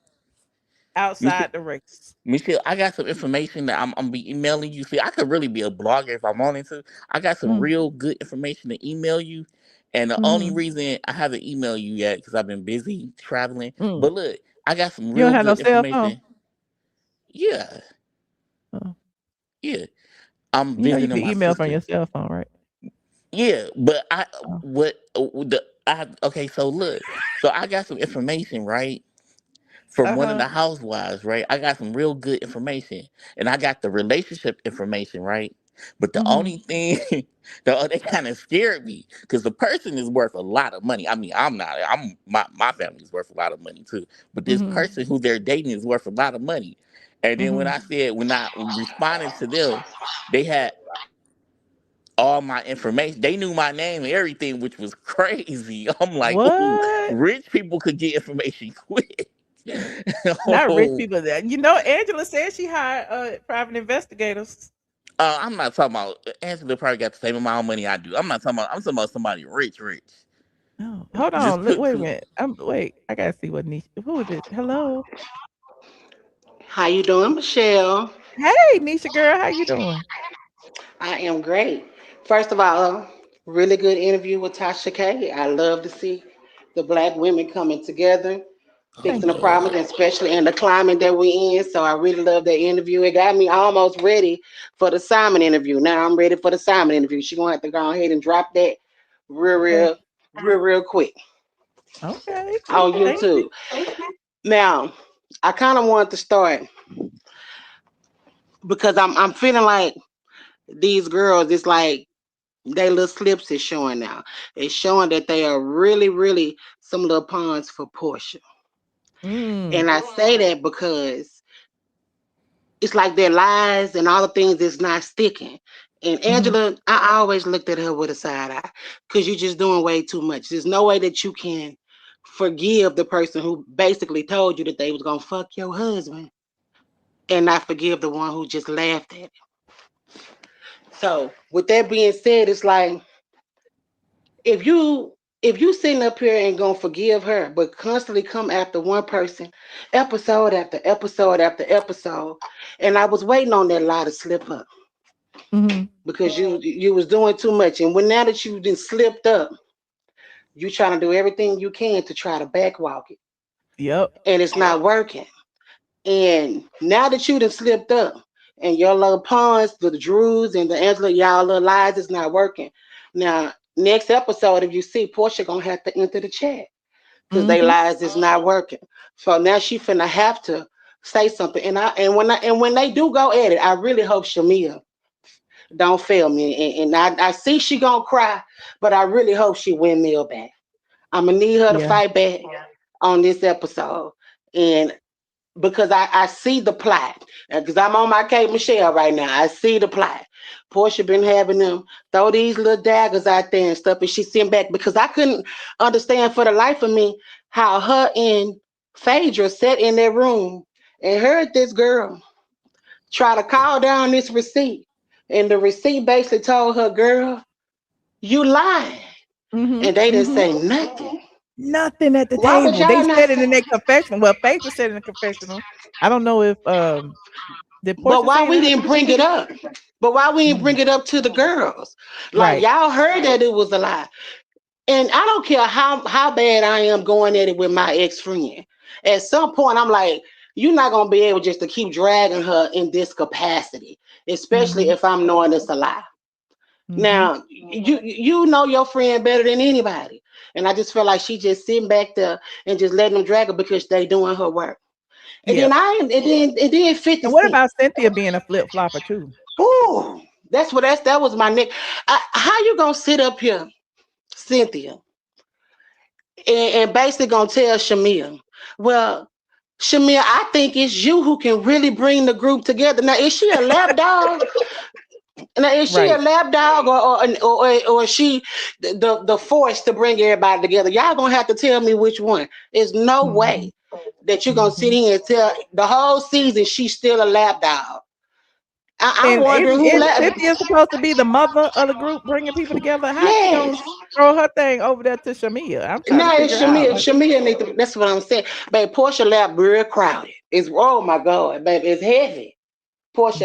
outside the race. Michelle, I got some information that I'm be emailing you. See, I could really be a blogger if I wanted to. I got some real good information to email you. And the only reason I haven't emailed you yet because I've been busy traveling. But look, I got some You don't real have no good cell phone? information. Yeah. Oh. Yeah. I'm You know you visiting can my email from sister. your cell phone, right? Yeah, but okay, so look. So I got some information, right? From one of the housewives, right? I got some real good information, and I got the relationship information, right? But the only thing that kind of scared me because the person is worth a lot of money. I mean, I'm not. My family's worth a lot of money too. But this person who they're dating is worth a lot of money. And then when I responded to them, they had all my information. They knew my name and everything, which was crazy. I'm like, ooh, What? rich people could get information quick. Not rich people. That Angela said she hired private investigators. I'm not talking about Angela. Probably got the same amount of money I do. I'm talking about somebody rich. Oh, hold Just on. put Wait a two. minute. Wait. I gotta see what Nisha. Who is it? Hello. How you doing, Michelle? Hey, Nisha girl. How you doing? I am great. First of all, really good interview with Tasha K. I love to see the black women coming together, fixing the problems, especially in the climate that we're in. So I really love that interview. It got me almost ready for the Simon interview. Now I'm ready for the Simon interview. She's gonna have to go ahead and drop that real quick. Okay. On Thank you. YouTube. Now, I kind of want to start because I'm feeling like these girls, it's like their little slips is showing now. It's showing that they are really some little pawns for Porsha. And I say that because it's like their lies and all the things is not sticking. And Angela, I always looked at her with a side eye because you're just doing way too much. There's no way that you can forgive the person who basically told you that they was gonna fuck your husband and not forgive the one who just laughed at it. So with that being said, it's like if you sitting up here and gonna forgive her, but constantly come after one person, episode after episode after episode, and I was waiting on that lie to slip up because you was doing too much, and when now that you done slipped up, you trying to do everything you can to try to backwalk it. Yep. And it's not working. And now that you done slipped up, and your little pawns, the Drews and the Angela, y'all little lies is not working. Now, next episode, if you see, Porsha gonna have to enter the chat because they lies is not working. So now she finna have to say something. And when they do go at it, I really hope Shamea don't fail me. And I see she gonna cry, but I really hope she windmill back. I'm gonna need her to fight back on this episode. And because I see the plot. Because I'm on my Kate Michelle right now. I see the plot. Porsha been having them throw these little daggers out there and stuff, and she sent back because I couldn't understand for the life of me how her and Phaedra sat in their room and heard this girl try to call down this receipt. And the receipt basically told her, girl, you lying. And they didn't say nothing. Nothing at the Why would table. They y'all not said it say? in their confessional. Well, Phaedra said it in the confessional. I don't know if did But Porsha why say it we in her didn't bring it up? But why we didn't bring it up to the girls? Like Right. y'all heard that it was a lie. And I don't care how bad I am going at it with my ex-friend. At some point, I'm like, you're not gonna be able just to keep dragging her in this capacity, especially if I'm knowing it's a lie. Now, you know your friend better than anybody. And I just feel like she just sitting back there and just letting them drag her because they doing her work. And Yeah. then 50 And what Cent. about Cynthia being a flip flopper too? Ooh, that was my neck. How you gonna sit up here, Cynthia, and basically gonna tell Shamea, well, Shamea, I think it's you who can really bring the group together. Now, is she a lap dog? Now, is she a lap dog or is she the force to bring everybody together? Y'all gonna have to tell me which one. There's no way that you're gonna sit here and tell the whole season she's still a lap dog. I'm wondering who is Cynthia supposed to be the mother of the group, bringing people together? How she gonna throw her thing over there to Shamea? I'm trying to figure out. Shamea need to, that's what I'm saying. Baby, Porsha lap real crowded. It's, oh my God, baby, it's heavy. Porsha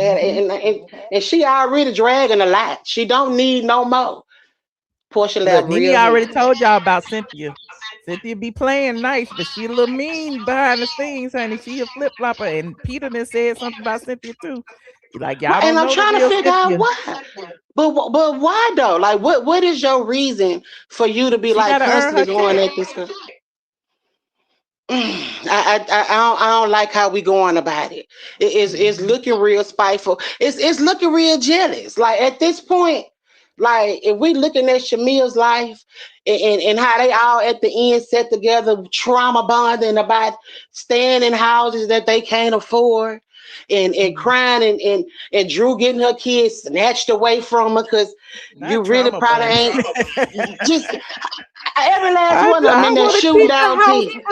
and she already dragging a lot. She don't need no more. Porsha lap Look, Nene real already heavy. told y'all about Cynthia. Cynthia be playing nice, but she a little mean behind the scenes, honey. She a flip flopper, and Peter done said something about Cynthia too. He like, y'all And don't I'm know the trying to real figure out Cynthia. why. But why though? Like, what is your reason for you to be She like gotta earn constantly her going check. at this girl? I don't like how we going about it. It's looking real spiteful. It's looking real jealous. Like at this point, like if we looking at Shamea's life and how they all at the end set together, trauma bonding about staying in houses that they can't afford, and crying and Drew getting her kids snatched away from her because you really probably ain't just every last one of them I in that want to shoot keep the down house team.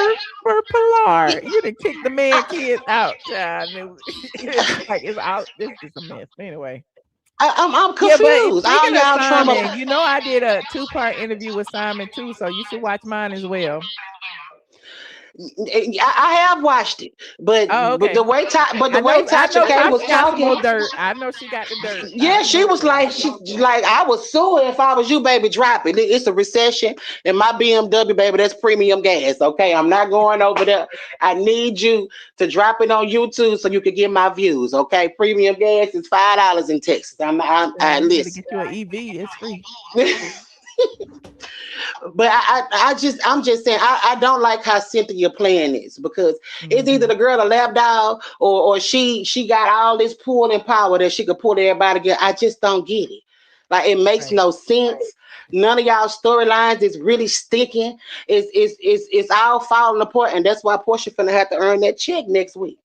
for Pilar. You done kick the man kids out, child. It's like it's out. This is a mess. Anyway. I'm Yeah, but confused. All speaking of y'all trauma. Simon, you know I did a 2-part interview with Simon too, so you should watch mine as well. I have watched it, but okay. the way Tasha K was talking, dirt. I know she got the dirt. yeah, she was like, I was suing if I was you, baby. Drop it. It's a recession, and my BMW, baby, that's premium gas. Okay, I'm not going over there. I need you to drop it on YouTube so you can get my views. Okay, premium gas is $5 in Texas. I You better listen. get you an EV. It's free. But I'm just saying I don't like how Cynthia playing this because it's either the girl a lap dog or she got all this pull and power that she could pull everybody together. I just don't get it. Like it makes no sense. None of y'all storylines is really sticking. It's all falling apart, and that's why Porsha finna have to earn that check next week.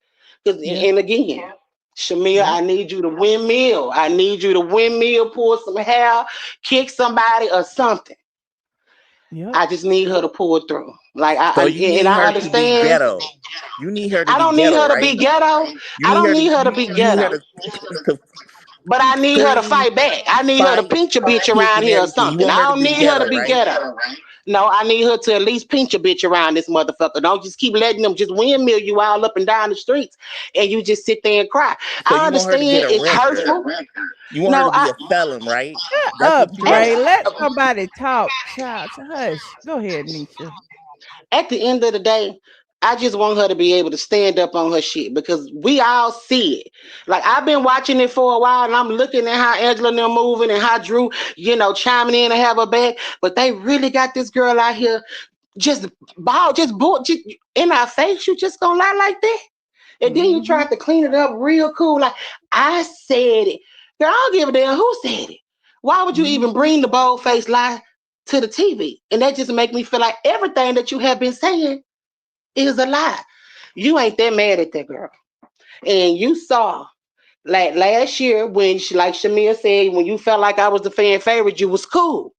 And again, Shamea, I need you to windmill. I need you to windmill, pull some hair, kick somebody or something. I just need her to pull through. Like so you need I her understand. to be ghetto. You need her to I be don't ghetto, need her to right? be ghetto. I don't need her to be ghetto. But I need her to fight back. I need her to pinch a bitch around here or something. I don't need her to be ghetto. No, I need her to at least pinch a bitch around this motherfucker. Don't just keep letting them just windmill you all up and down the streets and you just sit there and cry. So I understand it's hurtful. You want her to be a felon, right? Shut up, Dre. Let somebody talk. Child, hush. Go ahead, Nisha. At the end of the day, I just want her to be able to stand up on her shit because we all see it. Like I've been watching it for a while and I'm looking at how Angela and them moving and how Drew, chiming in and have her back. But they really got this girl out here just in our face. You just gonna lie like that? And then you tried to clean it up real cool. Like I said it. Girl, I don't give a damn who said it. Why would you even bring the bold-faced lie to the TV? And that just make me feel like everything that you have been saying is a lie. You ain't that mad at that girl. And you saw like last year when like Shamea said, when you felt like I was the fan favorite, you was cool.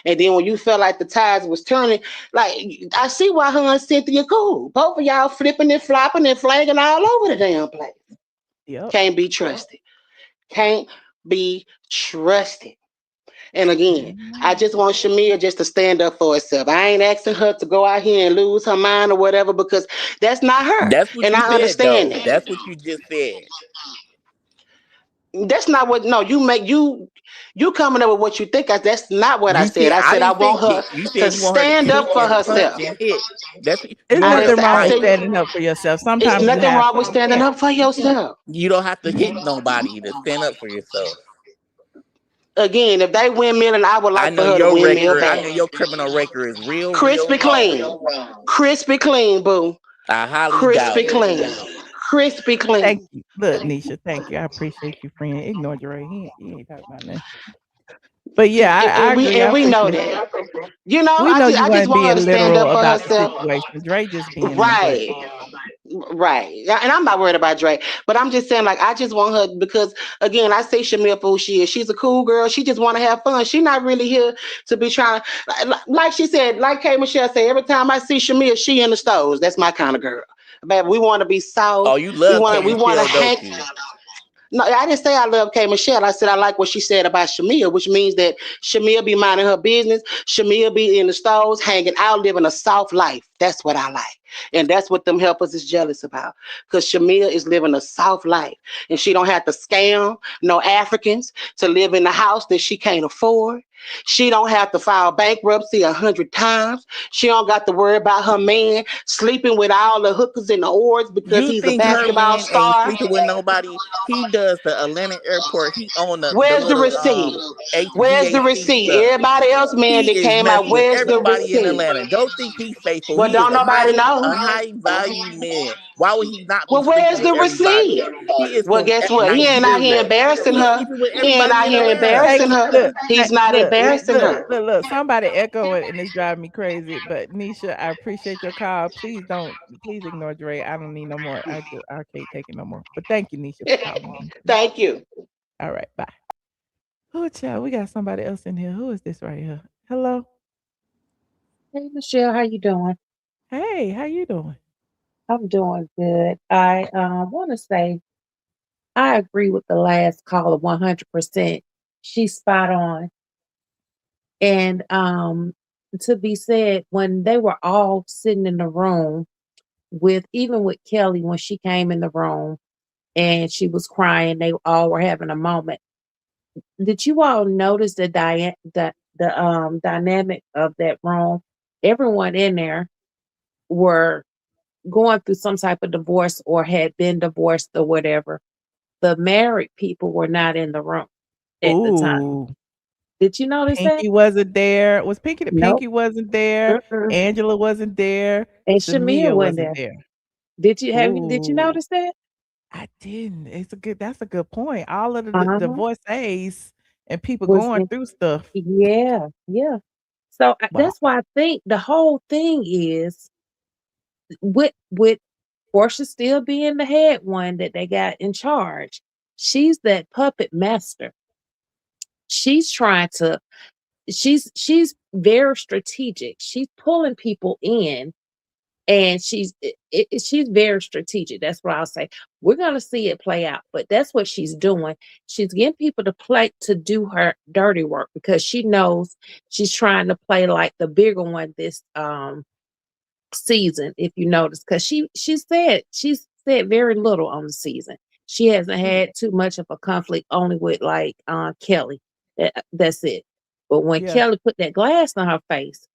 And then when you felt like the tides was turning, like I see why her and Cynthia cool. Both of y'all flipping and flopping and flagging all over the damn place. Can't be trusted. Can't be trusted. And again, I just want Shamea just to stand up for herself. I ain't asking her to go out here and lose her mind or whatever, because that's not her. That's what And you I said, understand though. that. That's what you just said. That's not what. No, you coming up with what you think. That's not what I You said. said I I said I didn't say want her kick. You to said you want her to stand kick up for and herself. punch and hit. That's There's I didn't nothing say. wrong I with say standing up for yourself. it's Sometimes you nothing have wrong to. with standing up for yourself. You don't have to hit nobody to stand up for yourself. Again, if they windmilling, I would I like know for her to your windmill record. I back. know your criminal record is real Crispy wrong. clean. Crispy clean, boo. I highly Crispy doubt it. clean. Crispy clean. Thank you. Look, Nisha, thank you. I appreciate you, friend. Ignore Dre. He ain't talking about nothing. But yeah, I agree. I We know appreciate that. You know, We know you I just weren't want her to being stand literal up for about the herself. situation. Dre just being there, but Right. Right. Yeah, and I'm not worried about Drake. But I'm just saying, like, I just want her, because again, I say Shamea for who she is. She's a cool girl. She just want to have fun. She's not really here to be trying to, like she said, like K. Michelle said, every time I see Shamea, she in the stores. That's my kind of girl. Baby, we want to be soft. Oh, you love K. We want to Michelle, don't hang. you? No, I didn't say I love K. Michelle. I said I like what she said about Shamea, which means that Shamea be minding her business. Shamea be in the stores, hanging out, living a soft life. That's what I like. And that's what them helpers is jealous about. Because Shamea is living a soft life. And she don't have to scam no Africans to live in the house that she can't afford. She don't have to file bankruptcy 100 times. She don't got to worry about her man sleeping with all the hookers and the whores because You he's a think her basketball man ain't star. sleeping with nobody? He does the Atlanta airport. He own the Where's the little receipt? Where's the HVAC receipt? stuff. Everybody else, man, He that is came out, messing with where's the everybody in receipt? Atlanta. Don't think he's faithful. Well, He is don't nobody know. a high value man. Why would he not be Well, sleeping where's with the everybody? receipt? He is Well, from guess what? He ain't out here Nigeria. embarrassing He's her. sleeping with He ain't everybody out in here Atlanta. thank embarrassing you. her. He's not embarrassing her. Look. Somebody echo it, and it's driving me crazy. But Nisha, I appreciate your call. Please ignore Dre. I don't need no more. I can't take it no more. But thank you, Nisha, for calling. Thank you. All right, bye. Oh, child, we got somebody else in here. Who is this right here? Hello. Hey Michelle, how you doing? Hey, how you doing? I'm doing good. I want to say I agree with the last caller 100%. She's spot on. And to be said, when they were all sitting in the room even with Kelly, when she came in the room and she was crying, they all were having a moment. Did you all notice the dynamic of that room? Everyone in there were going through some type of divorce or had been divorced or whatever. The married people were not in the room at the time. Ooh. Did you notice that? Pinky wasn't there. Was Pinky the Nope. Pinky wasn't there? Mm-mm. Angela wasn't there. And Shamea Shamea wasn't wasn't there. there. Did you Ooh. notice that? I didn't. That's a good point. All of the Uh-huh. divorcees and people Was going in- through stuff. Yeah. So Wow. that's why I think the whole thing is with Porsha still being the head one that they got in charge. She's that puppet master. She's trying to she's very strategic. She's pulling people in, and she's very strategic. That's what I'll say. We're gonna see it play out, but that's what she's doing. She's getting people to do her dirty work because she knows she's trying to play like the bigger one this season, if you notice, because she's said very little on the season. She hasn't had too much of a conflict, only with like Kelly. That's it. But when Kelly put that glass on her face,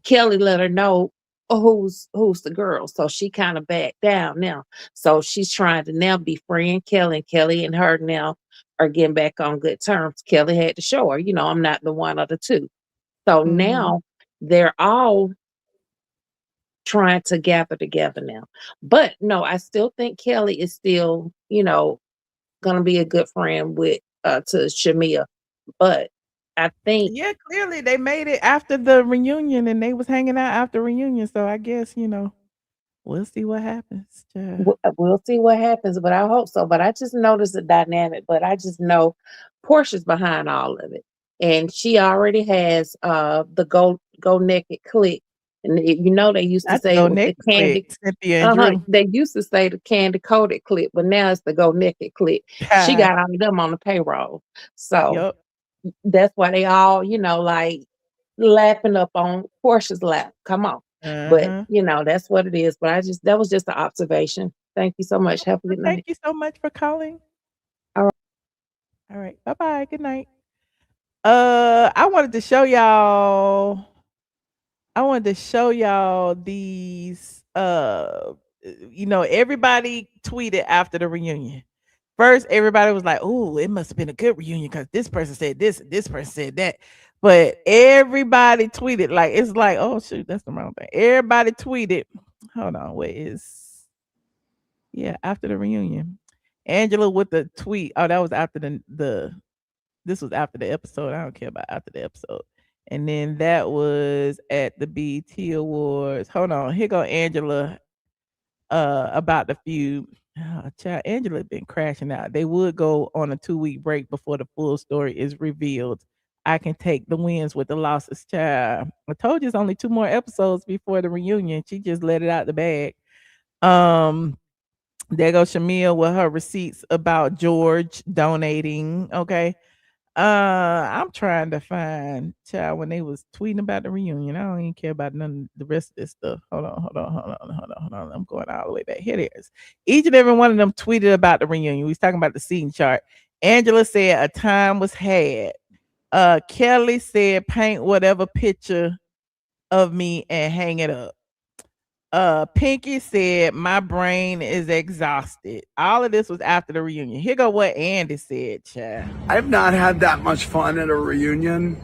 Kelly let her know who's the girl. So she kind of backed down now. So she's trying to now befriend Kelly, and Kelly and her now are getting back on good terms. Kelly had to show her, I'm not the one of the two. So now they're all trying to gather together now. But no, I still think Kelly is still, gonna be a good friend with to Shamea. But I think clearly they made it after the reunion, and they was hanging out after reunion. So I guess we'll see what happens. we'll see what happens. But I hope so. But I just noticed the dynamic. But I just know Porsha's behind all of it, and she already has the go naked click. And they used to say it was the candy. Cynthia and Drew. They used to say the candy coated clip, but now it's the go naked clip. She got all of them on the payroll. So that's why they all, like lapping up on Porsha's lap. Come on. But, that's what it is. But that was just an observation. Thank you so much. Have a good night. Thank you so much for calling. All right. Bye-bye. Good night. I wanted to show y'all these everybody tweeted after the reunion. First, everybody was like, "Oh, it must have been a good reunion because this person said this, and this person said that." But everybody tweeted like it's like, "Oh shoot, that's the wrong thing." Everybody tweeted. Hold on, after the reunion, Angela with the tweet. Oh, that was after this was after the episode. I don't care about after the episode. And then that was at the BET Awards. Hold on, here go Angela. About the feud. Child, Angela been crashing out. They would go on a 2-week break before the full story is revealed. I can take the wins with the losses, child. I told you it's only 2 more episodes before the reunion. She just let it out the bag. There goes Shamea with her receipts about George donating. Okay. I'm trying to find child when they was tweeting about the reunion. I don't even care about none of the rest of this stuff. Hold on. I'm going all the way back. Here it is. Each and every one of them tweeted about the reunion. We was talking about the seating chart. Angela said a time was had. Kelly said paint whatever picture of me and hang it up. Pinky said my brain is exhausted. All of this was after the reunion. Here go what Andy said, child. I've not had that much fun at a reunion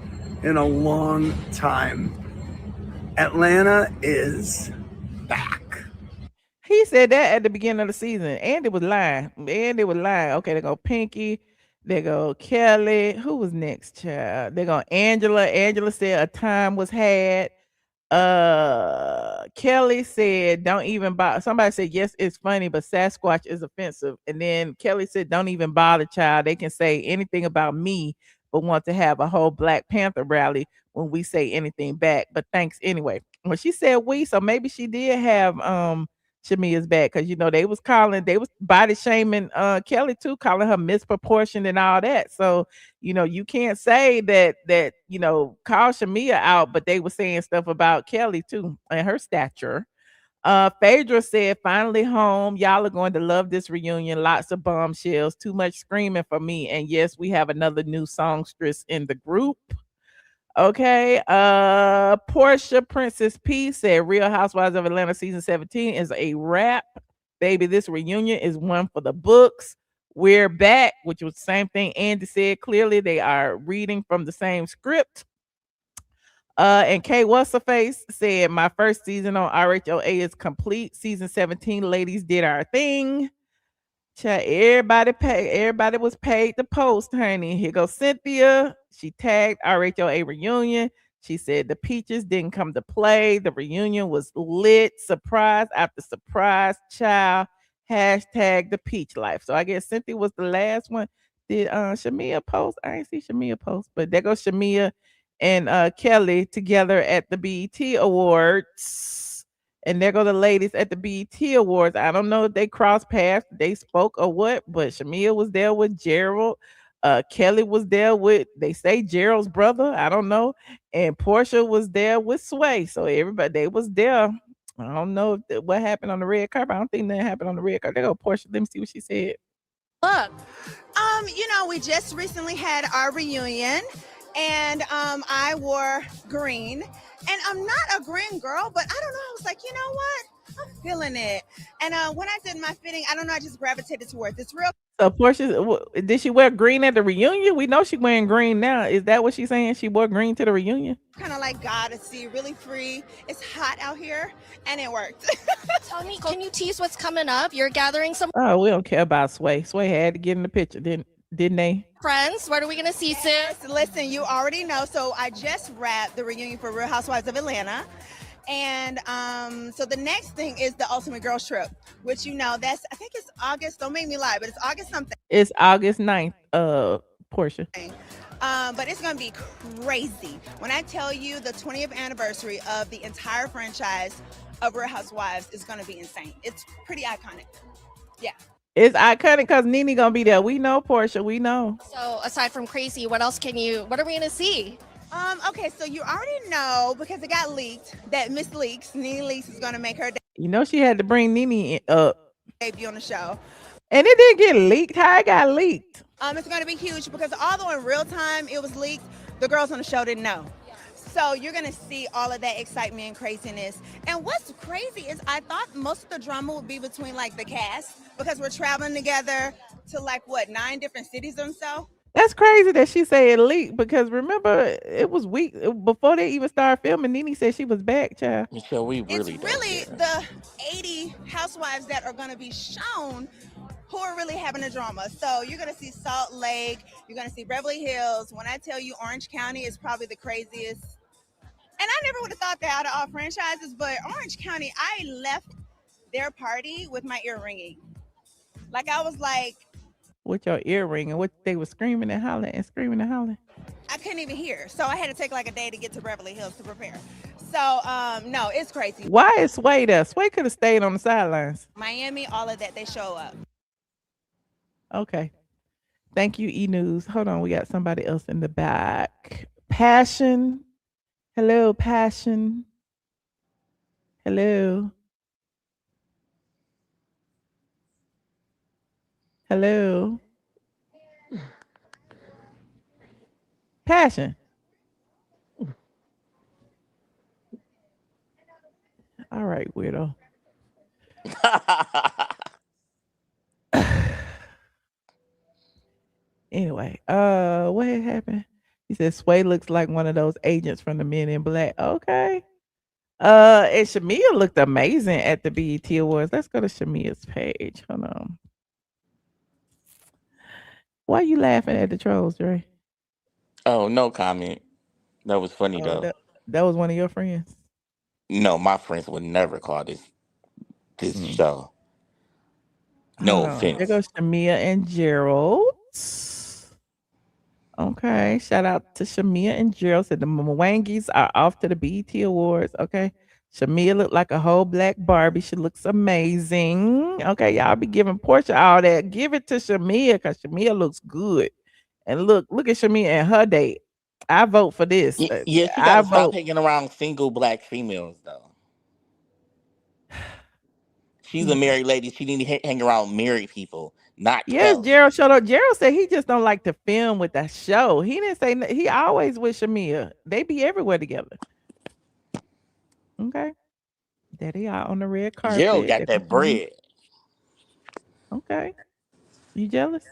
in a long time. Atlanta is back. He said that at the beginning of the season. Andy was lying. Okay, they go Pinky. They go Kelly. Who was next, child? They go Angela. Angela said a time was had. Kelly said don't even bother. Somebody said yes, it's funny, but Sasquatch is offensive. And then Kelly said don't even bother, child. They can say anything about me but want to have a whole Black Panther rally when we say anything back, but thanks anyway. Well, she said we, so maybe she did have Shamea's back, because they was body shaming Kelly too, calling her misproportioned and all that. So you can't say that call Shamea out, but they were saying stuff about Kelly too and her stature. Phaedra said finally home. Y'all are going to love this reunion. Lots of bombshells, too much screaming for me. And yes, we have another new songstress in the group. Okay. Porsha Princess P said Real Housewives of Atlanta season 17 is a wrap. Baby, this reunion is one for the books. We're back, which was the same thing Andy said. Clearly, they are reading from the same script. And Kay What's-Her-Face said my first season on RHOA is complete. Season 17, ladies did our thing. Everybody was paid to post, honey. Here goes Cynthia. She tagged RHOA reunion. She said the peaches didn't come to play. The reunion was lit. Surprise after surprise, child. Hashtag the peach life. So I guess Cynthia was the last one. Did Shamea post? I ain't see Shamea post, but there goes Shamea and Kelly together at the BET Awards. And there go the ladies at the BET Awards. I don't know if they crossed paths, they spoke or what, but Shamea was there with Gerald. Kelly was there with, they say, Gerald's brother. I don't know. And Porsha was there with Sway. So everybody, they was there. I don't know what happened on the red carpet. I don't think that happened on the red carpet. There go Porsha. Let me see what she said. Look, we just recently had our reunion. And I wore green, and I'm not a green girl, but I don't know. I was like, you know what? I'm feeling it. And when I did my fitting, I don't know. I just gravitated towards this real. So Porsha, did she wear green at the reunion? We know she's wearing green now. Is that what she's saying? She wore green to the reunion? Kind of like goddessy, really free. It's hot out here, and it worked. Tony, can you tease what's coming up? You're gathering some Oh, we don't care about Sway. Sway had to get in the picture, didn't they? friends. What are we gonna see soon? Listen, you already know. So I just wrapped the reunion for Real Housewives of Atlanta. And so the next thing is the Ultimate Girls Trip, which I think it's August. Don't make me lie, but it's August something. It's August 9th, Porsha. But it's gonna be crazy. When I tell you the 20th anniversary of the entire franchise of Real Housewives is gonna be insane. It's pretty iconic. Yeah. It's iconic because Nene gonna be there. We know Porsha. We know. So aside from crazy, what are we gonna see? Okay, so you already know because it got leaked that Miss Leaks, Nene Leaks, is gonna make her You know she had to bring Nene up, debut on the show. and it didn't get leaked. How it got leaked? It's gonna be huge because although in real time it was leaked, the girls on the show didn't know. So you're gonna see all of that excitement and craziness. And what's crazy is I thought most of the drama would be between like the cast because we're traveling together to like 9 different cities or so. That's crazy that she said it leaked because remember it was week before they even started filming. Nene said she was back, child. Michelle, we really It's really the 80 housewives that are gonna be shown who are really having a drama. So you're gonna see Salt Lake, you're gonna see Beverly Hills. When I tell you Orange County is probably the craziest. And I never would have thought that out of all franchises, but Orange County, I left their party with my ear ringing. Like I was like, With your earring and what they were screaming and hollering and screaming and hollering. I couldn't even hear. So I had to take like a day to get to Beverly Hills to prepare. So no, it's crazy. Why is Sway there? Sway could have stayed on the sidelines. Miami, all of that, they show up. Okay. Thank you, E News. Hold on, we got somebody else in the back. Passion. Hello, Passion. Hello. Hello. Passion. All right, weirdo. Anyway, what had happened? He said Sway looks like one of those agents from the Men in Black. Okay. And Shamea looked amazing at the BET Awards. Let's go to Shamea's page. Hold on. Why are you laughing at the trolls, Dre? Oh, no comment. That was funny Oh, though. that was one of your friends. No, my friends would never call this show. No Hold on. There offense. goes Shamea and Gerald. Okay. Shout out to Shamea and Gerald. Said the Mwangis are off to the BET Awards. Okay. Shamea looked like a whole black Barbie. She looks amazing. Okay, y'all be giving Porsha all that. Give it to Shamea because Shamea looks good. And look at Shamea and her date. I vote for this. Yeah, she got to stop hanging around single black females though. She's a married lady. She need to hang around married people, not Yes, Kelly. Gerald showed up. Gerald said he just don't like to film with the show. He didn't say he always with Shamea. They be everywhere together. Okay. There they are on the red carpet. Gerald got that bread. Okay. You jealous?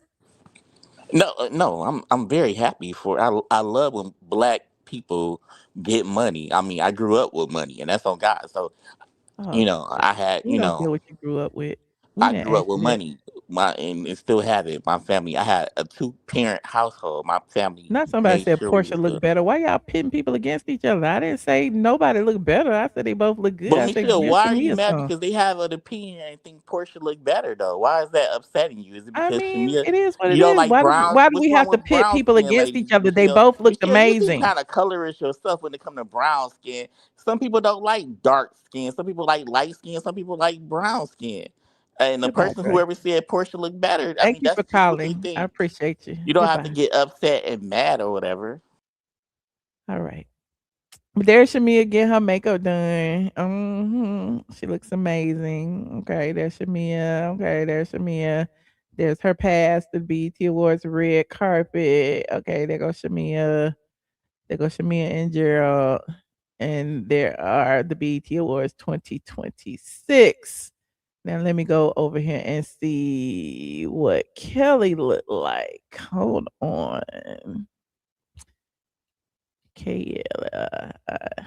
No. I'm very happy for. I love when black people get money. I mean, I grew up with money, and that's on God. So, I had, We don't care what you grew up with. We I didn't grew up ask with you that. money. And still have it. My family. I had a 2-parent household. My family Not somebody made said sure we Porsha was look good. better. Why y'all pitting people against each other? I didn't say nobody look better. I said they both look good. But I said Michelle, give why are you Shamea mad? some. Because they have an opinion and think Porsche look better though. Why is that upsetting you? Is it I because mean, Shamia, it is what you it don't is. like brown? Why do What's we wrong have to with pit brown people skin against each ladies, other? They Michelle? both looked Michelle, you seem amazing. kind of colorist yourself when it comes to brown skin. Some people don't like dark skin. Some people like light skin. Some people like brown skin. And the Goodbye, person Dre. whoever said Porsche look better, I Thank mean you for that's just what they calling. I think. appreciate you. You don't have to Goodbye. get upset and mad or whatever. All right. There's Shamea getting her makeup done. She looks amazing. Okay, there's Shamea. Okay, there's Shamea. There's her pass to BET Awards red carpet. Okay, there goes Shamea. There goes Shamea and Gerald. And there are the BET Awards 2026. Now let me go over here and see what Kelly looked like. Hold on. KL. I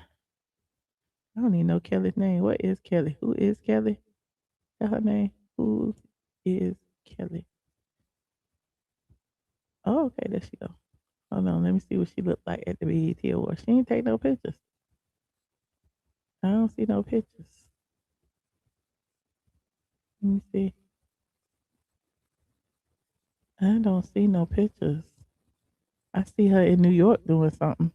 don't even know Kelly's name. What is Kelly? Who is Kelly? Is that her name? Who is Kelly? Oh, okay, there she go. Hold on, let me see what she looked like at the BET Awards. She didn't take no pictures. I don't see no pictures. Let me see. I don't see no pictures. I see her in New York doing something.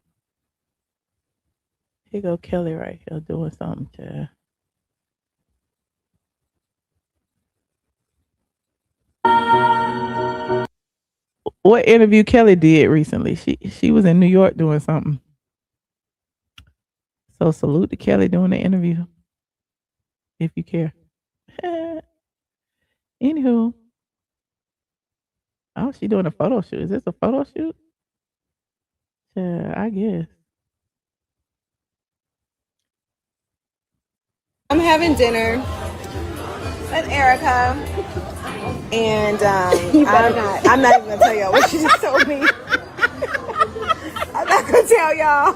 Here go Kelly right here doing something, child. What interview Kelly did recently? She was in New York doing something. So salute to Kelly doing the interview, if you care. Anywho, oh, she doing a photo shoot. Is this a photo shoot? Yeah, I guess. I'm having dinner with Erica, and I'm not even gonna tell y'all what she just told me. I'm not gonna tell y'all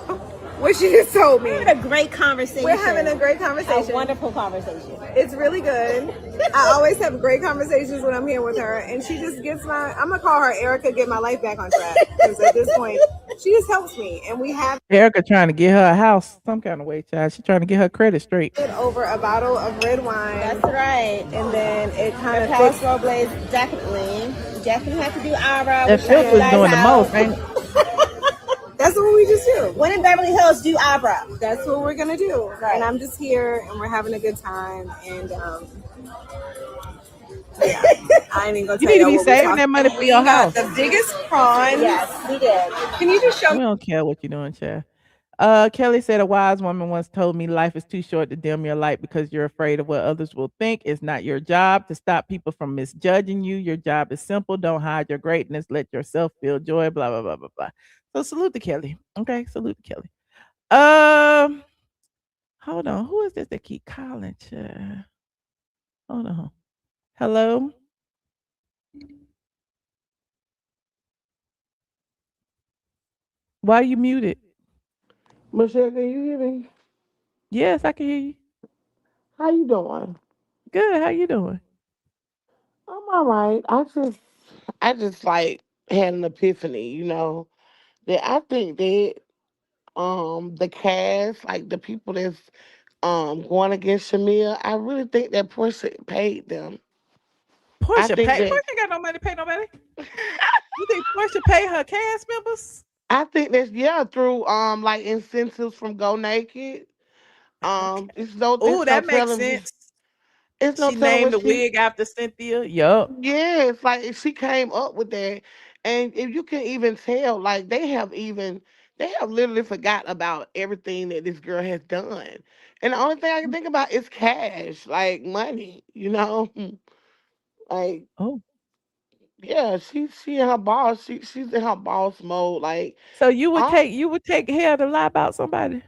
what she just told me. We're having a great conversation. We're having a great conversation. A wonderful conversation. It's really good. I always have great conversations when I'm here with her, and she just gets I'm gonna call her Erica, get my life back on track. Because at this point, she just helps me, and we have Erica trying to get her a house some kind of way, child. She's trying to get her credit straight. over a bottle of red wine. That's right. And then it kind of Crossroad Blaze, definitely. Definitely have to do eyebrow. That filter's doing the most, ain't it? That's what we just do. When in Beverly Hills, do eyebrow. That's what we're gonna do. Right. And I'm just here, and we're having a good time. And yeah, I ain't even gonna You tell need to you be what saving that money for your house. The biggest prawn. Yes, we did. Can you just show We don't care what you're doing, child. Kelly said a wise woman once told me life is too short to dim your light because you're afraid of what others will think. It's not your job to stop people from misjudging you. Your job is simple. Don't hide your greatness. Let yourself feel joy. Blah blah blah blah blah. So salute to Kelly. Okay, salute to Kelly. Hold on. Who is this that keep calling? Child? Hold on. Hello. Why are you muted? Michelle, can you hear me? Yes, I can hear you. How you doing? Good. How you doing? I'm all right. I just like had an epiphany, that I think that the cast, like the people that's going against Shamea, I really think that Porsha paid them. Porsha ain't got no money to pay nobody. You think Porsha pay her cast members? I think that's through like incentives from Go Naked. It's no that makes telling. sense. It's no She telling named what the wig after Cynthia. Yup. Yeah, it's like she came up with that, and if you can even tell, like they have literally forgot about everything that this girl has done, and the only thing I can think about is cash, like money, like Oh. yeah, she in her boss, she's in her boss mode, like So you would all take hair to lie about somebody?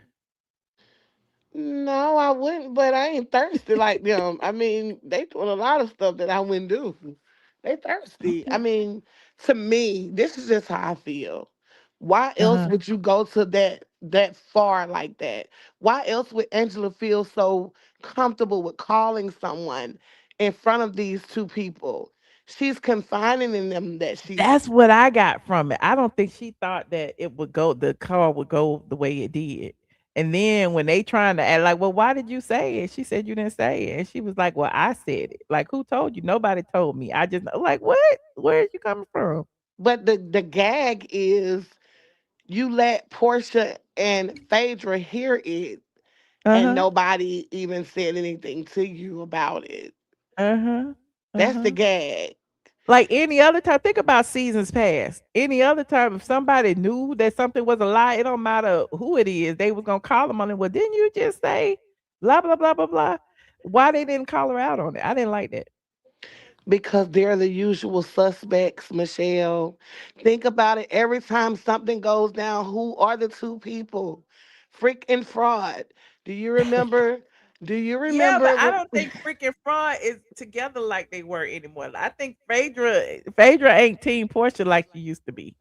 No, I wouldn't, but I ain't thirsty like them. I mean, they doing a lot of stuff that I wouldn't do. They thirsty. I mean, to me, this is just how I feel. Why else Uh-huh. would you go to that far like that? Why else would Angela feel so comfortable with calling someone in front of these two people? She's confining in them that she's That's what I got from it. I don't think she thought that the call would go the way it did. And then when they trying to act like, well, why did you say it? She said you didn't say it. And she was like, well, I said it. Like, who told you? Nobody told me. I just like, what? Where are you coming from? But the gag is you let Porsha and Phaedra hear it and Uh-huh. nobody even said anything to you about it. Uh-huh. That's the Uh-huh. gag. Like any other time, think about seasons past. Any other time, if somebody knew that something was a lie, it don't matter who it is, they was gonna call them on it. Well, didn't you just say blah blah blah blah blah? Why they didn't call her out on it? I didn't like that. Because they're the usual suspects, Michelle. Think about it. Every time something goes down, who are the two people? Freak and fraud. Do you remember? Do you Yeah, but remember I when don't think freaking fraud is together like they were anymore. I think Phaedra ain't Team Porsha like she used to be.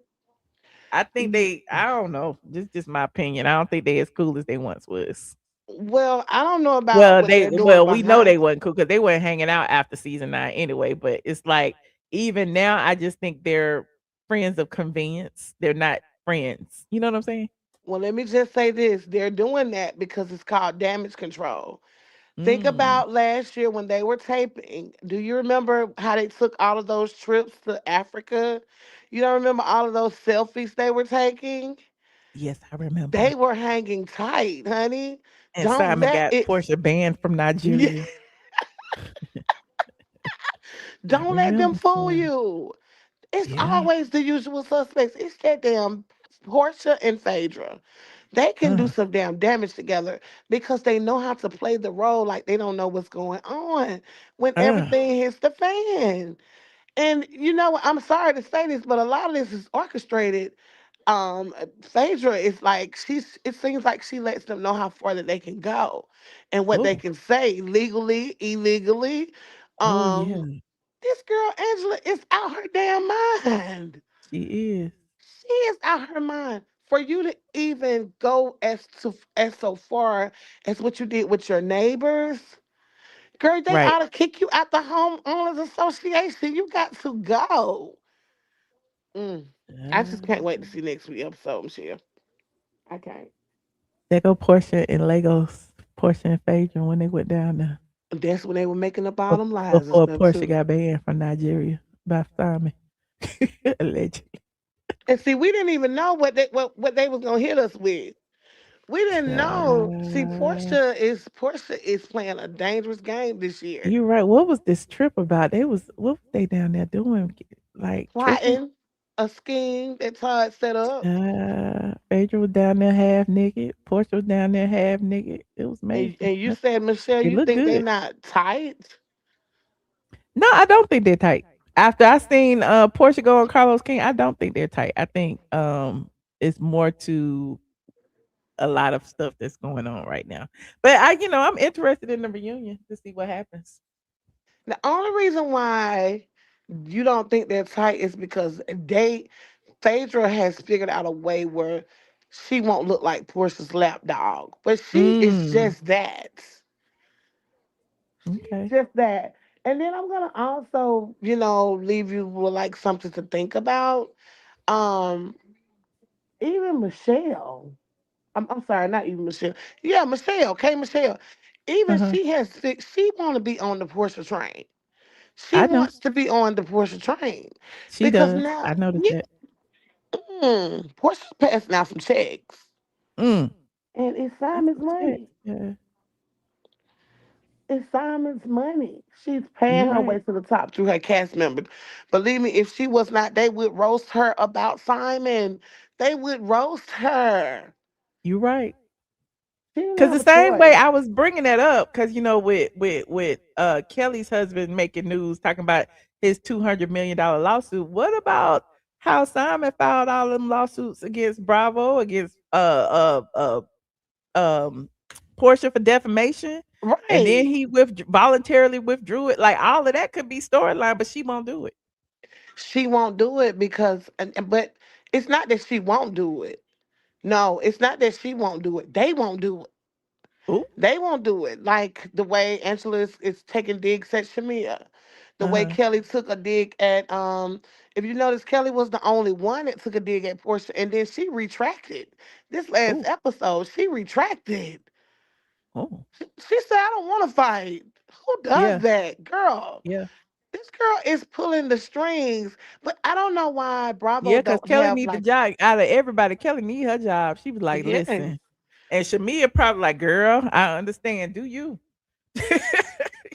I think I don't know. Just my opinion. I don't think they as cool as they once was. Well, I don't know about what they're doing We know they behind. wasn't cool because they weren't hanging out after season 9 anyway. But it's like even now, I just think they're friends of convenience. They're not friends. You know what I'm saying? Well, let me just say this. They're doing that because it's called damage control. Think Mm. about last year when they were taping. Do you remember how they took all of those trips to Africa? You don't remember all of those selfies they were taking? Yes, I remember. They were hanging tight, honey. And Don't Simon let got it Porsha banned from Nigeria. I don't let them remember fool Simon. you. It's Yeah. always the usual suspects. It's that damn Porsha and Phaedra. They can do some damn damage together because they know how to play the role like they don't know what's going on when everything hits the fan. And you know, I'm sorry to say this, but a lot of this is orchestrated. Phaedra is like it seems like she lets them know how far that they can go and what they Oh. can say legally, illegally. Oh yeah. Um, this girl Angela is out her damn mind. She is. She is out her mind. For you to even go as so far as what you did with your neighbors, girl, they Right. ought to kick you out the homeowners association. You got to go. Mm. I just can't wait to see next week episode, Michelle. I can't. There go Portia and Legos. Portia and Phaedra when they went down there. That's when they were making up all them lies and Before stuff Portia too. got banned from Nigeria by Simon. Allegedly. And see, we didn't even know what they was gonna hit us with. We didn't know. See, Portia is playing a dangerous game this year. You're right. What was this trip about? What was they down there doing? Like tripping? Plotting a scheme that Todd set up. Phaedra was down there half naked. Portia was down there half naked. It was And, amazing. and you said, Michelle, It you looked think they good. not tight? No, I don't think they're tight. After I seen Portia go on Carlos King, I don't think they're tight. I think it's more to a lot of stuff that's going on right now. But I'm interested in the reunion to see what happens. The only reason why you don't think they're tight is because Phaedra has figured out a way where she won't look like Portia's lapdog. But she is Mm. just that. Okay. Just that. And then I'm gonna also, leave you with like something to think about. Um, even Michelle. I'm sorry, not even Michelle. Yeah, Michelle, K Michelle. Even Uh-huh. she has fixed, she wanna be on the Porsche train. She I know. wants to be on the Porsche train. She Because does. now, I noticed yeah, that. Portia's passing out some checks. Mm. And it's That's Simon's some shit. money. Yeah. It's Simon's money. She's paying You're her right. way to the top through her cast members. Believe me, if she was not, they would roast her about Simon. They would roast her. You're right. She didn't Cause the have a same way choice. I was bringing that up, cause with Kelly's husband making news talking about his $200 million lawsuit. What about how Simon filed all them lawsuits against Bravo, against Portia for defamation, and then Right. he voluntarily withdrew it. Like all of that could be storyline, but she won't do it. She won't do it because, but it's not that she won't do it. No, it's not that she won't do it. They won't do it. Ooh. They won't do it. Like the way Angela is taking digs at Shamea. The way Uh-huh. Kelly took a dig at if you notice, Kelly was the only one that took a dig at Portia, and then she retracted. This last Ooh. episode, she retracted. Oh. She said, I don't want to fight. Who does Yeah. that? Girl, Yeah. this girl is pulling the strings, but I don't know why Bravo Yeah, cause don't Kelly have need the like, job. Out of everybody, Kelly need her job. She was like, yes. "Listen," and Shamia probably like, "Girl, I understand. Do you?"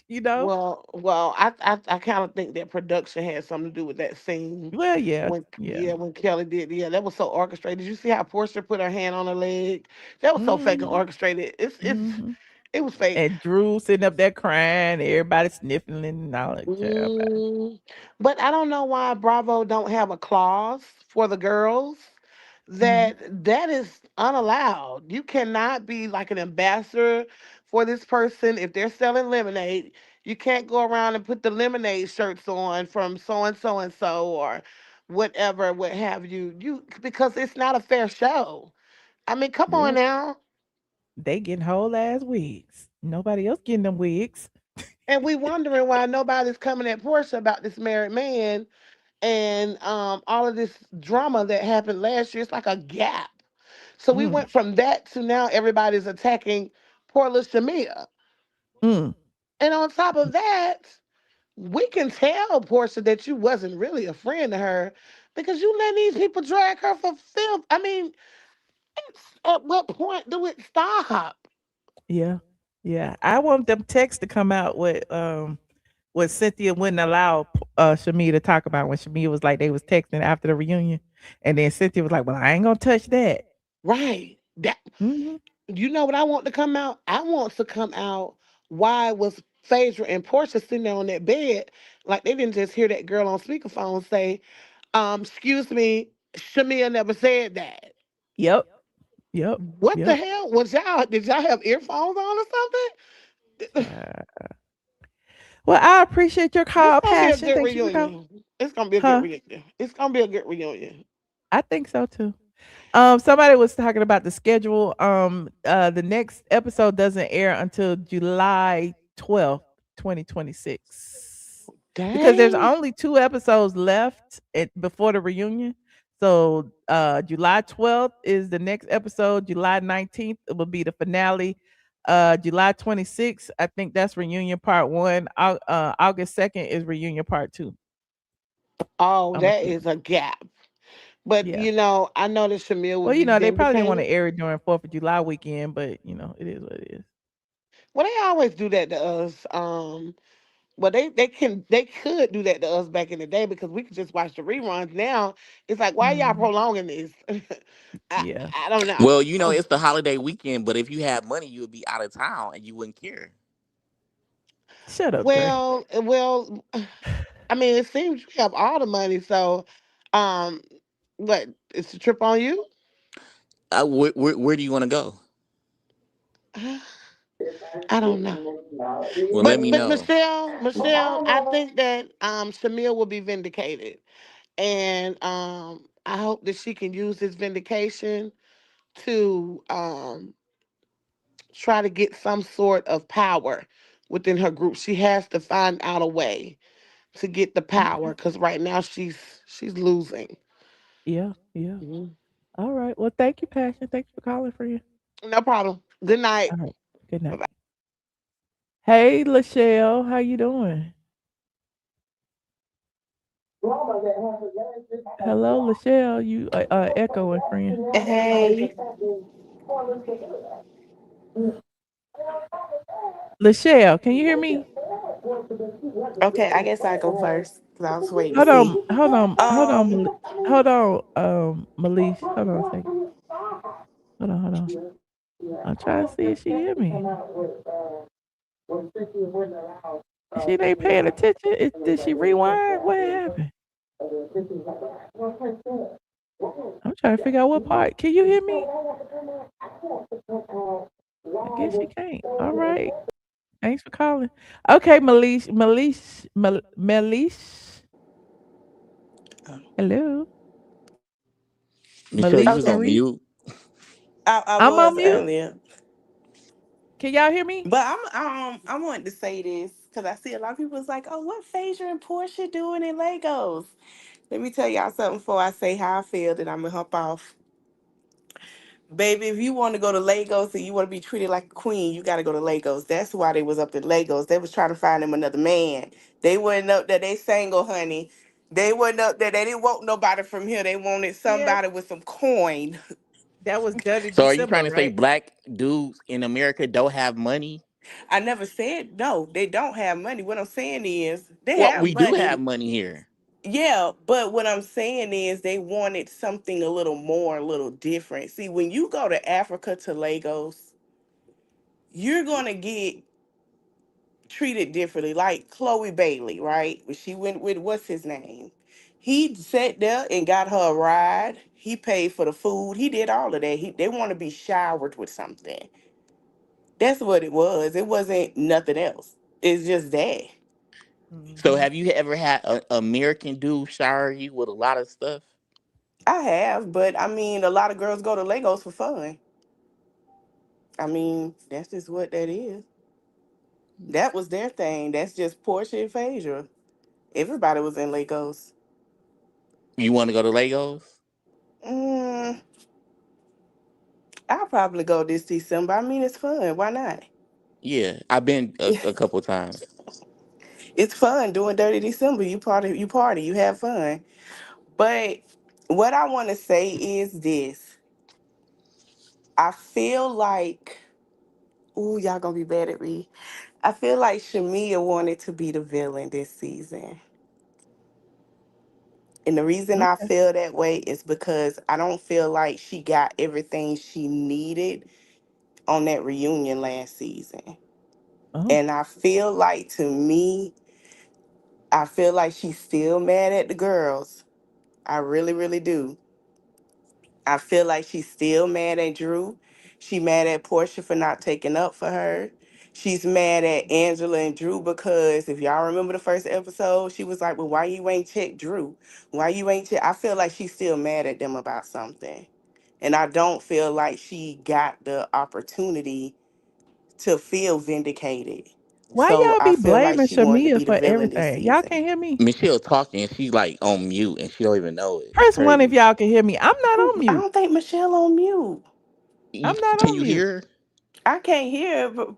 you know? Well, I kind of think that production had something to do with that scene Well, yeah, yeah. when Kelly did, that was so orchestrated. Did you see how Portia put her hand on her leg? That was so fake and Mhm. orchestrated. Mhm. It was fake. And Drew sitting up there crying, everybody sniffling and all that jazz. Mm, but I don't know why Bravo don't have a clause for the girls Mhm. that is unallowed. You cannot be like an ambassador for this person if they're selling lemonade. You can't go around and put the lemonade shirts on from and so or whatever, what have you. Because it's not a fair show. I mean, come on Yeah, now. they getting whole ass wigs. Nobody else getting them wigs. And we wondering why nobody's coming at Portia about this married man and all of this drama that happened last year. It's like a gap. So we Mm. went from that to now everybody's attacking poor little Shamia. Mm. And on top of that, we can tell Portia that you wasn't really a friend to her because you let these people drag her for filth. I mean, at what point do it stop? Yeah. Yeah. I want them texts to come out what Cynthia wouldn't allow Shamea to talk about when Shamea was like they was texting after the reunion, and then Cynthia was like, "Well, I ain't gonna touch that." Right. That you know what I want to come out? I want to come out why was Phaedra and Portia sitting there on that bed like they didn't just hear that girl on speakerphone say, excuse me, Shamea never said that. Yep. Yep. What the Yep. hell? Did y'all have earphones on or something? Well, I appreciate your This call, gonna be a Passion. good Thank you for calling. reunion. It's gonna be a good Huh? reunion. It's gonna be a good reunion. I think so too. Somebody was talking about the schedule. The next episode doesn't air until July 12th, 2026. Because there's Dang. only 2 episodes left before the reunion. So July 12th is the next episode. July 19th will be the finale. July 26th, I think that's reunion part 1. August 2nd is reunion part 2. Oh, I'm that assuming. is a gap. But Yeah. you know, I know that Shamil Well, would be they probably didn't want to vindicated. air it during 4th of July weekend, but it is what it is. Well, they always do that to us. Well, they could do that to us back in the day because we could just watch the reruns. Now it's like, why y'all Mm, prolonging this? I yeah. I don't know. Well, it's the holiday weekend, but if you had money, you would be out of town and you wouldn't care. Shut up, Dre. Well, I mean, it seems you have all the money, so um, what? It's a trip on you. Where do you want to go? I don't know. Well, let But me but know. Michelle, I think that Shamil will be vindicated, and I hope that she can use this vindication to try to get some sort of power within her group. She has to find out a way to get the Okay. power because right now she's losing. Yeah, yeah. Mhm. All right. Well, thank you, Passion. Thanks for calling, friend. No problem. Good night. All right. Good night. Bye-bye. Hey, Lachelle, how you doing? Hello, Lachelle. You echoing, friend. Hey. Lachelle, can you hear me? Okay, I guess I go first because I was waiting to Hold see. on, hold on, hold on, Um, hold on, Malish. Hold on a second. Hold on, hold on. I'm trying to see if she hear me. She ain't paying attention. Did she rewind? What happened? I'm trying to figure out what part. Can you hear me? I guess she can't. All right. Thanks for calling. Okay, Malish. Hello, Michelle, you Malish was okay, on Marie. mute. I I'm on was mute. earlier, Can y'all hear me? but I wanted to say this because I see a lot of people is like, oh, what Phaedra and Portia doing in Legos? Let me tell y'all something before I say how I feel that I'm gonna hop off. Baby, if you want to go to Legos and you want to be treated like a queen, you got to go to Legos. That's why they was up in Legos. They was trying to find them another man. They wasn't up there. They single, honey. They wasn't up there. They didn't want nobody from here. They wanted Yeah, somebody with some coin. that was done in So are you December, trying to say right? black dudes in America don't have money? I never said no. They don't have money. What I'm saying is they Well, have we do have money. money here. Yeah, but what I'm saying is they wanted something a little more, a little different. See, when you go to Africa to Lagos, you're gonna get treated differently. Like Chloe Bailey, right? When she went with what's his name? He sat there and got her a ride. He paid for the food. He did all of that. They want to be showered with something. That's what it was. It wasn't nothing else. It's just that. So Hmm. have you ever had an American dude shower you with a lot of stuff? I have, but I mean, a lot of girls go to Legos for fun. I mean, that's just what that is. That was their thing. That's just Portia and Phaedra. Everybody was in Legos. You want to go to Legos? Mm, I'll probably go this December. I mean, it's fun. Why not? Yeah, I've been a couple times. It's fun doing Dirty December. You party, you have fun. But what I want to say is this. I feel like, ooh, y'all gonna be mad at me. I feel like Shamea wanted to be the villain this season. And the reason I Okay. feel that way is because I don't feel like she got everything she needed on that reunion last season. Oh. And I feel like, to me, I feel like she's still mad at the girls. I really, really do. I feel like she's still mad at Drew. She mad at Porsha for not taking up for her. She's mad at Angela and Drew because if y'all remember the first episode, she was like, "Well, why you ain't check Drew? Why you ain't check?" I feel like she's still mad at them about something. And I don't feel like she got the opportunity to feel vindicated. Why So y'all I be feel like blaming she wanted to Shamea be the for villain this everything? Y'all season. can't hear me? Michelle talking and she like on mute and she don't even know it. It's Press one if crazy. y'all can hear me. I'm not on I mute. don't think Michelle on mute. I'm not Can on you mute. hear her? I can't hear her, but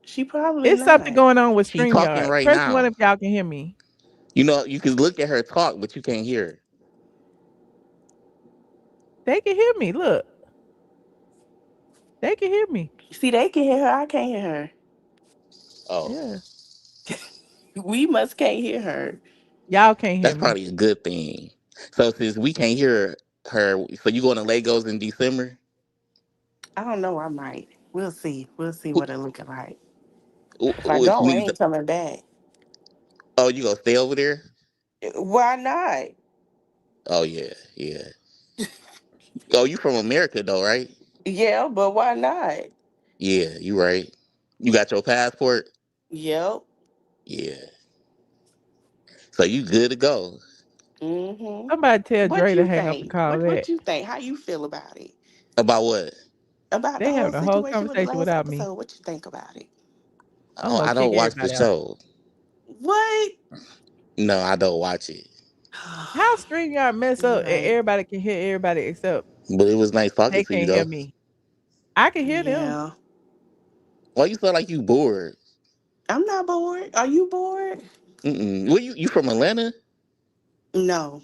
she probably It's something not. going on with She talking StreamYard. right Press one now. if y'all can hear me. You know, you can look at her talk, but you can't hear her. They can hear me. Look, they can hear me. See, they can hear her. I can't hear her. Oh, Yeah, We must can't hear her. y'all can't hear that's me. probably a good thing. So since we can't hear her, so you going to Legos in December? I don't know. I might. We'll see. We'll see Who, what it looking like. If I which go, I means, ain't coming back. oh, you gonna stay over there? Why not? Oh yeah, yeah. Oh, you from America though, right? Yeah, but why not? Yeah, you right. You got your passport? Yep. Yeah. So you good to go. Mm-hmm. Somebody tell What Dre to you hang up and think? call What back. you think? How you feel about it? About what? About the They whole having a whole situation with the conversation last without me. episode? What you think about it? I'm Oh, gonna I kick don't watch the everybody out. show. What? No, I don't watch it. How StreamYard mess You up and right. everybody can hear everybody except But it was nice talking they to you can't hear though. me. I can hear them. Yeah. Why you feel like you bored? I'm not bored. Are you bored? Mm-mm. Where you from Atlanta? No.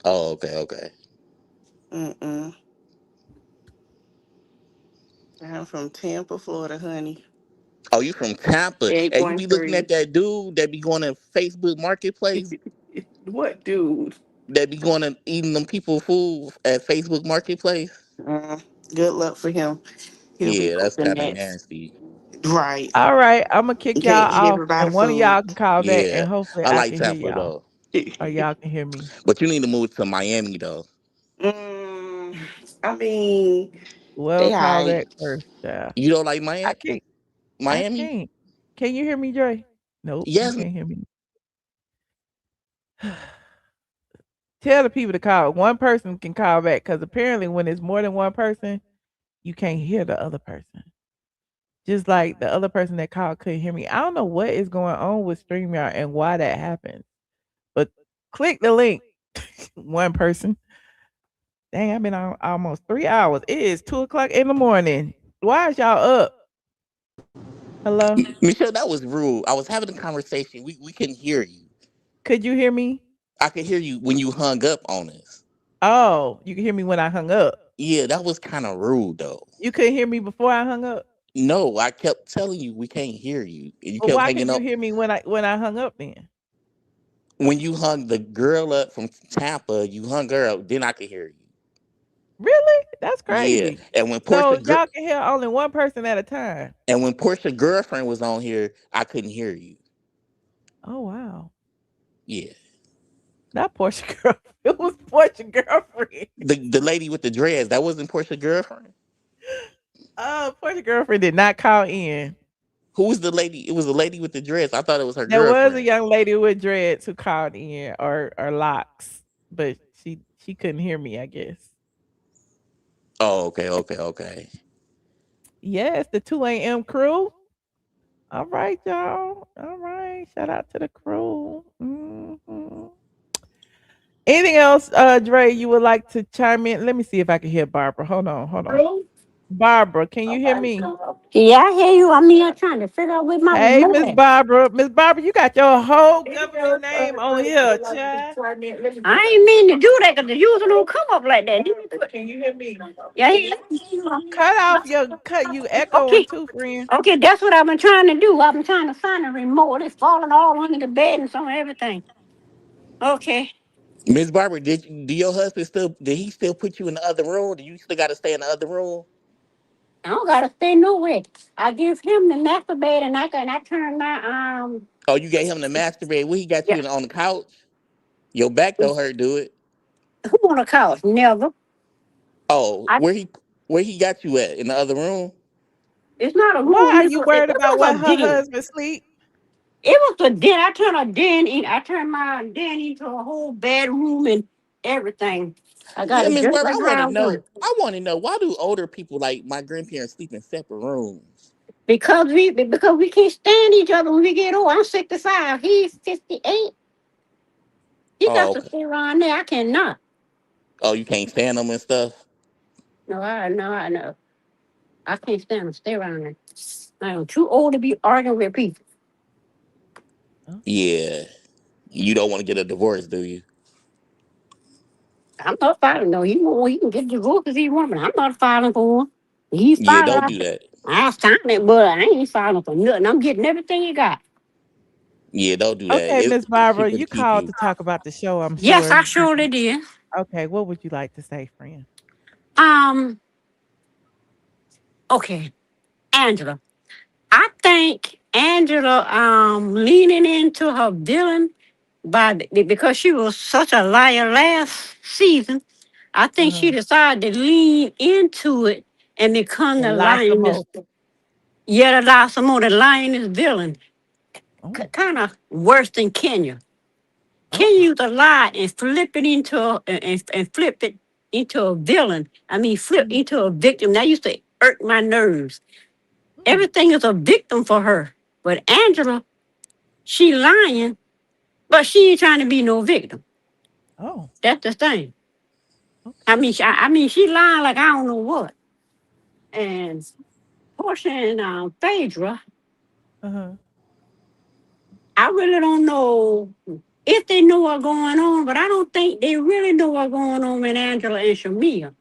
Oh, okay, okay. Mm-mm. I'm from Tampa, Florida, honey. Oh, you from Tampa. And you be looking 813. at that dude that be going to Facebook Marketplace, What dude? that be going and eating them people food at Facebook Marketplace. Uh, Good luck for him. He'll be Yeah, that's cooking kind of next. nasty. Right. All right, I'm gonna You kick y'all can't eat off, everybody and one of y'all food. can call back, Yeah, and hopefully I I like can hear Tampa y'all, though. or y'all can hear me. But you need to move to Miami though. mm, I mean, Well, they call high. back first, child. You don't like I Miami? can't. I Miami? can't. Can you hear me, Dre? Nope, you Yes. can't hear me. Tell the people to call. One person can call back because apparently, when it's more than one person, you can't hear the other person. Just like the other person that called couldn't hear me. I don't know what is going on with StreamYard and why that happens. But click the link. One person. Dang, I've been on almost 3 hours. It is 2 o'clock in the morning. Why is y'all up? Hello? Michelle, that was rude. I was having a conversation. We couldn't hear you. Could you hear me? I could hear you when you hung up on us. Oh, you can hear me when I hung up. Yeah, that was kind of rude though. You couldn't hear me before I hung up? No, I kept telling you we can't hear you, and you Well, kept why hanging couldn't you up. hear me when I hung up then? When you hung the girl up from Tampa, you hung her up. Then I could hear you. Really? That's Yeah, crazy. and when So Portia y'all can hear only one person at a time. and when Portia girlfriend was on here, I couldn't hear you. Oh wow. Yeah, Not Porsche girl. It was Porsche girlfriend. the lady with the dreads, that wasn't Portia girlfriend. Porsche girlfriend did not call in. Who was the lady? It was the lady with the dress. I thought it was her There was a girlfriend. young lady with dreads who called in or locks, but she couldn't hear me, I guess. Oh, okay, okay, okay. Yes, the 2 a.m. crew. All right, y'all. All right. Shout out to the crew. Anything else, Dre, you would like to chime in? Let me see if I can hear Barbara. Hold on, hold on. Barbara, can you hear me? Yeah, I hear you. I'm here trying to figure out where my Hey, remote Miss at. Barbara. Miss Barbara, you got your whole government name on here, child. I ain't mean to do that because the user don't come up like that. Can you hear me? Yeah, Cut off you echoing okay. too, friend. Okay, that's what I've been trying to do. I've been trying to find a remote. It's falling all under the bed and some everything. Okay. Miss Barbara, do your husband did he still put you in the other room? Do you still gotta stay in the other room? I don't gotta stay nowhere. I give him the master bed and I turn my Oh, you gave him the master bed. Where he got you yeah. on the couch? Your back don't hurt, do it? Who on the couch? Never. Oh, I where he got you at? In the other room? It's not a Why room. are It you was, worried it about was what a her den. husband sleep? It was a den. I turned a den in. I turned my den into a whole bedroom and everything. I got Yeah, it Miss just Barbara, like I how want to I want know. it. I want to know why do older people like my grandparents sleep in separate rooms? Because we can't stand each other when we get old. I'm 65. He's 58. He got Oh, to okay. stay around there. I cannot. Oh, you can't stand them and stuff. No, I know. I can't stand to stay around there. I'm too old to be arguing with people. Yeah, you don't want to get a divorce, do you? I'm not filing. No, he can get divorced if he want, but I'm not filing for him. He's Yeah, filing. don't do that. I signed it, but I ain't filing for nothing. I'm getting everything he got. Yeah, don't do that. Okay, Miss It's Barbara, cheaper to you keep called you. to talk about the show, I'm Yes, sure. I surely did. Okay, what would you like to say, friend? Um, okay, Angela. I think Angela leaning into her villain because she was such a liar last season. I think she decided to lean into it and become the And lie some lioness. more. Yet allow some more the lioness villain. Oh, Kind of worse than Kenya. oh. Kenya used a lie and flip it into and flip it into a villain. I mean, flip into a victim. That used to irk my nerves. Everything is a victim for her. But Angela, she lying, but she ain't trying to be no victim. Oh, That's the thing. I okay. mean, she lying like I don't know what. And Porsha and Phaedra, Uh-huh. I really don't know if they know what's going on, but I don't think they really know what's going on with Angela and Shamea.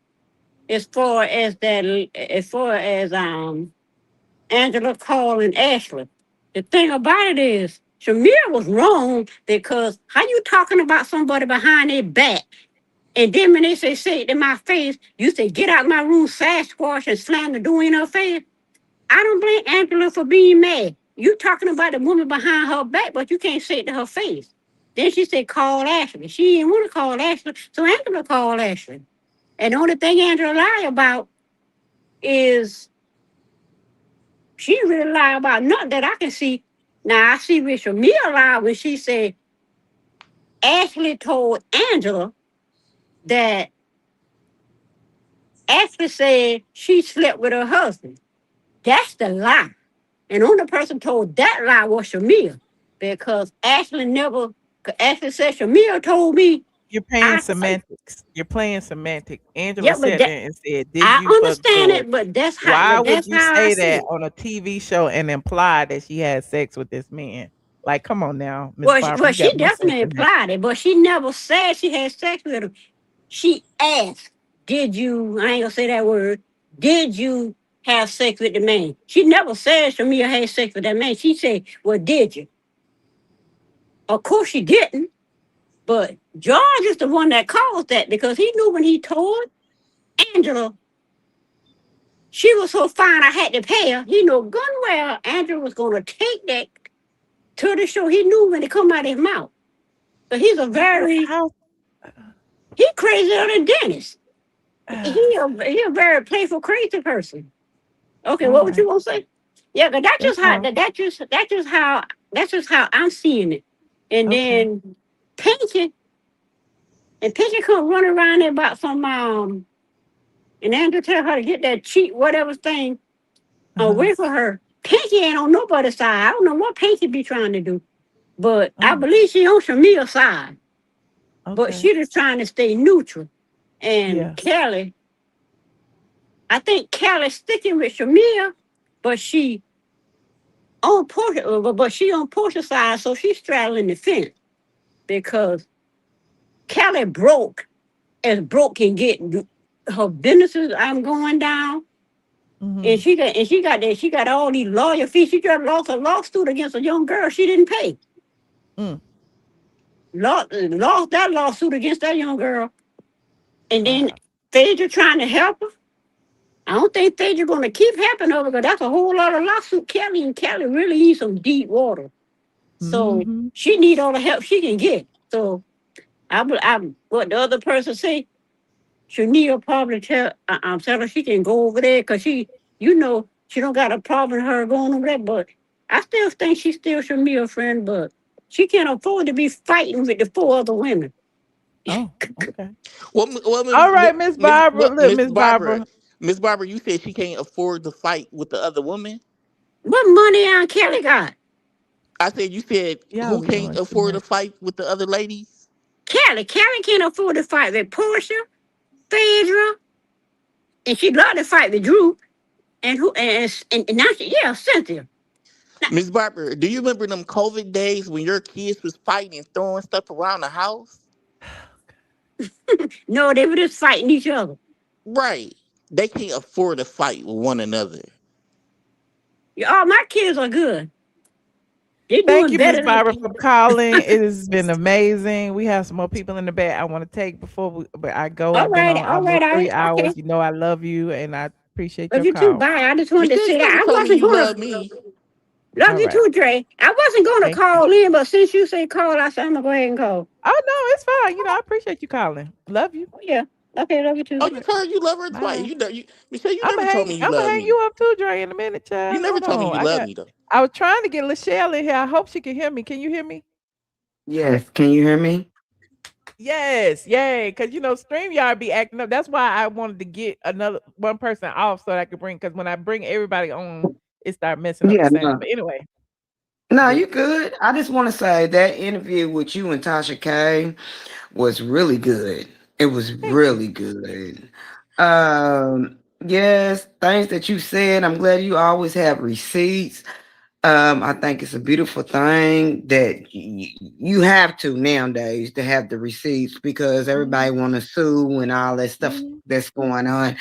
As far as Angela Cole and Ashley. The thing about it is Shamea was wrong because how you talking about somebody behind their back? And then when they say it in my face, you say, get out my room, Sasquatch, and slam the door in her face. I don't blame Angela for being mad. You talking about the woman behind her back, but you can't say it to her face. Then she said, call Ashley. She didn't want to call Ashley, so Angela called Ashley. And the only thing Angela lied about is she really lied about nothing that I can see. Now I see Rachel Mia lied when she said Ashley told Angela that Ashley said she slept with her husband. That's the lie. And the only person told that lie was Shamia. Because Ashley said, Shamia told me You're playing I slept. semantics. You're playing semantics. Angela Yeah, but sat there and said, did I you fuck understand George? it, but Why would that's you how I say see that it. on a TV show and imply that she had sex with this man? Like, come on now, Miss Well, Barbara, you she got more sense definitely than that. implied it, but she never said she had sex with him. She asked, did you, I ain't gonna say that word, did you have sex with the man? She never said Shamia had sex with that man. She said, well, did you? Of course she didn't, but George is the one that caused that because he knew when he told Angela she was so fine I had to pay her. He knew good well Angela was gonna take that to the show. He knew when it come out of his mouth. But he's a very How? he crazier than Dennis. He a very playful, crazy person. Okay, All what would right. you want to say? Yeah, but That's all. that's just how I'm seeing it. And Okay. then Pinky Pinky come run around there about some and Andrew tell her to get that cheat whatever thing away from her. Pinky ain't on nobody's side. I don't know what Pinky be trying to do, but I Oh, believe she on Shamia's side. But okay. she just trying to stay neutral. And Yeah. Kelly, I think Kelly's sticking with Shamia but she on Porsche, but she on Porsche side, so she's straddling the fence because Kelly broke as broke can get. Her businesses I'm going down. And she got all these lawyer fees. She just lost a lawsuit against a young girl she didn't pay. Lost that lawsuit against that young girl. And then Phaedra trying to help her. I don't think Phaedra going to keep helping her because that's a whole lot of lawsuit. Kelly really need some deep water. So she need all the help she can get. So I what the other person say, Shania probably tell her she can go over there because she don't got a problem with her going over there. But I still think she still should be a friend, but she can't afford to be fighting with the 4 other women. Oh, okay. All right, Miss Barbara. Look, Miss Barbara. Miss Barbara, you said she can't afford to fight with the other woman? What money Aunt Kelly got? I said, you said who can't afford to fight with the other ladies? Kelly can't afford to fight with Porsha, Phaedra, and she'd love to fight with Drew. And now Cynthia. Miss Barbara, do you remember them COVID days when your kids was fighting and throwing stuff around the house? No, they were just fighting each other. Right. They can't afford to fight with one another. All my kids are good. They're Thank doing you, better Miss than Barbara, for calling. It has been amazing. We have some more people in the back I want to take but I go. I've been on almost 3 hours. Okay. You know I love you and I appreciate Love your you too. call. Bye. I just wanted to say that I told me wasn't you going love to me. love you too, Dre. I wasn't going to Thank call in, but since you say call, I said I'm gonna go ahead and call. Oh no, it's fine. You know, I appreciate you calling. Love you. Yeah. Okay, love you too. Oh, you told her you love her twice. Michelle, you never told me you I'm gonna love hang me. you up too, Dre, in a minute, child. You never Hold told me on. you love me though. I was trying to get Lachelle in here. I hope she can hear me. Can you hear me? Yes, can you hear me? Yes, yay. Cause StreamYard be acting up. That's why I wanted to get one person off so that I could because when I bring everybody on, it start messing up the Yeah, sound. no. But anyway. No, you good. I just want to say that interview with you and Tasha K was really good. It was really good. Yes, things that you said, I'm glad you always have receipts. I think it's a beautiful thing that you have to nowadays to have the receipts because everybody want to sue and all that stuff that's going on.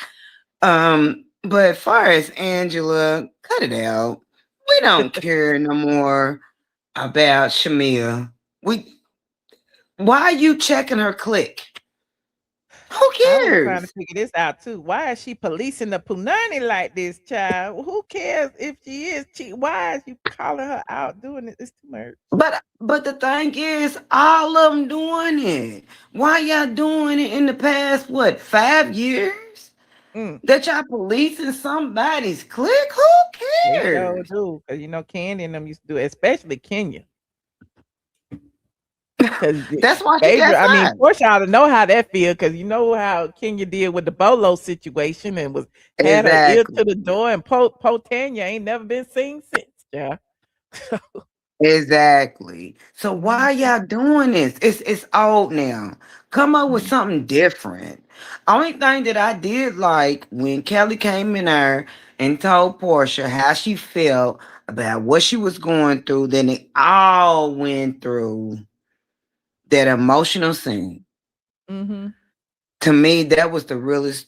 But as far as Angela, cut it out. We don't care no more about Shamea. Why are you checking her click? Who I was trying to cares? figure this out too. Why is she policing the punani like this, child? Who cares if she is cheat? Why is you calling her out doing it? It's too much. But the thing is, all of them doing it. Why y'all doing it in the past, 5 years? That y'all policing somebody's click? Who They sure cares? do. Because Candy and them used to do it, especially Kenya. Because That's why she got fired. Porsha ought to know how that feel because you know how Kenya did with the Bolo situation and had her ear to the door and Tanya ain't never been seen since, yeah. Exactly. So why y'all doing this? It's old now. Come up with something different. Only thing that I did like when Kelly came in there and told Porsha how she felt about what she was going through, then they all went through that emotional scene. To me, that was the realest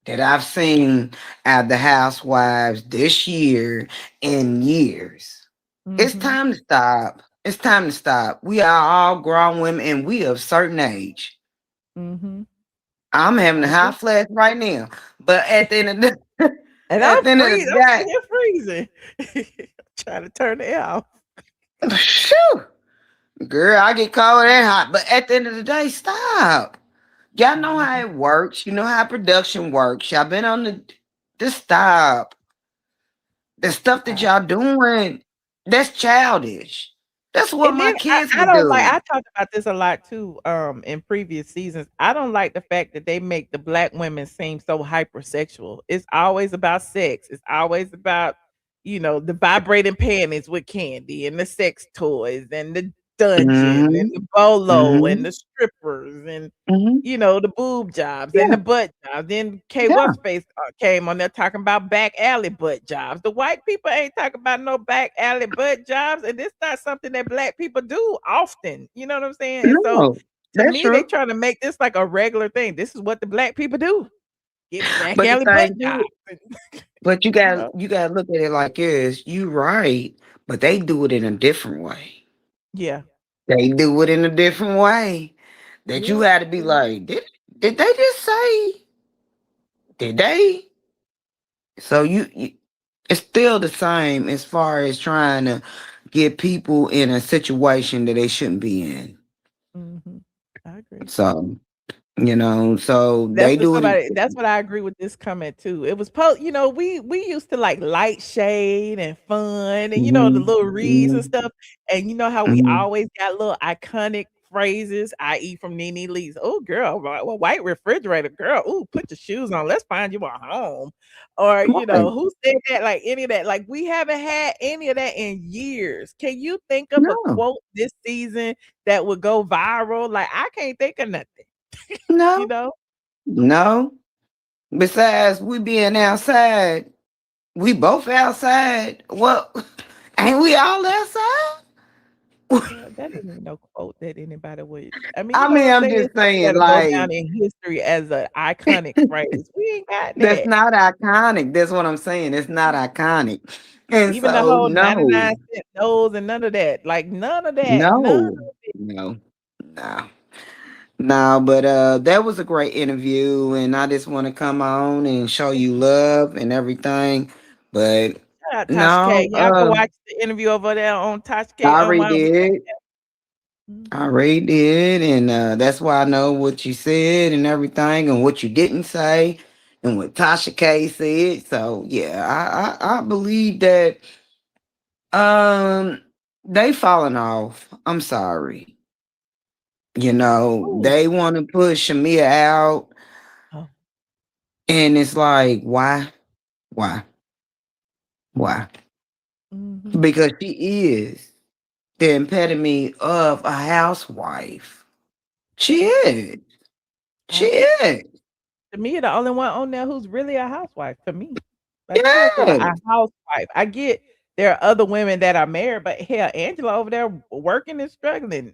that I've seen out of the housewives this year in years. It's time to stop. It's time to stop. We are all grown women and we of certain age. I'm having a hot flash right now. But at the end of the and at I'm the end of the day, I'm freezing. Trying to turn it off. Shoo. Girl, I get cold and hot. But at the end of the day, stop. Y'all know how it works. You know how production works. Y'all been on the stop. The stuff that y'all doing, that's childish. That's what And my then kids I would don't like. do. I talked about this a lot too. In previous seasons, I don't like the fact that they make the black women seem so hypersexual. It's always about sex. It's always about the vibrating panties with Candy and the sex toys and the dungeon and the bolo and Mm-hmm. the strippers and Mm-hmm. the boob jobs and Yeah. the butt jobs. Then K Yeah. What's Face came on there talking about back alley butt jobs. The white people ain't talking about no back alley butt jobs, and this not something that black people do often. You know what I'm saying? And so No, to that's me, they true. trying to make this like a regular thing. This is what the black people do. Get back But the alley butt thing jobs. too, but you You got know? you got to look at it like this. You right, but they do it in a different way. Yeah. They do it in a different way. That you Yeah. got to be like, did they just say? Did they? So it's still the same as far as trying to get people in a situation that they shouldn't be in. Mhm. I agree. So so That's they what do it. somebody that's what I agree with this comment too. It was we used to like light shade and fun and the Mhm, little reads and mhm, stuff. And you know how we mhm. always got little iconic phrases, i.e. from Nene Lee's. Oh girl, white refrigerator, girl. Ooh, put your shoes on. Let's find you a home. Or, Right. who said that? Like any of that. Like we haven't had any of that in years. Can you think of a No, quote this season that would go viral? Like I can't think of nothing. you no, know? no. Besides, we being outside, we both outside. Well, ain't we all outside? Well, that isn't even no quote that anybody would I mean, you I know what mean, I'm I'm saying? just It's something saying, that'll go like, down in history as an iconic phrase. We ain't got that's that. not iconic. That's what I'm saying. It's not iconic. And Even the so, whole no, 99 cent nose and none of that. Like, none of that. None of no, it. no, no. No, but that was a great interview, and I just want to come on and show you love and everything. But Shout out Tasha K. no, Y'all go watch the interview over there on Tasha I K. already Wow. did. I Mhm. already did, and that's why I know what you said and everything, and what you didn't say, and what Tasha K said. So yeah, I believe that they falling off. I'm sorry. Ooh. They want to push Shamia out, Oh. and it's like, why? Why? Why? Mhm. Because she is the epitome of a housewife. She is. She I agree. is. To me, the only one on there who's really a housewife to me. Like she is a Yeah. housewife. I get there are other women that are married, but hell, Angela over there working and struggling.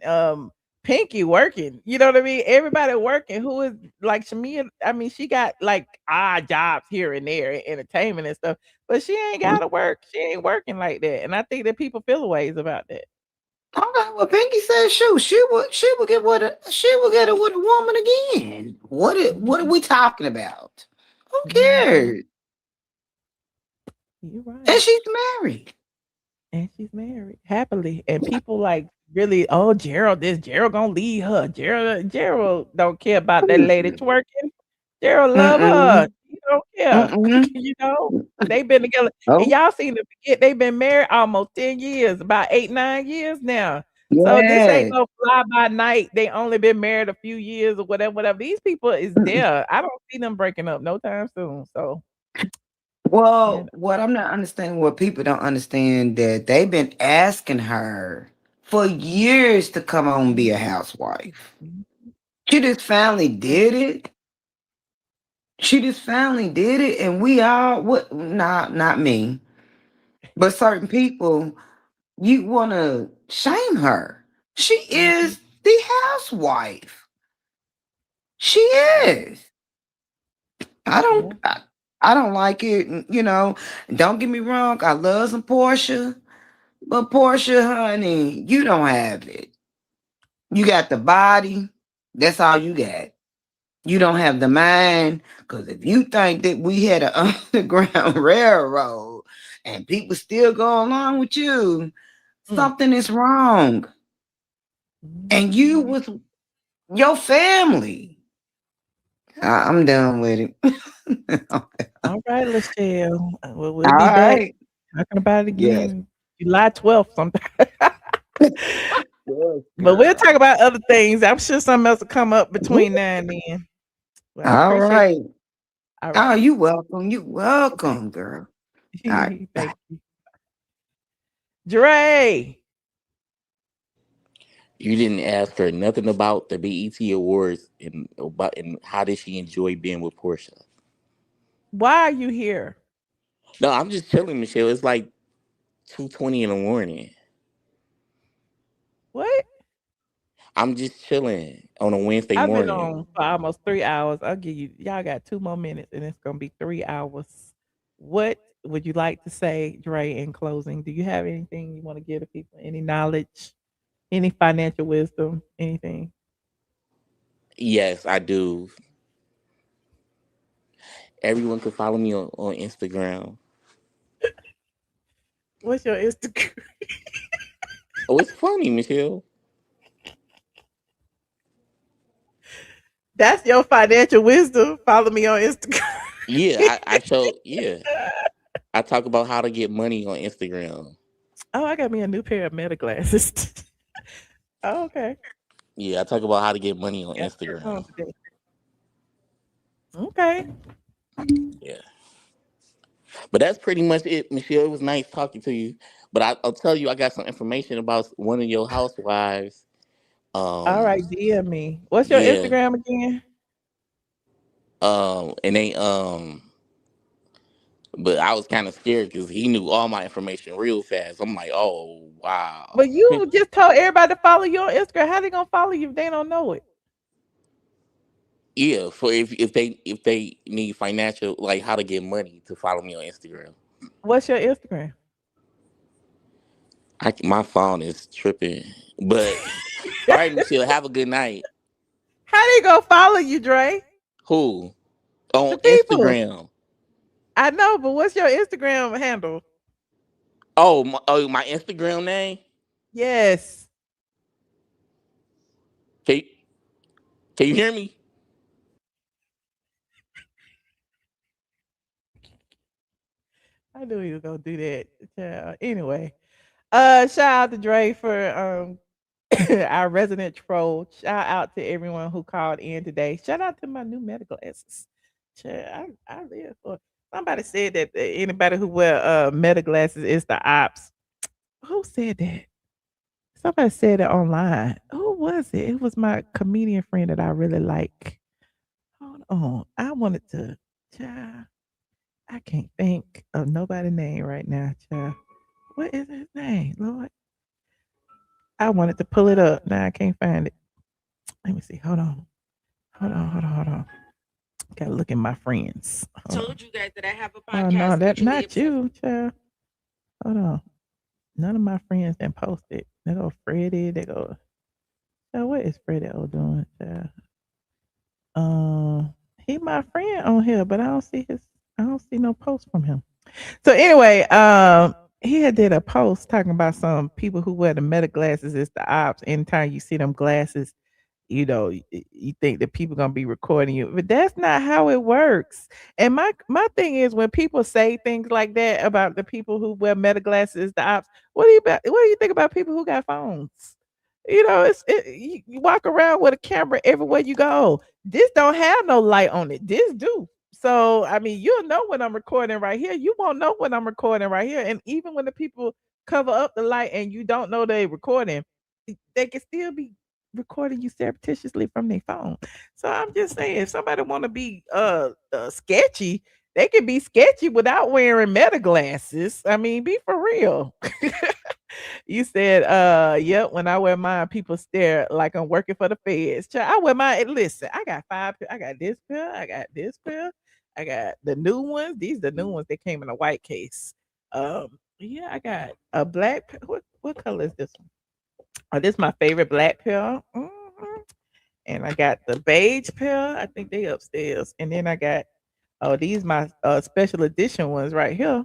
Pinky working. You know what I mean? Everybody working. Who is like Shamia? I mean, she got like odd jobs here and there, entertainment and stuff, but she ain't gotta work. She ain't working like that. And I think that people feel ways about that. Okay, well, Pinky said, "Shoot, she would get she would get it with a woman again. What are Mhm. we talking about? Who Mhm. cares? You're And right. she's married. And she's married happily. And people like really, oh, Gerald, this Gerald gonna leave her. Gerald don't care about that lady Mm-mm. twerking. Gerald love her. Mm-mm. He don't care. Mm-mm. you know, they've been together. And Oh, y'all seem to forget they've been married almost 10 years, about 8, 9 years now. So this ain't yeah. no fly by night. They only been married a few years or whatever, whatever. These people is Mm-mm. there. I don't see them breaking up no time soon. So, you Well, know. what I'm not understanding, what people don't understand, that they've been asking her for years to come on and be a housewife. Mhm. She just finally did it. She just finally did it, and we all what? Not me, but certain people. You want to shame her. She Mhm. is the housewife. She is. I Yeah. don't. I don't like it. Don't get me wrong. I love some Porsha. But Porsha, honey, you don't have it. You got the body. That's all you got. You don't have the mind. Because if you think that we had an underground railroad and people still go along with you, Mm. something is wrong. And you Mhm. with your family. I'm done with it. All All right, Lachelle. We'll be back right. talking about it Yes. again July 12th sometime. Yes, But we'll talk girl. about other things. I'm sure something else will come up Woo. between now and then. Well, I All appreciate right. you. All Oh, right. you welcome. You Okay. welcome, girl. All right. Bye. Thank you. Dre. You didn't ask her nothing about the BET Awards and how did she enjoy being with Porsha. Why are you here? No, I'm just chilling, Michelle. It's like 2:20 in the morning. What? I'm just chilling on a Wednesday I've been morning. on for almost 3 hours. I'll give you y'all got 2 more minutes and it's gonna be 3 hours. What would you like to say, Dre, in closing? Do you have anything you want to give to people? Any knowledge, any financial wisdom, anything? Yes, I do. Everyone can follow me on Instagram. What's your Instagram? Oh, it's funny, Michelle. That's your financial wisdom. Follow me on Instagram. Yeah, I show. Yeah, I talk about how to get money on Instagram. Oh, I got me a new pair of meta glasses. Oh, okay. Yeah, I talk about how to get money on Got yours on Instagram. today. Okay. Yeah, but that's pretty much it, Michelle. It was nice talking to you. But I'll tell you, I got some information about one of your housewives. All Um, right, DM me. What's your yeah. Instagram again? And they but I was kind of scared because he knew all my information real fast. I'm like, oh wow. But you just told everybody to follow you on Instagram. How they gonna follow you if they don't know it? Yeah, for if they need financial, like how to get money, to follow me on Instagram. What's your Instagram? My phone is tripping. But all right, Michelle, have a good night. How they gonna follow you, Dre? Who? On The people. Instagram. I know, but what's your Instagram handle? Oh, my Instagram name? Yes. Can you, can you hear me? I knew he was gonna do that. Anyway, shout out to Dre for our resident troll. Shout out to everyone who called in today. Shout out to my new medical glasses. I live for. Somebody said that anybody who wear meta glasses is the ops. Who said that? Somebody said it online. Who was it? It was my comedian friend that I really like. Hold on. I wanted to. Child, I can't think of nobody's name right now, child. What is his name, Lord? I wanted to pull it up. Now I can't find it. Let me see. Hold on. Hold on. Gotta look at my friends. Told you guys that I have a Oh podcast. no, that's mutually not you, child. Hold on. None of my friends didn't post it. They go Freddie. They go. Child, what is Freddie O doing, child? He my friend on here, but I don't see no post from him. So anyway, he had did a post talking about some people who wear the meta glasses is the ops. Anytime you see them glasses, you think that people gonna be recording you, but that's not how it works. And my thing is when people say things like that about the people who wear meta glasses, the ops. What do you think about people who got phones? You walk around with a camera everywhere you go. This don't have no light on it. This do. So I mean, you'll know when I'm recording right here. You won't know when I'm recording right here. And even when the people cover up the light and you don't know they recording, they can still be recording you surreptitiously from their phone. So I'm just saying, if somebody want to be sketchy, they can be sketchy without wearing meta glasses. I mean, be for real. You said, yep, when I wear mine, people stare like I'm working for the feds. Child, I wear mine. Listen, I got I got this pair, I got this pair, I got the new ones. These are the new ones that came in a white case. Yeah, I got a black what color is this one? Oh, this is my favorite black pair. And I got the beige pair. I think they upstairs. And then I got these my special edition ones right here.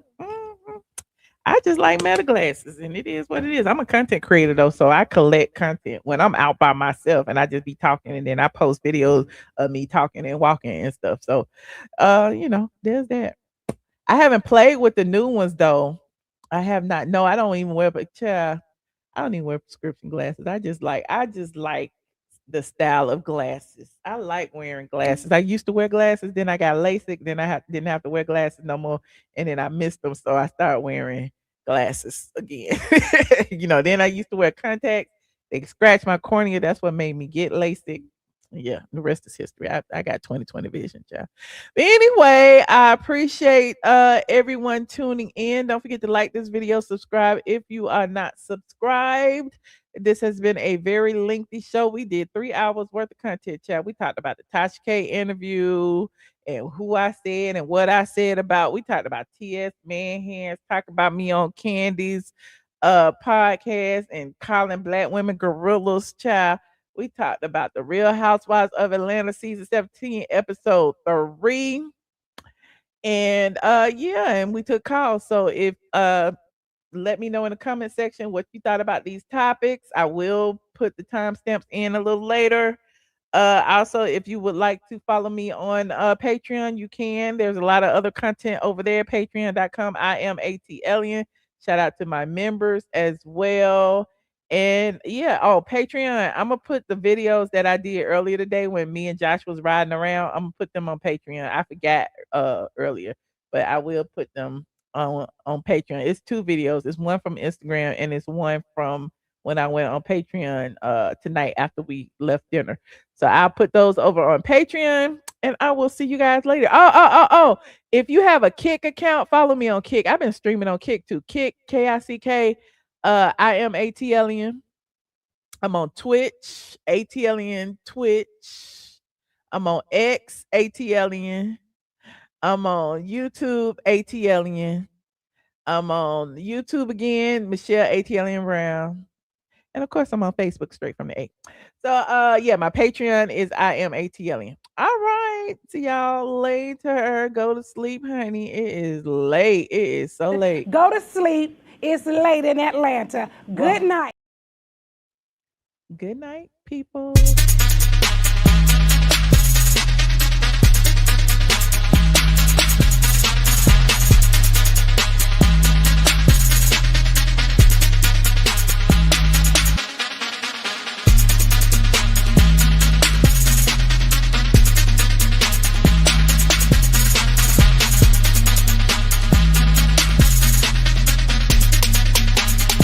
I just like meta glasses, and it is what it is. I'm a content creator though, so I collect content when I'm out by myself, and I just be talking, and then I post videos of me talking and walking and stuff. So, there's that. I haven't played with the new ones though. I have not. No, I don't even wear. But child, I don't even wear prescription glasses. I just like the style of glasses. I like wearing glasses. I used to wear glasses, then I got LASIK, then didn't have to wear glasses no more, and then I missed them, so I started wearing glasses again. Then I used to wear contacts, They scratched my cornea. That's what made me get LASIK. Yeah, the rest is history. I got 20/20 vision, child. But anyway, I appreciate everyone tuning in. Don't forget to like this video, subscribe if you are not subscribed. This has been a very lengthy show. We did 3 hours worth of content, child. We talked about the Tasha K interview and who I said and what I said about. We talked about TS Man Hands, talked about me on Candy's podcast and calling black women gorillas, child. We talked about the Real Housewives of Atlanta season 17, episode 3. And yeah, and we took calls. So if let me know in the comment section what you thought about these topics. I will put the timestamps in a little later. Also, if you would like to follow me on Patreon, you can. There's a lot of other content over there. Patreon.com. I am ATLien. Shout out to my members as well. And yeah, Patreon. I'm gonna put the videos that I did earlier today when me and Josh was riding around. I'm gonna put them on Patreon. I forgot earlier, but I will put them on Patreon. It's 2 videos. It's one from Instagram and it's one from when I went on Patreon tonight after we left dinner. So I'll put those over on Patreon and I will see you guys later. If you have a Kick account, follow me on Kick. I've been streaming on Kick too. Kick, Kick. I am ATLien. I'm on Twitch, ATLien Twitch. I'm on X, ATLien. I'm on YouTube, ATLien. I'm on YouTube again, Michelle ATLien Brown. And of course, I'm on Facebook straight from the A. So yeah, my Patreon is I am ATLien. All right. See y'all later. Go to sleep, honey. It is late. It is so late. Go to sleep. It's late in Atlanta. Good night. Good night, people.